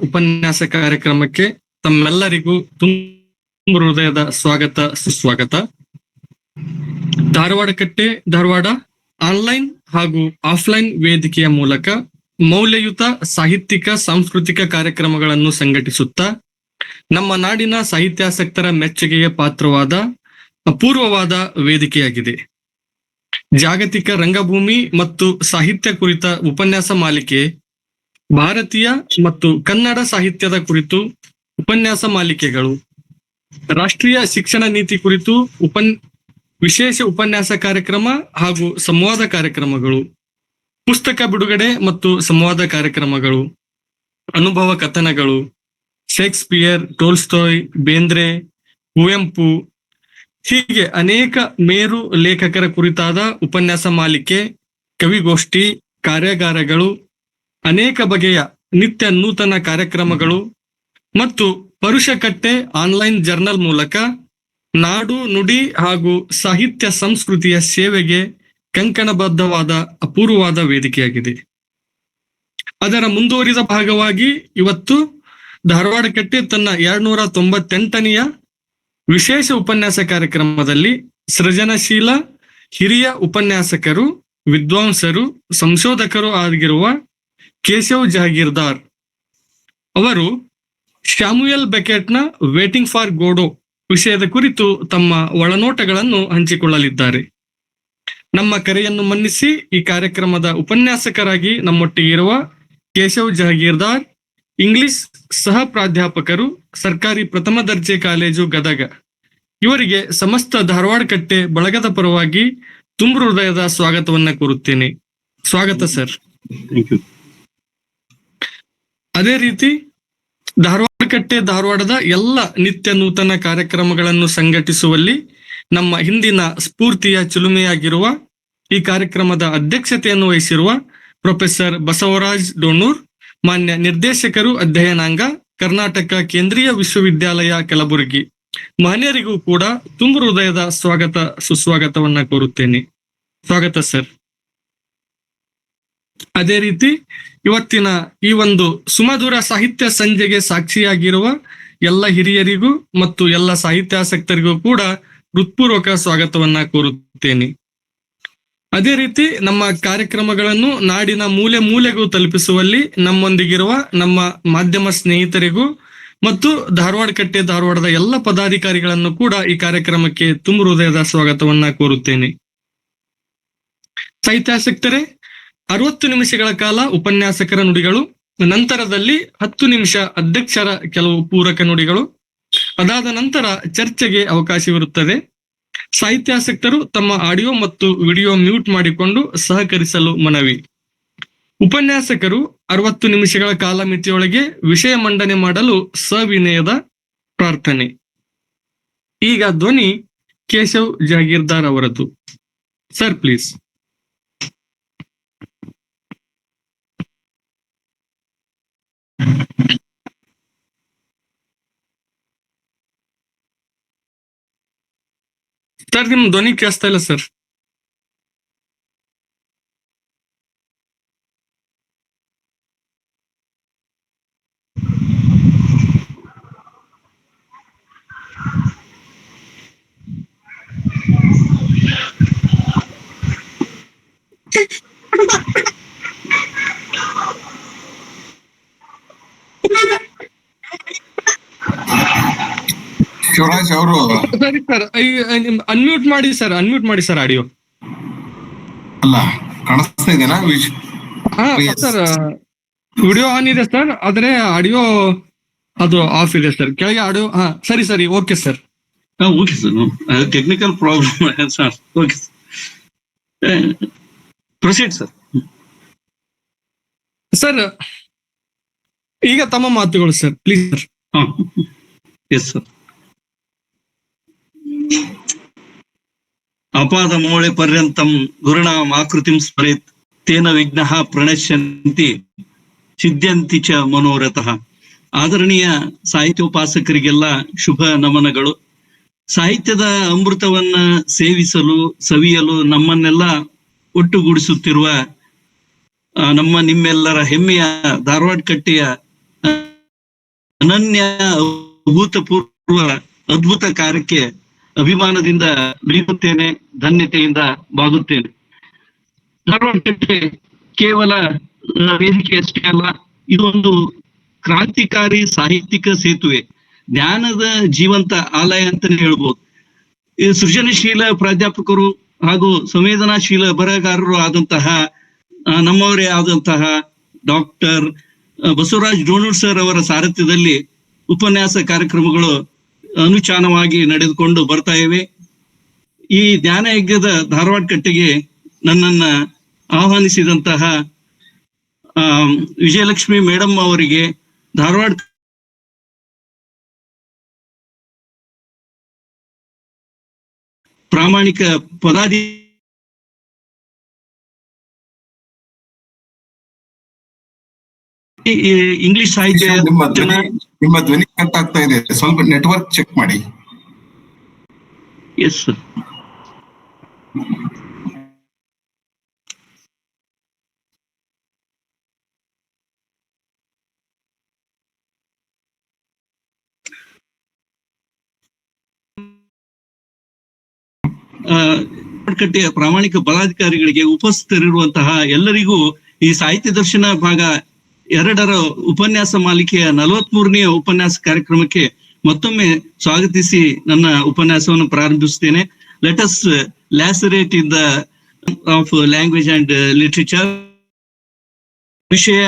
ಉಪನ್ಯಾಸ ಕಾರ್ಯಕ್ರಮಕ್ಕೆ ತಮ್ಮೆಲ್ಲರಿಗೂ ತುಂಬ ಹೃದಯದ ಸ್ವಾಗತ ಸುಸ್ವಾಗತ. ಧಾರವಾಡ ಕಟ್ಟೆ ಧಾರವಾಡ ಆನ್ಲೈನ್ ಹಾಗೂ ಆಫ್ಲೈನ್ ವೇದಿಕೆಯ ಮೂಲಕ ಮೌಲ್ಯಯುತ ಸಾಹಿತ್ಯಿಕ ಸಾಂಸ್ಕೃತಿಕ ಕಾರ್ಯಕ್ರಮಗಳನ್ನು ಸಂಘಟಿಸುತ್ತಾ ನಮ್ಮ ನಾಡಿನ ಸಾಹಿತ್ಯಾಸಕ್ತರ ಮೆಚ್ಚುಗೆಗೆ ಪಾತ್ರವಾದ ಅಪೂರ್ವವಾದ ವೇದಿಕೆಯಾಗಿದೆ. ಜಾಗತಿಕ ರಂಗಭೂಮಿ ಮತ್ತು ಸಾಹಿತ್ಯ ಕುರಿತ ಉಪನ್ಯಾಸ ಮಾಲಿಕೆ, ಭಾರತೀಯ ಮತ್ತು ಕನ್ನಡ ಸಾಹಿತ್ಯದ ಕುರಿತು ಉಪನ್ಯಾಸ ಮಾಲಿಕೆಗಳು, ರಾಷ್ಟ್ರೀಯ ಶಿಕ್ಷಣ ನೀತಿ ಕುರಿತು ವಿಶೇಷ ಉಪನ್ಯಾಸ ಕಾರ್ಯಕ್ರಮ ಹಾಗೂ ಸಂವಾದ ಕಾರ್ಯಕ್ರಮಗಳು, ಪುಸ್ತಕ ಬಿಡುಗಡೆ ಮತ್ತು ಸಂವಾದ ಕಾರ್ಯಕ್ರಮಗಳು, ಅನುಭವ ಕಥನಗಳು, ಶೇಕ್ಸ್ಪಿಯರ್, ಟೋಲ್ಸ್ಟಾಯ್, ಬೇಂದ್ರೆ, ಕುವೆಂಪು ಹೀಗೆ ಅನೇಕ ಮೇರು ಲೇಖಕರ ಕುರಿತಾದ ಉಪನ್ಯಾಸ ಮಾಲಿಕೆ, ಕವಿಗೋಷ್ಠಿ, ಕಾರ್ಯಾಗಾರಗಳು, ಅನೇಕ ಬಗೆಯ ನಿತ್ಯ ನೂತನ ಕಾರ್ಯಕ್ರಮಗಳು ಮತ್ತು ಪರುಷಕಟ್ಟೆ ಆನ್ಲೈನ್ ಜರ್ನಲ್ ಮೂಲಕ ನಾಡು ನುಡಿ ಹಾಗೂ ಸಾಹಿತ್ಯ ಸಂಸ್ಕೃತಿಯ ಸೇವೆಗೆ ಕಂಕಣಬದ್ಧವಾದ ಅಪೂರ್ವವಾದ ವೇದಿಕೆಯಾಗಿದೆ. ಅದರ ಮುಂದುವರಿದ ಭಾಗವಾಗಿ ಇವತ್ತು ಧಾರವಾಡ ಕಟ್ಟೆ ತನ್ನ 298ನೆಯ ವಿಶೇಷ ಉಪನ್ಯಾಸ ಕಾರ್ಯಕ್ರಮದಲ್ಲಿ ಸೃಜನಶೀಲ ಹಿರಿಯ ಉಪನ್ಯಾಸಕರು, ವಿದ್ವಾಂಸರು, ಸಂಶೋಧಕರು ಆಗಿರುವ ಕೇಶವ್ ಜಹಗೀರ್ದಾರ್ ಅವರು ಶಾಮುಯಲ್ ಬೆಕೆಟ್ನ ವೇಟಿಂಗ್ ಫಾರ್ ಗೋಡೋ ವಿಷಯದ ಕುರಿತು ತಮ್ಮ ಒಳನೋಟಗಳನ್ನು ಹಂಚಿಕೊಳ್ಳಲಿದ್ದಾರೆ. ನಮ್ಮ ಕರೆಯನ್ನು ಮನ್ನಿಸಿ ಈ ಕಾರ್ಯಕ್ರಮದ ಉಪನ್ಯಾಸಕರಾಗಿ ನಮ್ಮೊಟ್ಟಿಗೆ ಇರುವ ಕೇಶವ್ ಜಹಗೀರ್ದಾರ್ ಇಂಗ್ಲಿಷ್ ಸಹ ಪ್ರಾಧ್ಯಾಪಕರು, ಸರ್ಕಾರಿ ಪ್ರಥಮ ದರ್ಜೆ ಕಾಲೇಜು ಗದಗ. ಇವರಿಗೆ ಸಮಸ್ತ ಧಾರವಾಡ ಕಟ್ಟೆ ಬಳಗದ ಪರವಾಗಿ ತುಂಬ ಹೃದಯದ ಸ್ವಾಗತವನ್ನ ಕೋರುತ್ತೇನೆ. ಸ್ವಾಗತ ಸರ್. ಅದೇ ರೀತಿ ಧಾರವಾಡ ಕಟ್ಟೆ ಧಾರವಾಡದ ಎಲ್ಲ ನಿತ್ಯ ನೂತನ ಕಾರ್ಯಕ್ರಮಗಳನ್ನು ಸಂಘಟಿಸುವಲ್ಲಿ ನಮ್ಮ ಹಿಂದಿನ ಸ್ಫೂರ್ತಿಯ ಚಿಲುಮೆಯಾಗಿರುವ ಈ ಕಾರ್ಯಕ್ರಮದ ಅಧ್ಯಕ್ಷತೆಯನ್ನು ವಹಿಸಿರುವ ಪ್ರೊಫೆಸರ್ ಬಸವರಾಜ್ ಡೋಣೂರ್, ಮಾನ್ಯ ನಿರ್ದೇಶಕರು ಅಧ್ಯಯನಾಂಗ, ಕರ್ನಾಟಕ ಕೇಂದ್ರೀಯ ವಿಶ್ವವಿದ್ಯಾಲಯ ಕಲಬುರಗಿ ಮಾನ್ಯರಿಗೂ ಕೂಡ ತುಂಬ ಹೃದಯದ ಸ್ವಾಗತ ಸುಸ್ವಾಗತವನ್ನ ಕೋರುತ್ತೇನೆ. ಸ್ವಾಗತ ಸರ್. ಅದೇ ರೀತಿ ಇವತ್ತಿನ ಈ ಒಂದು ಸುಮಧುರ ಸಾಹಿತ್ಯ ಸಂಜೆಗೆ ಸಾಕ್ಷಿಯಾಗಿರುವ ಎಲ್ಲ ಹಿರಿಯರಿಗೂ ಮತ್ತು ಎಲ್ಲ ಸಾಹಿತ್ಯಾಸಕ್ತರಿಗೂ ಕೂಡ ಹೃತ್ಪೂರ್ವಕ ಸ್ವಾಗತವನ್ನ ಕೋರುತ್ತೇನೆ. ಅದೇ ರೀತಿ ನಮ್ಮ ಕಾರ್ಯಕ್ರಮಗಳನ್ನು ನಾಡಿನ ಮೂಲೆ ಮೂಲೆಗೂ ತಲುಪಿಸುವಲ್ಲಿ ನಮ್ಮೊಂದಿಗಿರುವ ನಮ್ಮ ಮಾಧ್ಯಮ ಸ್ನೇಹಿತರಿಗೂ ಮತ್ತು ಧಾರವಾಡ ಕಟ್ಟೆ ಧಾರವಾಡದ ಎಲ್ಲ ಪದಾಧಿಕಾರಿಗಳನ್ನು ಕೂಡ ಈ ಕಾರ್ಯಕ್ರಮಕ್ಕೆ ತುಂಬ ಹೃದಯದ ಸ್ವಾಗತವನ್ನ ಕೋರುತ್ತೇನೆ. ಸಾಹಿತ್ಯಾಸಕ್ತರೇ, 60 ನಿಮಿಷಗಳ ಕಾಲ ಉಪನ್ಯಾಸಕರ ನುಡಿಗಳು, ನಂತರದಲ್ಲಿ 10 ನಿಮಿಷ ಅಧ್ಯಕ್ಷರ ಕೆಲವು ಪೂರಕ ನುಡಿಗಳು, ಅದಾದ ನಂತರ ಚರ್ಚೆಗೆ ಅವಕಾಶವಿರುತ್ತದೆ. ಸಾಹಿತ್ಯಾಸಕ್ತರು ತಮ್ಮ ಆಡಿಯೋ ಮತ್ತು ವಿಡಿಯೋ ಮ್ಯೂಟ್ ಮಾಡಿಕೊಂಡು ಸಹಕರಿಸಲು ಮನವಿ. ಉಪನ್ಯಾಸಕರು 60 ನಿಮಿಷಗಳ ಕಾಲಮಿತಿಯೊಳಗೆ ವಿಷಯ ಮಂಡನೆ ಮಾಡಲು ಸವಿನಯದ ಪ್ರಾರ್ಥನೆ. ಈಗ ಧ್ವನಿ ಕೇಶವ್ ಜಹಗೀರ್ದಾರ್ ಅವರದ್ದು. Sir please. ಸರ್, ನಿಮ್ ಧ್ವನಿ ಕೇಳಿಸ್ತಾ ಇಲ್ಲ ಸರ್. ಶಿವರಾಜ್ ಅವರು ಸರಿ ಸರ್, ಅನ್ಮ್ಯೂಟ್ ಮಾಡಿ ಸರ್ ಆಡಿಯೋ. ಅಲ್ಲ, ಕಾಣಿಸ್ತಾ ಇದೆನಾ? ಹಾ ಸರ್, ವಿಡಿಯೋ ಆನ್ ಇದೆ ಸರ್, ಆದ್ರೆ ಆಡಿಯೋ ಅದು ಆಫ್ ಇದೆ ಸರ್. ಕೆಳಗೆ ಆಡಿಯೋ. ಹಾ ಸರಿ okay sir. Okay sir, technical problem sir. Okay proceed sir. Sir, ಈಗ ತಮ್ಮ ಮಾತುಗಳು sir, please sir. Yes sir. ಅಪಾದ ಮೌಳೆ ಪರ್ಯಂತಂ ಗುರುಣಾಂ ಆಕೃತಿಂ ಸ್ಮರೇತ್ ತೇನ ವಿಘ್ನಃ ಪ್ರಣಶ್ಯಂತಿ ಸಿದ್ಧ್ಯಂತಿ ಚ ಮನೋರಥಃ. ಆದರಣೀಯ ಸಾಹಿತ್ಯೋಪಾಸಕರಿಗೆಲ್ಲ ಶುಭ ನಮನಗಳು. ಸಾಹಿತ್ಯದ ಅಮೃತವನ್ನ ಸೇವಿಸಲು, ಸವಿಯಲು ನಮ್ಮನ್ನೆಲ್ಲ ಒಟ್ಟುಗೂಡಿಸುತ್ತಿರುವ ನಮ್ಮ ನಿಮ್ಮೆಲ್ಲರ ಹೆಮ್ಮೆಯ ಧಾರವಾಡ ಕಟ್ಟೆಯ ಅನನ್ಯ ಅಭೂತಪೂರ್ವ ಅದ್ಭುತ ಕಾರ್ಯಕ್ಕೆ ಅಭಿಮಾನದಿಂದ ಬೆಳೆಯುತ್ತೇನೆ, ಧನ್ಯತೆಯಿಂದ ಬಾಗುತ್ತೇನೆ. ಧಾರವಾಡ ಕಟ್ಟೆ ಕೇವಲ ವೇದಿಕೆ ಅಷ್ಟೇ ಅಲ್ಲ, ಇದೊಂದು ಕ್ರಾಂತಿಕಾರಿ ಸಾಹಿತ್ಯಿಕ ಸೇತುವೆ, ಜ್ಞಾನದ ಜೀವಂತ ಆಲಯ ಅಂತಾನೆ ಹೇಳ್ಬೋದು. ಈ ಸೃಜನಶೀಲ ಪ್ರಾಧ್ಯಾಪಕರು ಹಾಗೂ ಸಂವೇದನಾಶೀಲ ಬರಹಗಾರರು ಆದಂತಹ ನಮ್ಮವರೇ ಆದಂತಹ ಡಾಕ್ಟರ್ ಬಸವರಾಜ್ ಡೋಣೂರ್ ಸರ್ ಅವರ ಸಾರಥ್ಯದಲ್ಲಿ ಉಪನ್ಯಾಸ ಕಾರ್ಯಕ್ರಮಗಳು ಅನುಚಾನವಾಗಿ ನಡೆದುಕೊಂಡು ಬರ್ತಾ ಇವೆ. ಈ ಜ್ಞಾನ ಯಜ್ಞದ ಧಾರವಾಡ ಕಟ್ಟೆಗೆ ನನ್ನನ್ನ ಆಹ್ವಾನಿಸಿದಂತಹ ವಿಜಯಲಕ್ಷ್ಮಿ ಮೇಡಮ್ ಅವರಿಗೆ, ಧಾರವಾಡ ಪ್ರಾಮಾಣಿಕ ಇಂಗ್ಲಿಷ್ ಸಾಹಿತ್ಯ ನಿಮ್ಮ ಧ್ವನಿ ಕಟ್ ಆಗ್ತಾ ಇದೆ, ಸ್ವಲ್ಪ ನೆಟ್ವರ್ಕ್ ಚೆಕ್ ಮಾಡಿ. Yes sir. ಕಟ್ಟೆಯ ಪ್ರಾಮಾಣಿಕ ಪದಾಧಿಕಾರಿಗಳಿಗೆ, ಉಪಸ್ಥಿತರಿರುವಂತಹ ಎಲ್ಲರಿಗೂ ಈ ಸಾಹಿತ್ಯ ದರ್ಶನ ಭಾಗ 2ರ ಉಪನ್ಯಾಸ ಮಾಲಿಕೆಯ 43ನೇ ಉಪನ್ಯಾಸ ಕಾರ್ಯಕ್ರಮಕ್ಕೆ ಮತ್ತೊಮ್ಮೆ ಸ್ವಾಗತಿಸಿ ನನ್ನ ಉಪನ್ಯಾಸವನ್ನು ಪ್ರಾರಂಭಿಸುತ್ತೇನೆ. Let us lacerate in the of language and literature. ವಿಷಯ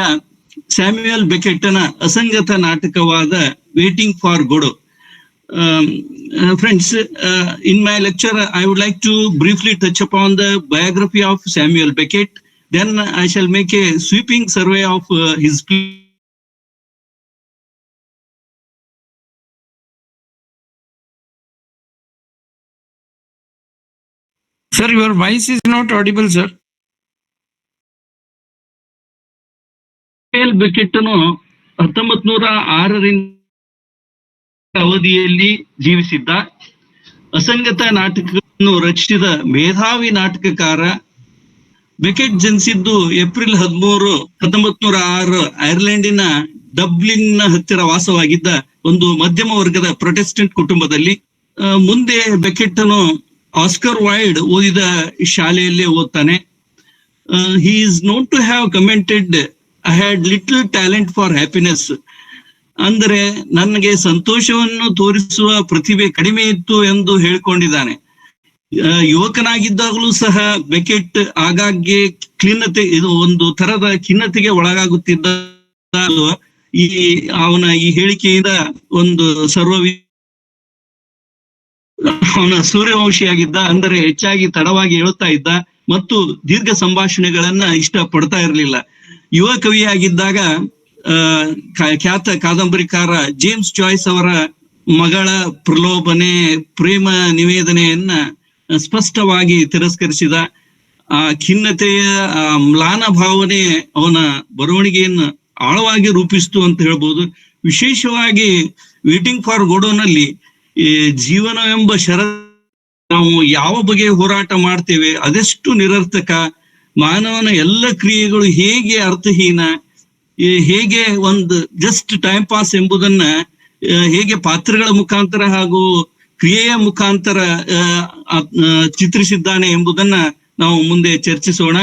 ಸ್ಯಾಮ್ಯುಯಲ್ ಬೆಕೆಟ್ಟನ ಅಸಂಗತ ನಾಟಕವಾದ waiting for Godot. Friends, in my lecture, I would like to briefly touch upon the biography of Samuel Beckett. Then I shall make a sweeping survey of his Sir, your voice is not audible, sir. Samuel Beckett 1906 ಅವಧಿಯಲ್ಲಿ ಜೀವಿಸಿದ್ದ, ಅಸಂಗತ ನಾಟಕವನ್ನು ರಚಿಸಿದ ಮೇಧಾವಿ ನಾಟಕಕಾರ. Becket ಜನಿಸಿದ್ದು April 13, 1906 ಐರ್ಲೆಂಡಿನ Dublin ಹತ್ತಿರ ವಾಸವಾಗಿದ್ದ ಒಂದು ಮಧ್ಯಮ ವರ್ಗದ Protestant ಕುಟುಂಬದಲ್ಲಿ. ಮುಂದೆ ಬೆಕೆಟ್ಟನು ಆಸ್ಕರ್ ವೈಲ್ಡ್ ಓದಿದ ಶಾಲೆಯಲ್ಲೇ ಓದ್ತಾನೆ. He is known to have commented, I had little talent for happiness. ಅಂದರೆ ನನಗೆ ಸಂತೋಷವನ್ನು ತೋರಿಸುವ ಪ್ರತಿಭೆ ಕಡಿಮೆ ಇತ್ತು ಎಂದು ಹೇಳಿಕೊಂಡಿದ್ದಾನೆ. ಯುವಕನಾಗಿದ್ದಾಗಲೂ ಸಹ ಬೆಕೆಟ್ ಆಗಾಗ್ಗೆ ಇದು ಒಂದು ತರದ ಖಿನ್ನತೆಗೆ ಒಳಗಾಗುತ್ತಿದ್ದ. ಅವನ ಈ ಹೇಳಿಕೆಯಿಂದ ಒಂದು ಅವನ ಸೂರ್ಯವಂಶಿಯಾಗಿದ್ದ, ಅಂದರೆ ಹೆಚ್ಚಾಗಿ ತಡವಾಗಿ ಹೇಳ್ತಾ ಇದ್ದ ಮತ್ತು ದೀರ್ಘ ಸಂಭಾಷಣೆಗಳನ್ನ ಇಷ್ಟ ಪಡ್ತಾ ಇರಲಿಲ್ಲ. ಯುವ ಕವಿಯಾಗಿದ್ದಾಗ ಖ್ಯಾತ ಕಾದಂಬರಿಕಾರ ಜೇಮ್ಸ್ ಜಾಯ್ಸ್ ಅವರ ಮಗಳ ಪ್ರಲೋಭನೆ, ಪ್ರೇಮ ನಿವೇದನೆಯನ್ನ ಸ್ಪಷ್ಟವಾಗಿ ತಿರಸ್ಕರಿಸಿದ. ಆ ಖಿನ್ನತೆಯ ಮ್ಲಾನ ಭಾವನೆ ಅವನ ಬರವಣಿಗೆಯನ್ನು ಆಳವಾಗಿ ರೂಪಿಸ್ತು ಅಂತ ಹೇಳ್ಬೋದು. ವಿಶೇಷವಾಗಿ ವೇಟಿಂಗ್ ಫಾರ್ ಗೊಡೋನಲ್ಲಿ ಜೀವನವೆಂಬ ನಾವು ಯಾವ ಬಗೆಯ ಹೋರಾಟ ಮಾಡ್ತೇವೆ ಅದೆಷ್ಟು ನಿರರ್ಥಕ, ಮಾನವನ ಎಲ್ಲ ಕ್ರಿಯೆಗಳು ಹೇಗೆ ಅರ್ಥಹೀನ, ಹೇಗೆ ಒಂದು ಜಸ್ಟ್ ಟೈಮ್ ಪಾಸ್ ಎಂಬುದನ್ನ ಹೇಗೆ ಪಾತ್ರಗಳ ಮುಖಾಂತರ ಹಾಗೂ ಕ್ರಿಯೆಯ ಮುಖಾಂತರ ಚಿತ್ರಿಸಿದ್ದಾನೆ ಎಂಬುದನ್ನ ನಾವು ಮುಂದೆ ಚರ್ಚಿಸೋಣ.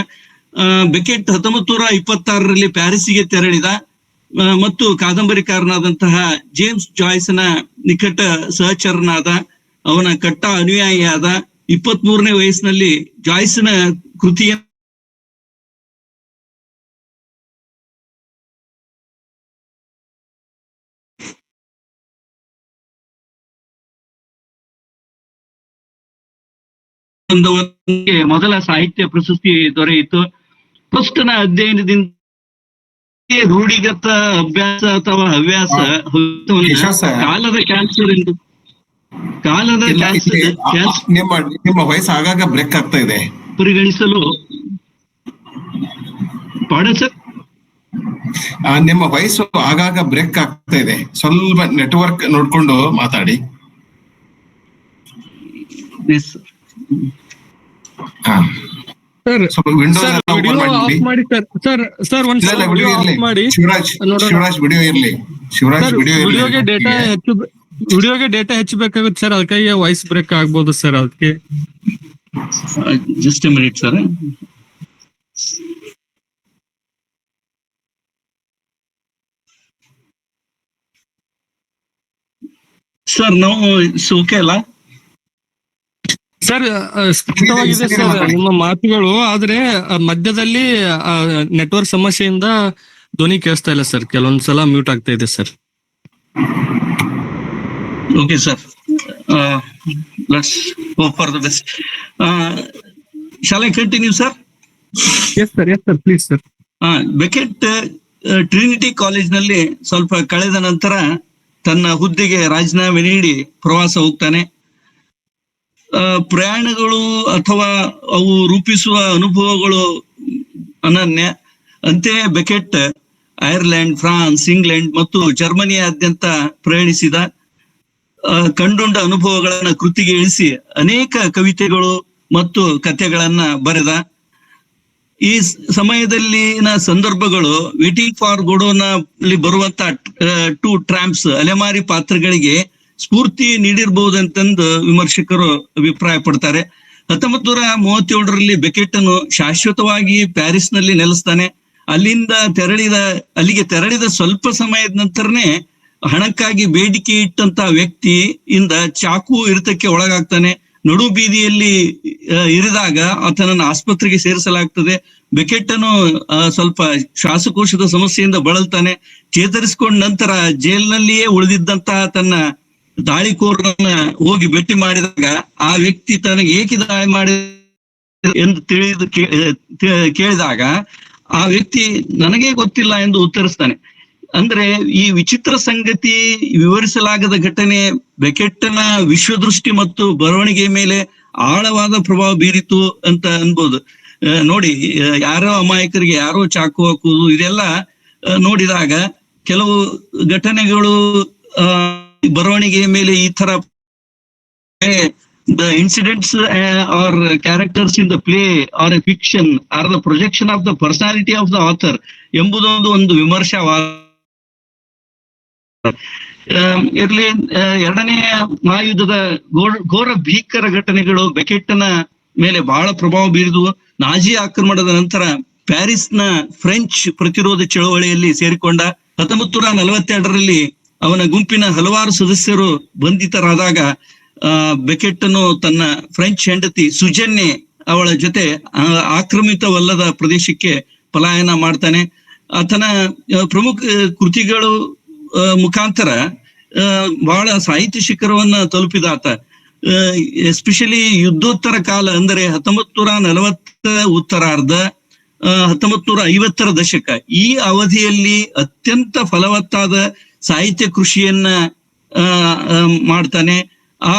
ಬೆಕೆಟ್ 1926ರಲ್ಲಿ ಪ್ಯಾರಿಸ್ಸಿಗೆ ತೆರಳಿದ ಮತ್ತು ಕಾದಂಬರಿಕಾರನಾದಂತಹ ಜೇಮ್ಸ್ ಜಾಯ್ಸ್ನ ನಿಕಟ ಸಹಚರನಾದ, ಅವನ ಕಟ್ಟ ಅನುಯಾಯಿಯಾದ. 23ನೇ ವಯಸ್ಸಿನಲ್ಲಿ ಜಾಯ್ಸ್ನ ಕೃತಿಯ ಮೊದಲ ಸಾಹಿತ್ಯ ಪ್ರಶಸ್ತಿ ದೊರೆಯಿತು. ಫಸ್ಟ್ನ ಅಧ್ಯಯನದಿಂದ ರೂಢಿಗತ ಅಭ್ಯಾಸ ಅಥವಾ ಹವ್ಯಾಸ ಕಾಲದ ಕ್ಯಾನ್ಸರ್ ಎಂದು ನಿಮ್ಮ ವಯಸ್ಸು ಆಗಾಗ ಬ್ರೇಕ್ ಆಗ್ತಾ ಇದೆ, ಪರಿಗಣಿಸಲು ನಿಮ್ಮ ವಯಸ್ಸು ಆಗಾಗ ಬ್ರೇಕ್ ಆಗ್ತಾ ಇದೆ, ಸ್ವಲ್ಪ ನೆಟ್ವರ್ಕ್ ನೋಡ್ಕೊಂಡು ಮಾತಾಡಿ. ಸರ್ ಸ್ವಲ್ಪ ವಿಂಡೋಸ್ ಸರ್ ಎಲ್ಲ ವಿಡಿಯೋ ಓಪನ್ ಆಫ್ ಮಾಡಿ ಸರ್ ಸರ್ ಸರ್ ಒಂದ್ ಇಲ್ಲ ವಿಡಿಯೋ ವಿಡಿಯೋ ಇರ್ಲಿ. ಆಫ್ ಮಾಡಿ ನೋಡೋಣ. ಶಿವರಾಜ್ ವಿಡಿಯೋ ಇರ್ಲಿ. ಶಿವರಾಜ್ ಸರ್ ವಿಡಿಯೋ ವಿಡಿಯೋಗೆ ಡೇಟಾ ಹೆಚ್ಚು ವಿಡಿಯೋಗೆ ಡೇಟಾ ಹೆಚ್ಚಬೇಕಾಗುತ್ತೆ ಸರ್, ಅದಕ್ಕಾಗಿ ವಾಯ್ಸ್ ಬ್ರೇಕ್ ಆಗ್ಬೋದು ಸರ್. ಅದಕ್ಕೆ Just a minute, sir. Sir, now it's okay, ಅಲ್ಲ? ಸರ್ ಸ್ಪಷ್ಟವಾಗಿದೆ ಸರ್ ನಿಮ್ಮ ಮಾತುಗಳು, ಆದ್ರೆ ಮಧ್ಯದಲ್ಲಿ ನೆಟ್ವರ್ಕ್ ಸಮಸ್ಯೆಯಿಂದ ಧ್ವನಿ ಕೇಳಿಸ್ತಾ ಇಲ್ಲ ಸರ್, ಕೆಲವೊಂದ್ಸಲ ಮ್ಯೂಟ್ ಆಗ್ತಾ ಇದೆ sir. Okay, sir. Let's hope for the best. Shall I continue, sir? Yes sir please sir. Becket Trinity ಕಾಲೇಜ್ನಲ್ಲಿ ಸ್ವಲ್ಪ ಕಳೆದ ನಂತರ ತನ್ನ ಹುದ್ದೆಗೆ ರಾಜೀನಾಮೆ ನೀಡಿ ಪ್ರವಾಸ ಹೋಗ್ತಾನೆ. ಪ್ರಯಾಣಗಳು ಅಥವಾ ಅವು ರೂಪಿಸುವ ಅನುಭವಗಳು ಅನನ್ಯ. ಅಂತೆಯೇ ಬೆಕೆಟ್ ಐರ್ಲೆಂಡ್, ಫ್ರಾನ್ಸ್, ಇಂಗ್ಲೆಂಡ್ ಮತ್ತು ಜರ್ಮನಿಯಾದ್ಯಂತ ಪ್ರಯಾಣಿಸಿದ. ಕಂಡುಂಡ ಅನುಭವಗಳನ್ನ ಕೃತಿಗೆ ಇಳಿಸಿ ಅನೇಕ ಕವಿತೆಗಳು ಮತ್ತು ಕಥೆಗಳನ್ನ ಬರೆದ. ಈ ಸಮಯದಲ್ಲಿನ ಸಂದರ್ಭಗಳು ವೇಟಿಂಗ್ ಫಾರ್ ಗೋಡೋನಲ್ಲಿ ಬರುವಂತ ಟು ಟ್ರಾಂಪ್ಸ್ ಅಲೆಮಾರಿ ಪಾತ್ರಗಳಿಗೆ ಸ್ಫೂರ್ತಿ ನೀಡಿರ್ಬಹುದಂತಂದು ವಿಮರ್ಶಕರು ಅಭಿಪ್ರಾಯ ಪಡ್ತಾರೆ. 1937ರಲ್ಲಿ ಬೆಕೆಟ್ ಅನ್ನು ಶಾಶ್ವತವಾಗಿ ಪ್ಯಾರಿಸ್ ನಲ್ಲಿ ನೆಲೆಸ್ತಾನೆ. ಅಲ್ಲಿಗೆ ತೆರಳಿದ ಸ್ವಲ್ಪ ಸಮಯದ ನಂತರನೇ ಹಣಕ್ಕಾಗಿ ಬೇಡಿಕೆ ಇಟ್ಟಂತ ವ್ಯಕ್ತಿಯಿಂದ ಚಾಕು ಇರಿತಕ್ಕೆ ಒಳಗಾಗ್ತಾನೆ. ನಡು ಬೀದಿಯಲ್ಲಿ ಇರಿದಾಗ ಆತನನ್ನು ಆಸ್ಪತ್ರೆಗೆ ಸೇರಿಸಲಾಗ್ತದೆ. ಬೆಕೆಟ್ ಅನ್ನು ಸ್ವಲ್ಪ ಶ್ವಾಸಕೋಶದ ಸಮಸ್ಯೆಯಿಂದ ಬಳಲ್ತಾನೆ. ಚೇತರಿಸಿಕೊಂಡ ನಂತರ ಜೈಲಿನಲ್ಲಿಯೇ ಉಳಿದಿದ್ದಂತಹ ತನ್ನ ದಾಳಿಕೋರರನ್ನ ಹೋಗಿ ಭೇಟಿ ಮಾಡಿದಾಗ ಆ ವ್ಯಕ್ತಿ ತನಗೆ ಏಕೆ ದಾಳಿ ಮಾಡಿದ ಎಂದು ಕೇಳಿದಾಗ ಆ ವ್ಯಕ್ತಿ ನನಗೇ ಗೊತ್ತಿಲ್ಲ ಎಂದು ಉತ್ತರಿಸ್ತಾನೆ. ಅಂದ್ರೆ ಈ ವಿಚಿತ್ರ ಸಂಗತಿ, ವಿವರಿಸಲಾಗದ ಘಟನೆ ಬೆಕೆಟ್ಟನ ವಿಶ್ವದೃಷ್ಟಿ ಮತ್ತು ಬರವಣಿಗೆ ಮೇಲೆ ಆಳವಾದ ಪ್ರಭಾವ ಬೀರಿತು ಅಂತ ಅನ್ಬೋದು. ನೋಡಿ, ಯಾರೋ ಅಮಾಯಕರಿಗೆ ಯಾರೋ ಚಾಕು ಹಾಕುವುದು ಇದೆಲ್ಲ ನೋಡಿದಾಗ ಕೆಲವು ಘಟನೆಗಳು ಬರವಣಿಗೆಯ ಮೇಲೆ ಈ ತರ the incidents or characters in the play or a fiction are the projection of the personality of the author ಎಂಬುದೊಂದು ವಿಮರ್ಶಾವಾದ ಇರ್ಲಿ. ಎರಡನೇ ಮಹಾಯುದ್ಧದ ಘೋರ ಭೀಕರ ಘಟನೆಗಳು ಬೆಕೆಟ್ನ ಮೇಲೆ ಬಹಳ ಪ್ರಭಾವ ಬೀರಿದವು. ನಾಜಿ ಆಕ್ರಮಣದ ನಂತರ ಪ್ಯಾರಿಸ್ನ ಫ್ರೆಂಚ್ ಪ್ರತಿರೋಧ ಚಳವಳಿಯಲ್ಲಿ ಸೇರಿಕೊಂಡ. 1942ರಲ್ಲಿ ಅವನ ಗುಂಪಿನ ಹಲವಾರು ಸದಸ್ಯರು ಬಂಧಿತರಾದಾಗ ಬೆಕೆಟ್ ಅನ್ನು ತನ್ನ ಫ್ರೆಂಚ್ ಹೆಂಡತಿ ಸುಜನ್ನೆ ಅವಳ ಜೊತೆ ಆಕ್ರಮಿತವಲ್ಲದ ಪ್ರದೇಶಕ್ಕೆ ಪಲಾಯನ ಮಾಡ್ತಾನೆ. ಆತನ ಪ್ರಮುಖ ಕೃತಿಗಳು ಮುಖಾಂತರ ಬಹಳ ಸಾಹಿತ್ಯ ಶಿಖರವನ್ನ ತಲುಪಿದ ಆತ. ಎಸ್ಪೆಷಲಿ ಯುದ್ಧೋತ್ತರ ಕಾಲ ಅಂದರೆ 1940 ಉತ್ತರಾರ್ಧ, 1950ರ ದಶಕ, ಈ ಅವಧಿಯಲ್ಲಿ ಅತ್ಯಂತ ಫಲವತ್ತಾದ ಸಾಹಿತ್ಯ ಕೃಷಿಯನ್ನ ಮಾಡ್ತಾನೆ. ಆ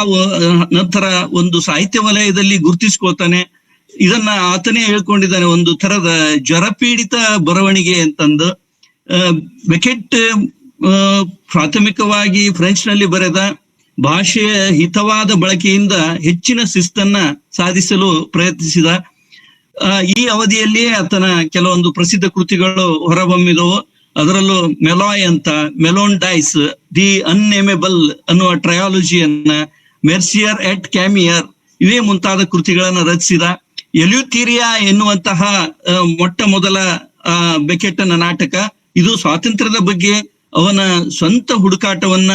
ನಂತರ ಒಂದು ಸಾಹಿತ್ಯ ವಲಯದಲ್ಲಿ ಗುರುತಿಸ್ಕೋತಾನೆ. ಇದನ್ನ ಆತನೇ ಹೇಳ್ಕೊಂಡಿದ್ದಾನೆ, ಒಂದು ತರದ ಜ್ವರಪೀಡಿತ ಬರವಣಿಗೆ ಅಂತಂದು. ಬೆಕೆಟ್ ಪ್ರಾಥಮಿಕವಾಗಿ ಫ್ರೆಂಚ್ ನಲ್ಲಿ ಬರೆದ. ಭಾಷೆಯ ಹಿತವಾದ ಬಳಕೆಯಿಂದ ಹೆಚ್ಚಿನ ಶಿಸ್ತನ್ನ ಸಾಧಿಸಲು ಪ್ರಯತ್ನಿಸಿದ. ಈ ಅವಧಿಯಲ್ಲಿಯೇ ಆತನ ಕೆಲವೊಂದು ಪ್ರಸಿದ್ಧ ಕೃತಿಗಳು ಹೊರಹೊಮ್ಮಿದವು. ಅದರಲ್ಲೂ ಮೆಲಾಯ್ ಅಂತ, ಮೆಲೋನ್ ಡೈಸ್, ದಿ ಅನ್ನೇಮೆಬಲ್ ಅನ್ನುವ ಟ್ರಯಾಲಜಿಯನ್ನ, ಮೆರ್ಸಿಯರ್ ಎಟ್ ಕ್ಯಾಮಿಯರ್ ಇವೇ ಮುಂತಾದ ಕೃತಿಗಳನ್ನ ರಚಿಸಿದ. ಎಲ್ಯೂಥೀರಿಯಾ ಎನ್ನುವಂತಹ ಮೊಟ್ಟ ಮೊದಲ ಬೆಕೆಟ್ನ ನಾಟಕ. ಇದು ಸ್ವಾತಂತ್ರ್ಯದ ಬಗ್ಗೆ ಅವನ ಸ್ವಂತ ಹುಡುಕಾಟವನ್ನ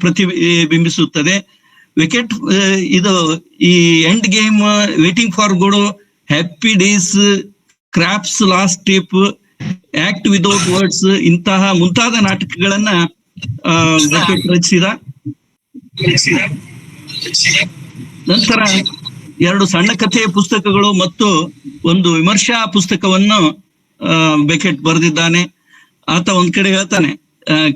ಪ್ರತಿಬಿಂಬಿಸುತ್ತದೆ. ಬೆಕೆಟ್ ಇದು ಈ end game, waiting for Godot, happy days, crops last trip, act without words ಇಂತಹ ಮುಂತಾದ ನಾಟಕಗಳನ್ನ ಬೆಕೆಟ್ ರಚಿಸಿದ. ನಂತರ 2 ಸಣ್ಣ ಕಥೆಯ ಪುಸ್ತಕಗಳು ಮತ್ತು ಒಂದು ವಿಮರ್ಶಾ ಪುಸ್ತಕವನ್ನು ಬೆಕೆಟ್ ಬರೆದಿದ್ದಾನೆ. ಆತ ಒಂದ್ ಕಡೆ ಹೇಳ್ತಾನೆ,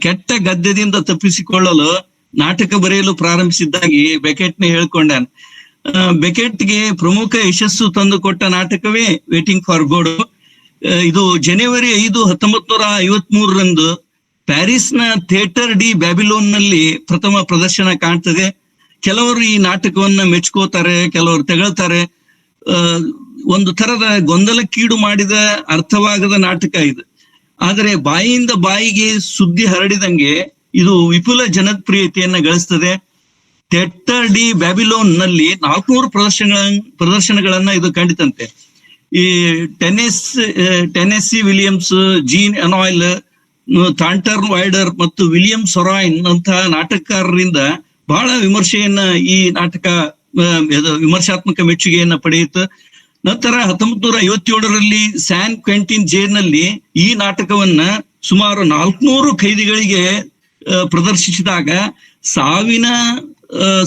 ಕೆಟ್ಟ ಗದ್ಯದಿಂದ ತಪ್ಪಿಸಿಕೊಳ್ಳಲು ನಾಟಕ ಬರೆಯಲು ಪ್ರಾರಂಭಿಸಿದ್ದಾಗಿ ಬೆಕೆಟ್ನೇ ಹೇಳ್ಕೊಂಡಾನೆ. ಬೆಕೆಟ್ಗೆ ಪ್ರಮುಖ ಯಶಸ್ಸು ತಂದುಕೊಟ್ಟ ನಾಟಕವೇ ವೇಟಿಂಗ್ ಫಾರ್ ಗೋಡೋ. ಇದು ಜನವರಿ 5, 1953ರಂದು ಪ್ಯಾರಿಸ್ನ ಥಿಯೇಟರ್ ಡಿ ಬ್ಯಾಬಿಲೋನ್ ನಲ್ಲಿ ಪ್ರಥಮ ಪ್ರದರ್ಶನ ಕಾಣ್ತದೆ. ಕೆಲವರು ಈ ನಾಟಕವನ್ನ ಮೆಚ್ಕೋತಾರೆ, ಕೆಲವರು ತೆಗಳ್ತಾರೆ. ಒಂದು ತರದ ಗೊಂದಲಕ್ಕೀಡು ಮಾಡಿದ ಅರ್ಥವಾಗದ ನಾಟಕ ಇದು. ಆದರೆ ಬಾಯಿಯಿಂದ ಬಾಯಿಗೆ ಸುದ್ದಿ ಹರಡಿದಂಗೆ ಇದು ವಿಪುಲ ಜನಪ್ರಿಯತೆಯನ್ನ ಗಳಿಸ್ತದೆ. ಥಿಯೇಟರ್ ಡಿ ಬ್ಯಾಬಿಲೋನ್ ನಲ್ಲಿ 400 ಪ್ರದರ್ಶನಗಳನ್ನ ಇದು ಕಂಡಿತಂತೆ. ಈ ಟೆನೆಸ್ಸಿ ವಿಲಿಯಮ್ಸ್, ಜೀನ್ ಎನಾಯ್ಲ್, ಥಾಂಟರ್ ವೈಡರ್ ಮತ್ತು ವಿಲಿಯಂ ಸೊರಾಯ್ನ್ ಅಂತಹ ನಾಟಕಕಾರರಿಂದ ಬಹಳ ವಿಮರ್ಶೆಯನ್ನ ಈ ನಾಟಕ ವಿಮರ್ಶಾತ್ಮಕ ಮೆಚ್ಚುಗೆಯನ್ನ ಪಡೆಯಿತು. ನಂತರ 1957ರಲ್ಲಿ ಸ್ಯಾನ್ ಕ್ವೆಂಟಿನ್ ಜೈಲಿನಲ್ಲಿ ಈ ನಾಟಕವನ್ನ ಸುಮಾರು 400 ಖೈದಿಗಳಿಗೆ ಪ್ರದರ್ಶಿಸಿದಾಗ ಸಾವಿನ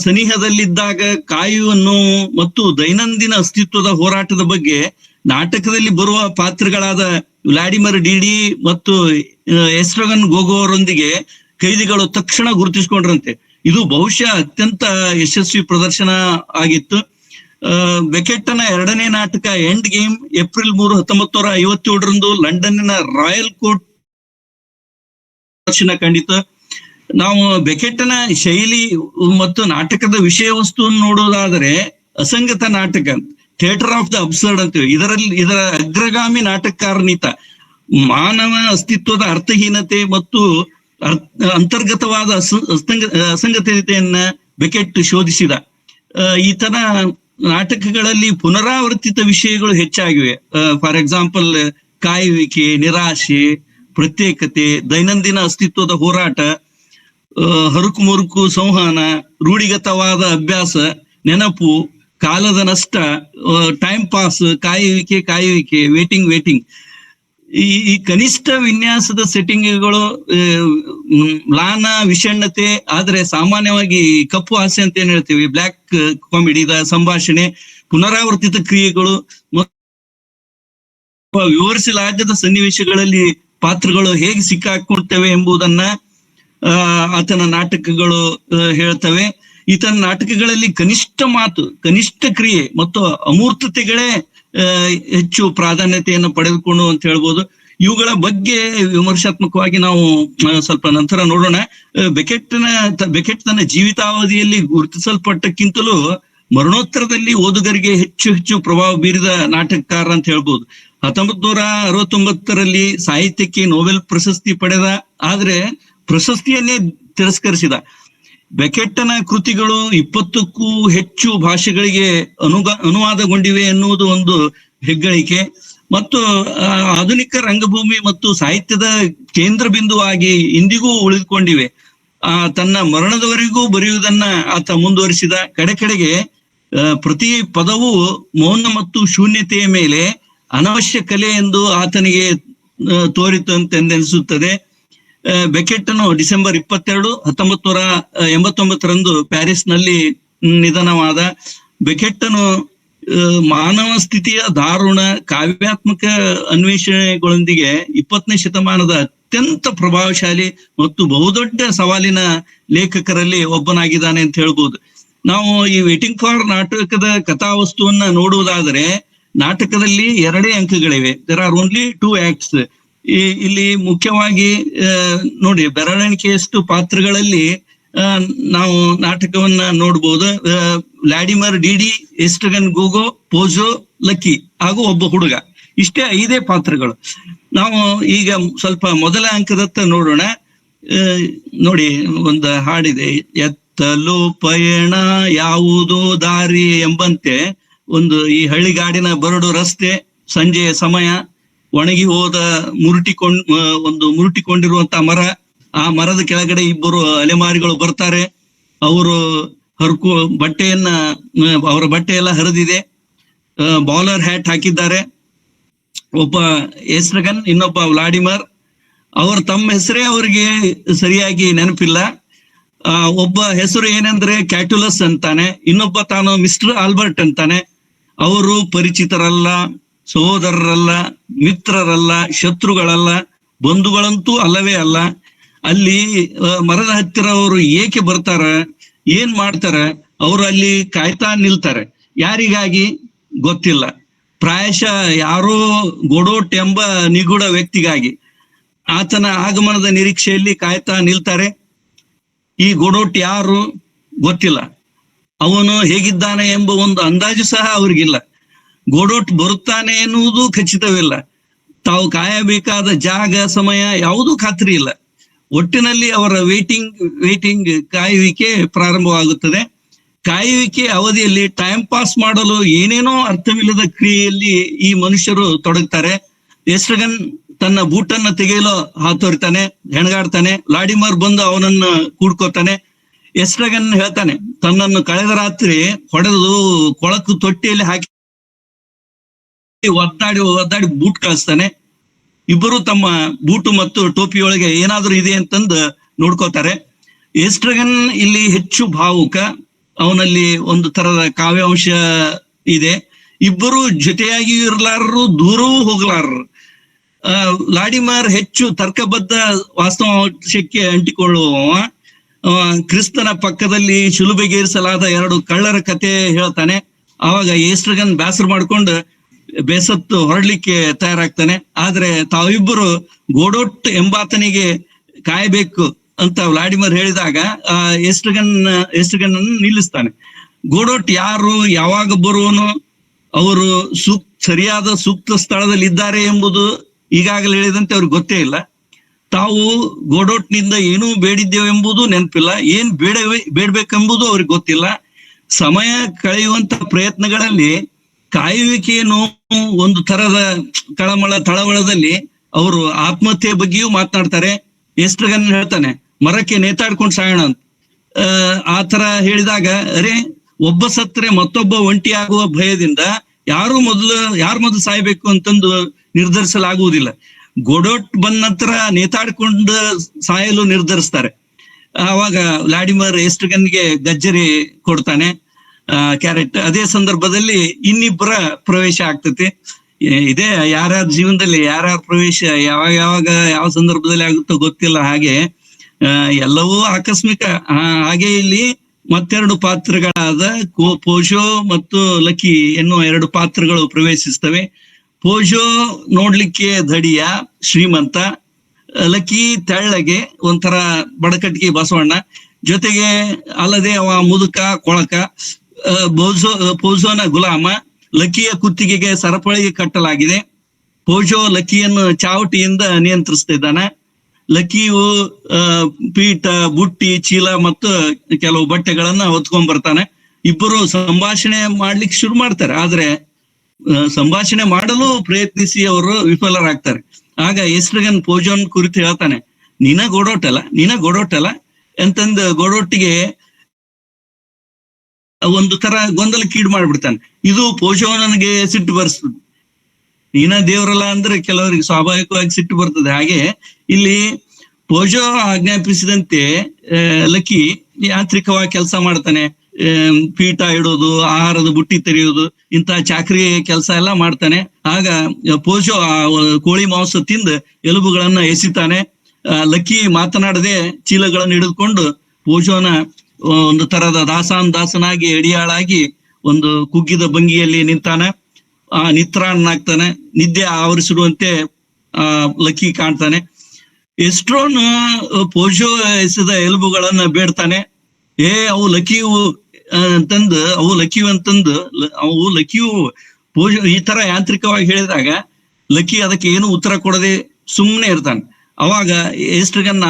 ಸನಿಹದಲ್ಲಿದ್ದಾಗ ಕಾಯುವನ್ನು ಮತ್ತು ದೈನಂದಿನ ಅಸ್ತಿತ್ವದ ಹೋರಾಟದ ಬಗ್ಗೆ ನಾಟಕದಲ್ಲಿ ಬರುವ ಪಾತ್ರಗಳಾದ ವ್ಲಾಡಿಮಿರ್ ಡಿಡಿ ಮತ್ತು ಎಸ್ಟ್ರಗನ್ ಗೋಗೋ ಅವರೊಂದಿಗೆ ಖೈದಿಗಳು ತಕ್ಷಣ ಗುರುತಿಸಿಕೊಂಡ್ರಂತೆ. ಇದು ಬಹುಶಃ ಅತ್ಯಂತ ಯಶಸ್ವಿ ಪ್ರದರ್ಶನ ಆಗಿತ್ತು. ಬೆಕೆಟ್ಟನ 2ನೇ ನಾಟಕ ಎಂಡ್ ಗೇಮ್ ಏಪ್ರಿಲ್ 3, 1957ರಂದು ಲಂಡನ್ನಿನ ರಾಯಲ್ ಕೋರ್ಟ್ ಪ್ರದರ್ಶನ ಕಂಡಿತು. ನಾವು ಬೆಕೆಟ್ಟನ ಶೈಲಿ ಮತ್ತು ನಾಟಕದ ವಿಷಯ ವಸ್ತುವನ್ನು ನೋಡುವುದಾದರೆ ಅಸಂಗತ ನಾಟಕ, ಥಿಯೇಟರ್ ಆಫ್ ದ ಅಬ್ಸರ್ಡ್ ಅಂತೀವಿ. ಇದರ ಅಗ್ರಗಾಮಿ ನಾಟಕಕಾರನಿತ ಮಾನವ ಅಸ್ತಿತ್ವದ ಅರ್ಥಹೀನತೆ ಮತ್ತು ಅಂತರ್ಗತವಾದ ಅಸಂಗತತೆಯನ್ನ ಬೆಕೆಟ್ ಶೋಧಿಸಿದ. ಈತನ ನಾಟಕಗಳಲ್ಲಿ ಪುನರಾವರ್ತಿತ ವಿಷಯಗಳು ಹೆಚ್ಚಾಗಿವೆ. ಫಾರ್ ಎಕ್ಸಾಂಪಲ್ ಕಾಯುವಿಕೆ, ನಿರಾಶೆ, ಪ್ರತ್ಯೇಕತೆ, ದೈನಂದಿನ ಅಸ್ತಿತ್ವದ ಹೋರಾಟ, ಹರುಕು ಮುರುಕು ಸಂವಹನ, ರೂಢಿಗತವಾದ ಅಭ್ಯಾಸ, ನೆನಪು, ಕಾಲದ ನಷ್ಟ, ಟೈಮ್ ಪಾಸ್, ಕಾಯುವಿಕೆ, ವೇಟಿಂಗ್. ಈ ಕನಿಷ್ಠ ವಿನ್ಯಾಸದ ಸೆಟ್ಟಿಂಗ್ಗಳು ಮ್ಲಾನ, ವಿಷಣ್ಣತೆ, ಆದ್ರೆ ಸಾಮಾನ್ಯವಾಗಿ ಕಪ್ಪು ಹಾಸ್ಯ ಅಂತ ಏನ್ ಹೇಳ್ತೀವಿ, ಬ್ಲ್ಯಾಕ್ ಕಾಮಿಡಿದ ಸಂಭಾಷಣೆ, ಪುನರಾವರ್ತಿತ ಕ್ರಿಯೆಗಳು, ವಿವರಿಸಲಾಗದ ಸನ್ನಿವೇಶಗಳಲ್ಲಿ ಪಾತ್ರಗಳು ಹೇಗೆ ಸಿಕ್ಕಾಕೊಳ್ತವೆ ಎಂಬುದನ್ನ ಆತನ ನಾಟಕಗಳು ಹೇಳ್ತವೆ. ಈತನ ನಾಟಕಗಳಲ್ಲಿ ಕನಿಷ್ಠ ಮಾತು, ಕನಿಷ್ಠ ಕ್ರಿಯೆ ಮತ್ತು ಅಮೂರ್ತತೆಗಳೇ ಹೆಚ್ಚು ಪ್ರಾಧಾನ್ಯತೆಯನ್ನು ಪಡೆದುಕೊಂಡು ಅಂತ ಹೇಳ್ಬೋದು. ಇವುಗಳ ಬಗ್ಗೆ ವಿಮರ್ಶಾತ್ಮಕವಾಗಿ ನಾವು ಸ್ವಲ್ಪ ನಂತರ ನೋಡೋಣ. ಬೆಕೆಟ್ ತನ್ನ ಜೀವಿತಾವಧಿಯಲ್ಲಿ ಗುರುತಿಸಲ್ಪಟ್ಟಕ್ಕಿಂತಲೂ ಮರಣೋತ್ತರದಲ್ಲಿ ಓದುಗರಿಗೆ ಹೆಚ್ಚು ಪ್ರಭಾವ ಬೀರಿದ ನಾಟಕಕಾರ ಅಂತ ಹೇಳ್ಬೋದು. 1969ರಲ್ಲಿ ಸಾಹಿತ್ಯಕ್ಕೆ ನೊಬೆಲ್ ಪ್ರಶಸ್ತಿ ಪಡೆದ, ಆದ್ರೆ ಪ್ರಶಸ್ತಿಯನ್ನೇ ತಿರಸ್ಕರಿಸಿದ. ಬೆಕೆಟ್ಟನ ಕೃತಿಗಳು 20ಕ್ಕೂ ಹೆಚ್ಚು ಭಾಷೆಗಳಿಗೆ ಅನುವಾದಗೊಂಡಿವೆ ಎನ್ನುವುದು ಒಂದು ಹೆಗ್ಗಳಿಕೆ. ಮತ್ತು ಆಧುನಿಕ ರಂಗಭೂಮಿ ಮತ್ತು ಸಾಹಿತ್ಯದ ಕೇಂದ್ರ ಬಿಂದುವಾಗಿ ಇಂದಿಗೂ ಉಳಿದುಕೊಂಡಿವೆ. ತನ್ನ ಮರಣದವರೆಗೂ ಬರೆಯುವುದನ್ನ ಆತ ಮುಂದುವರಿಸಿದ. ಕಡೆಗೆ ಪ್ರತಿ ಪದವು ಮೌನ ಮತ್ತು ಶೂನ್ಯತೆಯ ಮೇಲೆ ಅನವಶ್ಯ ಕಲೆ ಎಂದು ಆತನಿಗೆ ತೋರಿತು ಎಂದೆನಿಸುತ್ತದೆ. ಬೆಕೆಟ್ಟನು ಡಿಸೆಂಬರ್ 22, 1989ರಂದು ಪ್ಯಾರಿಸ್ ನಲ್ಲಿ ನಿಧನವಾದ. ಬೆಕೆಟ್ಟನು ಮಾನವ ಸ್ಥಿತಿಯ ದಾರುಣ ಕಾವ್ಯಾತ್ಮಕ ಅನ್ವೇಷಣೆಗಳೊಂದಿಗೆ 20ನೇ ಶತಮಾನದ ಅತ್ಯಂತ ಪ್ರಭಾವಶಾಲಿ ಮತ್ತು ಬಹುದೊಡ್ಡ ಸವಾಲಿನ ಲೇಖಕರಲ್ಲಿ ಒಬ್ಬನಾಗಿದ್ದಾನೆ ಅಂತ ಹೇಳ್ಬೋದು. ನಾವು ಈ ವೇಟಿಂಗ್ ಫಾರ್ ನಾಟಕದ ಕಥಾವಸ್ತುವನ್ನ ನೋಡುವುದಾದರೆ ನಾಟಕದಲ್ಲಿ 2 ಅಂಕಗಳಿವೆ. There are only 2 acts. ಇಲ್ಲಿ ಮುಖ್ಯವಾಗಿ ನೋಡಿ, ಬೆರಳೆಣಿಕೆಯಷ್ಟು ಪಾತ್ರಗಳಲ್ಲಿ ನಾವು ನಾಟಕವನ್ನ ನೋಡ್ಬೋದು. Vladimir Didi, Estragon Gogo, Pozzo, Lucky ಹಾಗೂ ಒಬ್ಬ ಹುಡುಗ, ಇಷ್ಟೇ 5 ಪಾತ್ರಗಳು. ನಾವು ಈಗ ಸ್ವಲ್ಪ ಮೊದಲ ಅಂಕದತ್ತ ನೋಡೋಣ. ನೋಡಿ, ಒಂದು ಹಾಡಿದೆ, ಎತ್ತಲು ಪಯಣ ಯಾವುದೋ ದಾರಿ ಎಂಬಂತೆ ಒಂದು ಈ ಹಳ್ಳಿಗಾಡಿನ ಬರಡು ರಸ್ತೆ, ಸಂಜೆಯ ಸಮಯ, ಒಣಗಿ ಹೋದ ಮುರುಟಿಕೊಂಡಿರುವಂತ ಮರ, ಆ ಮರದ ಕೆಳಗಡೆ 2 ಅಲೆಮಾರಿಗಳು ಬರ್ತಾರೆ. ಅವರು ಬಟ್ಟೆಯನ್ನ, ಅವರ ಬಟ್ಟೆ ಎಲ್ಲ ಹರಿದಿದೆ, ಬೌಲರ್ ಹ್ಯಾಟ್ ಹಾಕಿದ್ದಾರೆ. ಒಬ್ಬ ಎಸ್ಟ್ರಗನ್, ಇನ್ನೊಬ್ಬ ವ್ಲಾಡಿಮಿರ್. ತಮ್ಮ ಹೆಸರೇ ಅವರಿಗೆ ಸರಿಯಾಗಿ ನೆನಪಿಲ್ಲ. ಒಬ್ಬ ಹೆಸರು ಏನಂದ್ರೆ ಕ್ಯಾಟುಲಸ್ ಅಂತಾನೆ, ಇನ್ನೊಬ್ಬ ತಾನು ಮಿಸ್ಟರ್ ಆಲ್ಬರ್ಟ್ ಅಂತಾನೆ. ಅವರು ಪರಿಚಿತರಲ್ಲ, ಸಹೋದರರಲ್ಲ, ಮಿತ್ರರಲ್ಲ, ಶತ್ರುಗಳಲ್ಲ, ಬಂಧುಗಳಂತೂ ಅಲ್ಲವೇ ಅಲ್ಲ. ಅಲ್ಲಿ ಮರದ ಹತ್ತಿರ ಅವರು ಏಕೆ ಬರ್ತಾರ, ಏನ್ ಮಾಡ್ತಾರ, ಅವರು ಅಲ್ಲಿ ಕಾಯ್ತಾ ನಿಲ್ತಾರೆ. ಯಾರಿಗಾಗಿ ಗೊತ್ತಿಲ್ಲ. ಪ್ರಾಯಶಃ ಯಾರೋ ಗೊಡೋಟ್ ಎಂಬ ನಿಗೂಢ ವ್ಯಕ್ತಿಗಾಗಿ ಆತನ ಆಗಮನದ ನಿರೀಕ್ಷೆಯಲ್ಲಿ ಕಾಯ್ತಾ ನಿಲ್ತಾರೆ. ಈ ಗೊಡೋಟ್ ಯಾರು ಗೊತ್ತಿಲ್ಲ, ಅವನು ಹೇಗಿದ್ದಾನೆ ಎಂಬ ಒಂದು ಅಂದಾಜು ಸಹ ಅವ್ರಿಗಿಲ್ಲ. ಗೋಡೋಟ್ ಬರುತ್ತಾನೆ ಎನ್ನುವುದು ಖಚಿತವಿಲ್ಲ. ತಾವು ಕಾಯಬೇಕಾದ ಜಾಗ ಸಮಯ ಯಾವುದೂ ಖಾತ್ರಿ ಇಲ್ಲ. ಒಟ್ಟಿನಲ್ಲಿ ಅವರ ವೇಟಿಂಗ್ ಕಾಯುವಿಕೆ ಪ್ರಾರಂಭವಾಗುತ್ತದೆ. ಕಾಯುವಿಕೆ ಅವಧಿಯಲ್ಲಿ ಟೈಮ್ ಪಾಸ್ ಮಾಡಲು ಏನೇನೋ ಅರ್ಥವಿಲ್ಲದ ಕ್ರಿಯೆಯಲ್ಲಿ ಈ ಮನುಷ್ಯರು ತೊಡಗ್ತಾರೆ. ಎಸ್ಟ್ರಗನ್ ತನ್ನ ಬೂಟನ್ನ ತೆಗೆಯಲು ಹಾತೊರಿತಾನೆ, ಹೆಣಗಾಡ್ತಾನೆ. ಲಾಡಿಮರ್ ಬಂದು ಅವನನ್ನ ಕೂಡ್ಕೋತಾನೆ. ಎಸ್ಟ್ರಗನ್ ಹೇಳ್ತಾನೆ, ತನ್ನನ್ನು ಕಳೆದ ರಾತ್ರಿ ಹೊಡೆದು ಕೊಳಕು ತೊಟ್ಟಿಯಲ್ಲಿ ಹಾಕಿ ಒದ್ದಾಡಿ ಬೂಟ್ ಕಳಿಸ್ತಾನೆ. ಇಬ್ಬರು ತಮ್ಮ ಬೂಟು ಮತ್ತು ಟೋಪಿಯೊಳಗೆ ಏನಾದ್ರೂ ಇದೆ ಅಂತಂದು ನೋಡ್ಕೋತಾರೆ. ಎಸ್ಟ್ರಗನ್ ಇಲ್ಲಿ ಹೆಚ್ಚು ಭಾವುಕ, ಅವನಲ್ಲಿ ಒಂದು ತರದ ಕಾವ್ಯಾಂಶ ಇದೆ. ಇಬ್ಬರು ಜೊತೆಯಾಗಿಯೂ ಇರ್ಲಾರರು, ದೂರವೂ ಹೋಗ್ಲಾರರು. ಲಾಡಿಮಾರ್ ಹೆಚ್ಚು ತರ್ಕಬದ್ಧ ವಾಸ್ತವಾಂಶಕ್ಕೆ ಅಂಟಿಕೊಳ್ಳುವವ. ಕ್ರಿಸ್ತನ ಪಕ್ಕದಲ್ಲಿ ಶಿಲುಬೆಗೇರಿಸಲಾದ 2 ಕಳ್ಳರ ಕತೆ ಹೇಳ್ತಾನೆ. ಆವಾಗ ಎಸ್ಟ್ರಗನ್ ಬೇಸರ ಮಾಡ್ಕೊಂಡು ಬೇಸತ್ತು ಹೊರಡ್ಲಿಕ್ಕೆ ತಯಾರಾಗ್ತಾನೆ. ಆದ್ರೆ ತಾವಿಬ್ಬರು ಗೋಡೋಟ್ ಎಂಬಾತನಿಗೆ ಕಾಯಬೇಕು ಅಂತ ವ್ಲಾಡಿಮರ್ ಹೇಳಿದಾಗ ಎಸ್ಟ್ರಗನ್ ನಿಲ್ಲಿಸ್ತಾನೆ. ಗೋಡೋಟ್ ಯಾರು, ಯಾವಾಗ ಬರುವನು, ಅವರು ಸರಿಯಾದ ಸೂಕ್ತ ಸ್ಥಳದಲ್ಲಿ ಇದ್ದಾರೆ ಎಂಬುದು ಈಗಾಗಲೇ ಹೇಳಿದಂತೆ ಅವ್ರಿಗೆ ಗೊತ್ತೇ ಇಲ್ಲ. ತಾವು ಗೋಡೋಟ್ನಿಂದ ಏನೂ ಬೇಡಿದ್ದೇವೆಂಬುದು ನೆನಪಿಲ್ಲ, ಏನ್ ಬೇಡ್ಬೇಕೆಂಬುದು ಅವ್ರಿಗೆ ಗೊತ್ತಿಲ್ಲ. ಸಮಯ ಕಳೆಯುವಂತ ಪ್ರಯತ್ನಗಳಲ್ಲಿ ಕಾಯುವಿಕೆಯನ್ನು ಒಂದು ತರದ ತಳವಳದಲ್ಲಿ ಅವರು ಆತ್ಮಹತ್ಯೆ ಬಗ್ಗೆಯೂ ಮಾತನಾಡ್ತಾರೆ. ಎಸ್ಟ್ರಗನ್ ಹೇಳ್ತಾನೆ, ಮರಕ್ಕೆ ನೇತಾಡ್ಕೊಂಡು ಸಾಯೋಣ ಅಂತ. ಆ ತರ ಹೇಳಿದಾಗ, ಅರೆ ಒಬ್ಬ ಸತ್ರೆ ಮತ್ತೊಬ್ಬ ಒಂಟಿಯಾಗುವ ಭಯದಿಂದ ಯಾರು ಮೊದಲು ಸಾಯ್ಬೇಕು ಅಂತಂದು ನಿರ್ಧರಿಸಲಾಗುವುದಿಲ್ಲ. ಗೋಡೋಟ್ ಬಂದ ನಂತರ ನೇತಾಡ್ಕೊಂಡು ಸಾಯಲು ನಿರ್ಧರಿಸ್ತಾರೆ. ಆವಾಗ ವ್ಲಾಡಿಮರ್ ಎಸ್ಟ್ರಗನ್ಗೆ ಗಜ್ಜರಿ ಕೊಡ್ತಾನೆ, ಕ್ಯಾರೆಟ್. ಅದೇ ಸಂದರ್ಭದಲ್ಲಿ ಇನ್ನಿಬ್ಬರ ಪ್ರವೇಶ ಆಗ್ತತಿ. ಇದೇ ಯಾರ್ಯಾರ ಜೀವನದಲ್ಲಿ ಯಾರ್ಯಾರ ಪ್ರವೇಶ ಯಾವ ಸಂದರ್ಭದಲ್ಲಿ ಆಗುತ್ತೋ ಗೊತ್ತಿಲ್ಲ. ಹಾಗೆ ಎಲ್ಲವೂ ಆಕಸ್ಮಿಕ. ಹಾಗೆ ಇಲ್ಲಿ ಮತ್ತೆರಡು ಪಾತ್ರಗಳಾದ ಪೋಜೋ ಮತ್ತು ಲಕ್ಕಿ ಎನ್ನುವ 2 ಪಾತ್ರಗಳು ಪ್ರವೇಶಿಸ್ತವೆ. ಪೋಜೋ ನೋಡ್ಲಿಕ್ಕೆ ಧಡಿಯ ಶ್ರೀಮಂತ, ಲಕ್ಕಿ ತೆಳ್ಳಗೆ ಒಂಥರ ಬಡಕಟ್ಟಿಗೆ ಬಸವಣ್ಣ, ಜೊತೆಗೆ ಅಲ್ಲದೆ ಅವ ಮುದುಕ ಕೊಳಕ. ಪೋಜೋನ ಗುಲಾಮ, ಲಕ್ಕಿಯ ಕುತ್ತಿಗೆಗೆ ಸರಪಳಿಗೆ ಕಟ್ಟಲಾಗಿದೆ. ಪೋಜೋ ಲಕ್ಕಿಯನ್ನು ಚಾವಟಿಯಿಂದ ನಿಯಂತ್ರಿಸ್ತಿದ್ದಾನೆ. ಲಕ್ಕಿಯು ಪೀಠ, ಬುಟ್ಟಿ, ಚೀಲ ಮತ್ತು ಕೆಲವು ಬಟ್ಟೆಗಳನ್ನ ಹೊತ್ಕೊಂಡ್ ಬರ್ತಾನೆ. ಇಬ್ಬರು ಸಂಭಾಷಣೆ ಮಾಡ್ಲಿಕ್ಕೆ ಶುರು ಮಾಡ್ತಾರೆ. ಆದ್ರೆ ಸಂಭಾಷಣೆ ಮಾಡಲು ಪ್ರಯತ್ನಿಸಿ ಅವರು ವಿಫಲರಾಗ್ತಾರೆ. ಆಗ ಎಸ್ಟ್ರಗನ್ ಪೋಜೋನ್ ಕುರಿತು ಹೇಳ್ತಾನೆ, ನೀನ ಗೋಡೋಟಲ್ಲ ಅಂತಂದು ಗೋಡೋಟ್ಟಿಗೆ ಒಂದು ತರ ಗೊಂದಲಕ್ಕೀಡು ಮಾಡ್ಬಿಡ್ತಾನೆ. ಇದು ಪೋಜೋನನಿಗೆ ಸಿಟ್ಟು ಬರ್ಸ್ತದೆ. ನೀನ ದೇವರಲ್ಲ ಅಂದ್ರೆ ಕೆಲವರಿಗೆ ಸ್ವಾಭಾವಿಕವಾಗಿ ಸಿಟ್ಟು ಬರ್ತದೆ. ಹಾಗೆ ಇಲ್ಲಿ ಪೋಜೋ ಆಜ್ಞಾಪಿಸಿದಂತೆ ಲಕ್ಕಿ ಯಾಂತ್ರಿಕವಾಗಿ ಕೆಲಸ ಮಾಡ್ತಾನೆ. ಪೀಠ ಇಡೋದು, ಆಹಾರದ ಬುಟ್ಟಿ ತೆರೆಯೋದು, ಇಂತಹ ಚಾಕ್ರಿ ಕೆಲಸ ಎಲ್ಲ ಮಾಡ್ತಾನೆ. ಆಗ ಪೋಜೋ ಕೋಳಿ ಮಾಂಸ ತಿಂದು ಎಲುಬುಗಳನ್ನ ಎಸಿತಾನೆ. ಲಕ್ಕಿ ಮಾತನಾಡದೆ ಚೀಲಗಳನ್ನು ಹಿಡಿದುಕೊಂಡು ಪೋಜೋನ ಒಂದು ತರದ ದಾಸನಾಗಿ ಅಡಿಯಾಳಾಗಿ ಒಂದು ಕುಗ್ಗಿದ ಭಂಗಿಯಲ್ಲಿ ನಿಂತಾನೆ. ನಿತ್ರಾಣನಾಗ್ತಾನೆ. ನಿದ್ದೆ ಆವರಿಸಿರುವಂತೆ ಲಕ್ಕಿ ಕಾಣ್ತಾನೆ. ಎಸ್ಟ್ರೋನ್ ಪೋಜೋ ಎಸೆದ ಎಲುಬುಗಳನ್ನ ಬೇಡ್ತಾನೆ. ಅವು ಲಕ್ಕಿಯು ಪೋಜೋ ಈ ತರ ಯಾಂತ್ರಿಕವಾಗಿ ಹೇಳಿದಾಗ ಲಕ್ಕಿ ಅದಕ್ಕೆ ಏನು ಉತ್ತರ ಕೊಡದೆ ಸುಮ್ಮನೆ ಇರ್ತಾನೆ. ಅವಾಗ ಎಸ್ಟ್ರಗನ್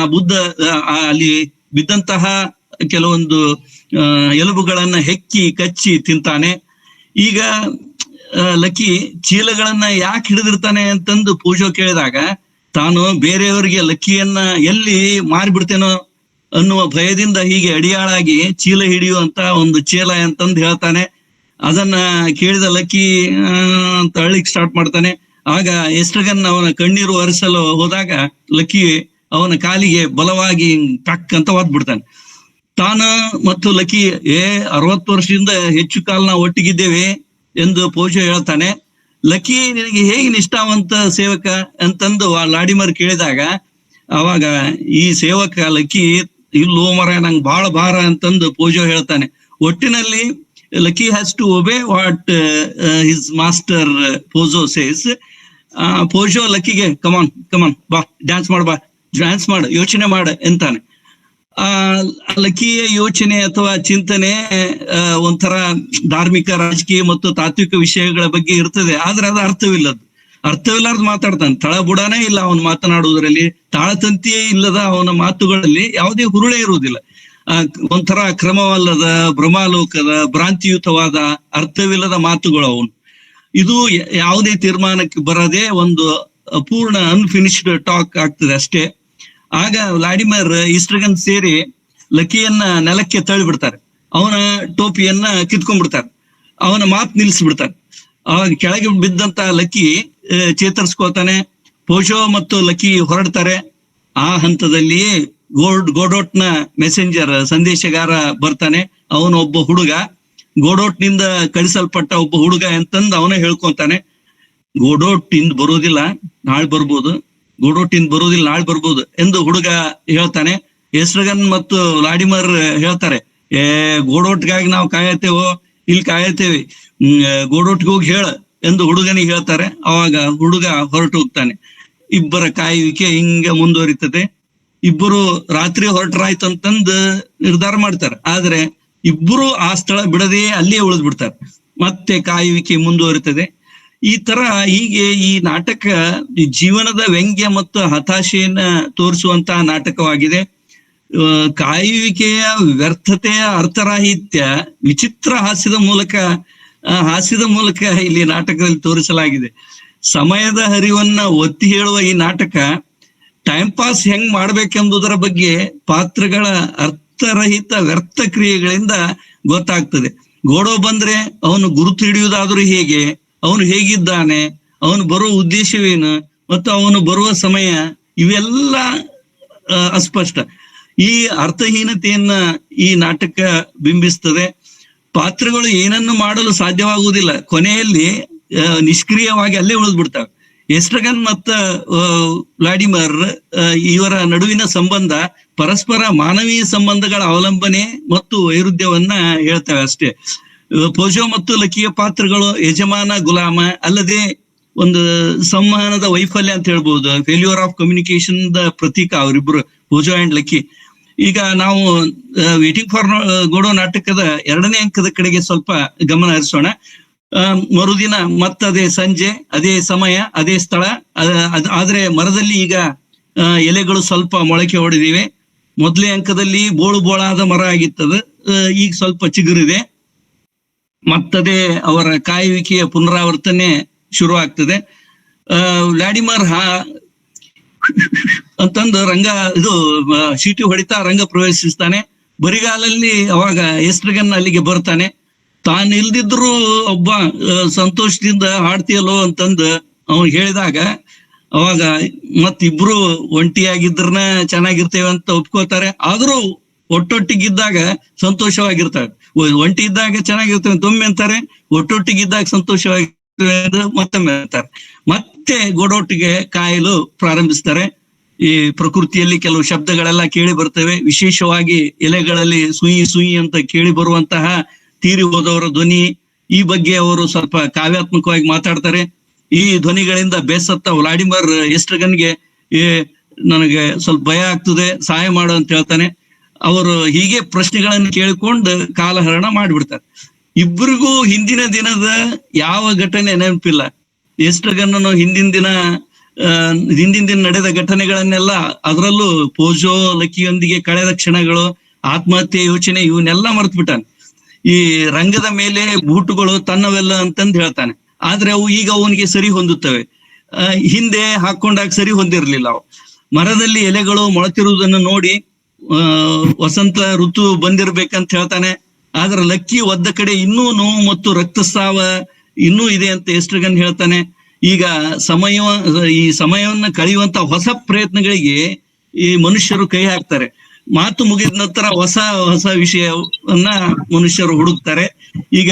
ಅಲ್ಲಿ ಬಿದ್ದಂತಹ ಕೆಲವೊಂದು ಎಲುಬುಗಳನ್ನ ಕಚ್ಚಿ ತಿಂತಾನೆ. ಈಗ ಲಕ್ಕಿ ಚೀಲಗಳನ್ನ ಯಾಕೆ ಹಿಡಿದಿರ್ತಾನೆ ಅಂತಂದು ಪೋಜೋ ಕೇಳಿದಾಗ, ತಾನು ಬೇರೆಯವರಿಗೆ ಲಕ್ಕಿಯನ್ನ ಎಲ್ಲಿ ಮಾರಿಬಿಡ್ತೇನೋ ಅನ್ನುವ ಭಯದಿಂದ ಹೀಗೆ ಅಡಿಯಾಳಾಗಿ ಚೀಲ ಹಿಡಿಯುವಂತ ಒಂದು ಚೀಲ ಅಂತಂದು ಹೇಳ್ತಾನೆ. ಅದನ್ನ ಕೇಳಿದ ಲಕ್ಕಿ ಅಂತ ಅಳ್ಳಿಕ್ ಸ್ಟಾರ್ಟ್ ಮಾಡ್ತಾನೆ. ಆಗ ಎಸ್ಟ್ರಗನ್ ಅವನ ಕಣ್ಣೀರು ಒರೆಸಲು ಹೋದಾಗ ಲಕ್ಕಿ ಅವನ ಕಾಲಿಗೆ ಬಲವಾಗಿ ಟಕ್ ಅಂತ ಒದ್ಬಿಡ್ತಾನೆ. ತಾನು ಮತ್ತು ಲಕ್ಕಿ 60 ವರ್ಷದಿಂದ ಹೆಚ್ಚು ಕಾಲ ನಾವು ಒಟ್ಟಿಗಿದ್ದೇವೆ ಎಂದು ಪೋಜೋ ಹೇಳ್ತಾನೆ. ಲಕ್ಕಿ ನಿನಗೆ ಹೇಗೆ ನಿಷ್ಠಾವಂತ ಸೇವಕ ಅಂತಂದು ಲಾಡಿಮರ್ ಕೇಳಿದಾಗ, ಅವಾಗ ಈ ಸೇವಕ ಲಕ್ಕಿ ಇಲ್ಲೋ ಮರ ನಂಗೆ ಬಹಳ ಭಾರ ಅಂತಂದು ಪೋಜೋ ಹೇಳ್ತಾನೆ. ಒಟ್ಟಿನಲ್ಲಿ Lucky has to obey what his master Pozzo says. Pozzo ಲಕ್ಕಿಗೆ ಕಮಾನ್ ಬಾ ಡ್ಯಾನ್ಸ್ ಮಾಡು, ಯೋಚನೆ ಮಾಡು ಅಂತಾನೆ. ಆ ಲಕಿಯ ಯೋಚನೆ ಅಥವಾ ಚಿಂತನೆ ಒಂಥರ ಧಾರ್ಮಿಕ, ರಾಜಕೀಯ ಮತ್ತು ತಾತ್ವಿಕ ವಿಷಯಗಳ ಬಗ್ಗೆ ಇರ್ತದೆ. ಆದ್ರೆ ಅದು ಅರ್ಥವಿಲ್ಲಾರ್ದು ಮಾತಾಡ್ತಾನೆ. ತಳಬುಡನೇ ಇಲ್ಲ ಅವನು ಮಾತನಾಡುವುದರಲ್ಲಿ, ತಾಳತಂತಿಯೇ ಇಲ್ಲದ ಅವನ ಮಾತುಗಳಲ್ಲಿ ಯಾವುದೇ ಹುರುಳೇ ಇರುವುದಿಲ್ಲ. ಒಂಥರ ಕ್ರಮವಲ್ಲದ, ಭ್ರಮಾಲೋಕದ, ಭ್ರಾಂತಿಯುತವಾದ, ಅರ್ಥವಿಲ್ಲದ ಮಾತುಗಳು ಅವನು. ಇದು ಯಾವುದೇ ತೀರ್ಮಾನಕ್ಕೆ ಬರದೆ ಒಂದು ಅಪೂರ್ಣ ಅನ್ಫಿನಿಶ್ಡ್ ಟಾಕ್ ಆಗ್ತದೆ ಅಷ್ಟೇ. ಆಗ ವ್ಲಾಡಿಮಿರ್ ಈಸ್ಟ್ರಗನ್ ಸೇರಿ ಲಕಿಯನ್ನ ನೆಲಕ್ಕೆ ತಳ್ಳಿಬಿಡ್ತಾರೆ. ಅವನ ಟೋಪಿಯನ್ನ ಕಿತ್ಕೊಂಡ್ಬಿಡ್ತಾರೆ, ಅವನ ಮಾತು ನಿಲ್ಲಿಸ್ಬಿಡ್ತಾರೆ. ಅವಾಗ ಕೆಳಗೆ ಬಿದ್ದಂತ ಲಕ್ಕಿ ಚೇತರಿಸ್ಕೋತಾನೆ. ಪೋಜೋ ಮತ್ತು ಲಕ್ಕಿ ಹೊರಡ್ತಾರೆ. ಆ ಹಂತದಲ್ಲಿಯೇ ಗೋಡೋಟ್ನ ಮೆಸೆಂಜರ್, ಸಂದೇಶಗಾರ ಬರ್ತಾನೆ. ಅವನು ಒಬ್ಬ ಹುಡುಗ, ಗೋಡೋಟ್ನಿಂದ ಕಳಿಸಲ್ಪಟ್ಟ ಒಬ್ಬ ಹುಡುಗ ಅಂತಂದು ಅವನೇ ಹೇಳ್ಕೊಂತಾನೆ. ಗೋಡೋಟಿಂದ ಬರೋದಿಲ್ಲ, ನಾಳೆ ಬರ್ಬೋದು, ಗೋಡೋಟಿಂದ ಬರೋದಿಲ್ಲ, ನಾಳೆ ಬರ್ಬೋದು ಎಂದು ಹುಡುಗ ಹೇಳ್ತಾನೆ. ಈಸ್ಟ್ರಗನ್ ಮತ್ತು ವ್ಲಾಡಿಮಿರ್ ಹೇಳ್ತಾರೆ, ಗೋಡೋಟ್ಗಾಗಿ ನಾವು ಕಾಯತ್ತೇವೋ, ಇಲ್ಲಿ ಕಾಯತ್ತೇವೆ, ಗೋಡೋಟ್ಗೆ ಹೋಗಿ ಹೇಳ ಎಂದು ಹುಡುಗನಿಗೆ ಹೇಳ್ತಾರೆ. ಅವಾಗ ಹುಡುಗ ಹೊರಟು ಹೋಗ್ತಾನೆ. ಇಬ್ಬರ ಕಾಯುವಿಕೆ ಹಿಂಗ ಮುಂದುವರಿತದೆ. ಇಬ್ಬರು ರಾತ್ರಿ ಹೊರಟರಾಯ್ತು ಅಂತಂದು ನಿರ್ಧಾರ ಮಾಡ್ತಾರೆ. ಆದ್ರೆ ಇಬ್ಬರು ಆ ಸ್ಥಳ ಬಿಡದೆ ಅಲ್ಲಿಯೇ ಉಳಿದ್ ಬಿಡ್ತಾರೆ. ಮತ್ತೆ ಕಾಯುವಿಕೆ ಮುಂದುವರಿತದೆ. ಈ ತರ ಹೀಗೆ ಈ ನಾಟಕ ಜೀವನದ ವ್ಯಂಗ್ಯ ಮತ್ತು ಹತಾಶೆಯನ್ನ ತೋರಿಸುವಂತಹ ನಾಟಕವಾಗಿದೆ. ಕಾಯುವಿಕೆಯ ವ್ಯರ್ಥತೆಯ ಅರ್ಥರಾಹಿತ್ಯ ವಿಚಿತ್ರ ಹಾಸ್ಯದ ಮೂಲಕ ಇಲ್ಲಿ ನಾಟಕದಲ್ಲಿ ತೋರಿಸಲಾಗಿದೆ. ಸಮಯದ ಹರಿವನ್ನ ಒತ್ತಿ ಹೇಳುವ ಈ ನಾಟಕ ಟೈಮ್ ಪಾಸ್ ಹೆಂಗ್ ಮಾಡ್ಬೇಕೆಂಬುದರ ಬಗ್ಗೆ ಪಾತ್ರಗಳ ಅರ್ಥರಹಿತ ವ್ಯರ್ಥ ಕ್ರಿಯೆಗಳಿಂದ ಗೊತ್ತಾಗ್ತದೆ. ಗೋಡೋ ಬಂದ್ರೆ ಅವನು ಗುರುತು ಹಿಡಿಯುವುದಾದ್ರೂ ಹೇಗೆ, ಅವನು ಹೇಗಿದ್ದಾನೆ, ಅವನು ಬರುವ ಉದ್ದೇಶವೇನು ಮತ್ತು ಅವನು ಬರುವ ಸಮಯ, ಇವೆಲ್ಲ ಅಸ್ಪಷ್ಟ. ಈ ಅರ್ಥಹೀನತೆಯನ್ನ ಈ ನಾಟಕ ಬಿಂಬಿಸ್ತದೆ. ಪಾತ್ರಗಳು ಏನನ್ನು ಮಾಡಲು ಸಾಧ್ಯವಾಗುವುದಿಲ್ಲ. ಕೊನೆಯಲ್ಲಿ ನಿಷ್ಕ್ರಿಯವಾಗಿ ಅಲ್ಲೇ ಉಳಿದ್ಬಿಡ್ತವೆ. ಈಸ್ಟ್ರಗನ್ ಮತ್ತ ವ್ಲಾಡಿಮಿರ್ ಇವರ ನಡುವಿನ ಸಂಬಂಧ ಪರಸ್ಪರ ಮಾನವೀಯ ಸಂಬಂಧಗಳ ಅವಲಂಬನೆ ಮತ್ತು ವೈರುಧ್ಯವನ್ನ ಹೇಳ್ತವೆ ಅಷ್ಟೇ. ಪೋಜೋ ಮತ್ತು ಲಕಿಯ ಪಾತ್ರಗಳು ಯಜಮಾನ ಗುಲಾಮ ಅಲ್ಲದೆ ಒಂದು ಸಂವಹನದ ವೈಫಲ್ಯ ಅಂತ ಹೇಳ್ಬೋದು, ಫೇಲ್ಯೂರ್ ಆಫ್ ಕಮ್ಯುನಿಕೇಶನ್ ದ ಪ್ರತೀಕ ಅವರಿಬ್ರು, ಪೋಜೋ ಅಂಡ್ ಲಕ್ಕಿ. ಈಗ ನಾವು ವೇಟಿಂಗ್ ಫಾರ್ ಗೋಡೋ ನಾಟಕದ 2ನೇ ಅಂಕದ ಕಡೆಗೆ ಸ್ವಲ್ಪ ಗಮನ ಹರಿಸೋಣ. ಮರುದಿನ ಮತ್ತದೇ ಸಂಜೆ, ಅದೇ ಸಮಯ, ಅದೇ ಸ್ಥಳ. ಆದ್ರೆ ಮರದಲ್ಲಿ ಈಗ ಎಲೆಗಳು ಸ್ವಲ್ಪ ಮೊಳಕೆ ಹೊಡೆದಿವೆ. ಮೊದಲೇ ಅಂಕದಲ್ಲಿ ಬೋಳಾದ ಮರ ಆಗಿತ್ತದ, ಈಗ ಸ್ವಲ್ಪ ಚಿಗುರಿದೆ. ಮತ್ತದೇ ಅವರ ಕಾಯುವಿಕೆಯ ಪುನರಾವರ್ತನೆ ಶುರು ಆಗ್ತದೆ. ವ್ಲಾಡಿಮಿರ್ ಅಂತಂದು ಶೀಟಿ ಹೊಡಿತಾ ರಂಗ ಪ್ರವೇಶಿಸ್ತಾನೆ. ಬರಿಗಾಲಲ್ಲಿ ಅವಾಗ ಈಸ್ಟ್ರಗನ್ ಅಲ್ಲಿಗೆ ಬರ್ತಾನೆ. ತಾನು ಇಲ್ದಿದ್ರು ಒಬ್ಬ ಸಂತೋಷದಿಂದ ಹಾಡ್ತೀಯಲ್ಲೋ ಅಂತಂದು ಅವನು ಹೇಳಿದಾಗ ಅವಾಗ ಮತ್ತಿಬ್ರು ಒಂಟಿಯಾಗಿದ್ರನ ಚೆನ್ನಾಗಿರ್ತೇವೆ ಅಂತ ಒಪ್ಕೋತಾರೆ. ಆದ್ರೂ ಒಟ್ಟೊಟ್ಟಿಗಿದ್ದಾಗ ಸಂತೋಷವಾಗಿರ್ತಾರೆ. ಒಂಟಿ ಇದ್ದಾಗ ಚೆನ್ನಾಗಿರ್ತೇವೆ ಅಂತ ಒಮ್ಮೆ ಅಂತಾರೆ, ಒಟ್ಟೊಟ್ಟಿಗಿದ್ದಾಗ ಸಂತೋಷವಾಗಿರ್ತೇವೆ ಅಂತ ಮತ್ತೊಮ್ಮೆ ಅಂತಾರೆ. ಮತ್ತೆ ಗೋಡೋಟಿಗೆ ಕಾಯಲು ಪ್ರಾರಂಭಿಸ್ತಾರೆ. ಈ ಪ್ರಕೃತಿಯಲ್ಲಿ ಕೆಲವು ಶಬ್ದಗಳೆಲ್ಲ ಕೇಳಿ ಬರ್ತವೆ. ವಿಶೇಷವಾಗಿ ಎಲೆಗಳಲ್ಲಿ ಸುಯಿ ಅಂತ ಕೇಳಿ ಬರುವಂತಹ ತೀರಿ ಹೋದವರ ಧ್ವನಿ. ಈ ಬಗ್ಗೆ ಅವರು ಸ್ವಲ್ಪ ಕಾವ್ಯಾತ್ಮಕವಾಗಿ ಮಾತಾಡ್ತಾರೆ. ಈ ಧ್ವನಿಗಳಿಂದ ಬೇಸತ್ತ ವ್ಲಾಡಿಮಿರ್ ಈಸ್ಟ್ರಗನ್ಗೆ ನನಗೆ ಸ್ವಲ್ಪ ಭಯ ಆಗ್ತದೆ, ಸಹಾಯ ಮಾಡು ಅಂತ ಹೇಳ್ತಾನೆ. ಅವರು ಹೀಗೆ ಪ್ರಶ್ನೆಗಳನ್ನು ಕೇಳಿಕೊಂಡು ಕಾಲಹರಣ ಮಾಡಿಬಿಡ್ತಾರೆ. ಇಬ್ಬರಿಗೂ ಹಿಂದಿನ ದಿನದ ಯಾವ ಘಟನೆ ನೆನಪಿಲ್ಲ. ಈಸ್ಟ್ರಗನ್ನನು ಹಿಂದಿನ ದಿನ ನಡೆದ ಘಟನೆಗಳನ್ನೆಲ್ಲ, ಅದರಲ್ಲೂ ಪೋಜೋ ಲಕಿಯೊಂದಿಗೆ ಕಳೆದ ಕ್ಷಣಗಳು, ಆತ್ಮಹತ್ಯೆ ಯೋಚನೆ, ಇವನ್ನೆಲ್ಲ ಮರ್ತು ಬಿಟ್ಟಾನೆ. ಈ ರಂಗದ ಮೇಲೆ ಬೂಟುಗಳು ತನ್ನವೆಲ್ಲ ಅಂತಂದು ಹೇಳ್ತಾನೆ. ಆದ್ರೆ ಅವು ಈಗ ಅವನಿಗೆ ಸರಿ ಹೊಂದುತ್ತವೆ. ಹಿಂದೆ ಹಾಕೊಂಡಾಗ ಸರಿ ಹೊಂದಿರ್ಲಿಲ್ಲ ಅವು. ಮರದಲ್ಲಿ ಎಲೆಗಳು ಮೊಳತಿರುವುದನ್ನು ನೋಡಿ ವಸಂತ ಋತು ಬಂದಿರ್ಬೇಕಂತ ಹೇಳ್ತಾನೆ. ಆದ್ರೆ ಲಕ್ಕಿ ಒದ್ದ ಕಡೆ ಇನ್ನೂ ನೋವು ಮತ್ತು ರಕ್ತಸ್ರಾವ ಇನ್ನೂ ಇದೆ ಅಂತ ಈಸ್ಟ್ರಗನ್ ಹೇಳ್ತಾನೆ. ಈಗ ಈ ಸಮಯವನ್ನ ಕಳೆಯುವಂತ ಹೊಸ ಪ್ರಯತ್ನಗಳಿಗೆ ಈ ಮನುಷ್ಯರು ಕೈ ಹಾಕ್ತಾರೆ. ಮಾತು ಮುಗಿದ ನಂತರ ಹೊಸ ವಿಷಯವನ್ನ ಮನುಷ್ಯರು ಹುಡುಕ್ತಾರೆ. ಈಗ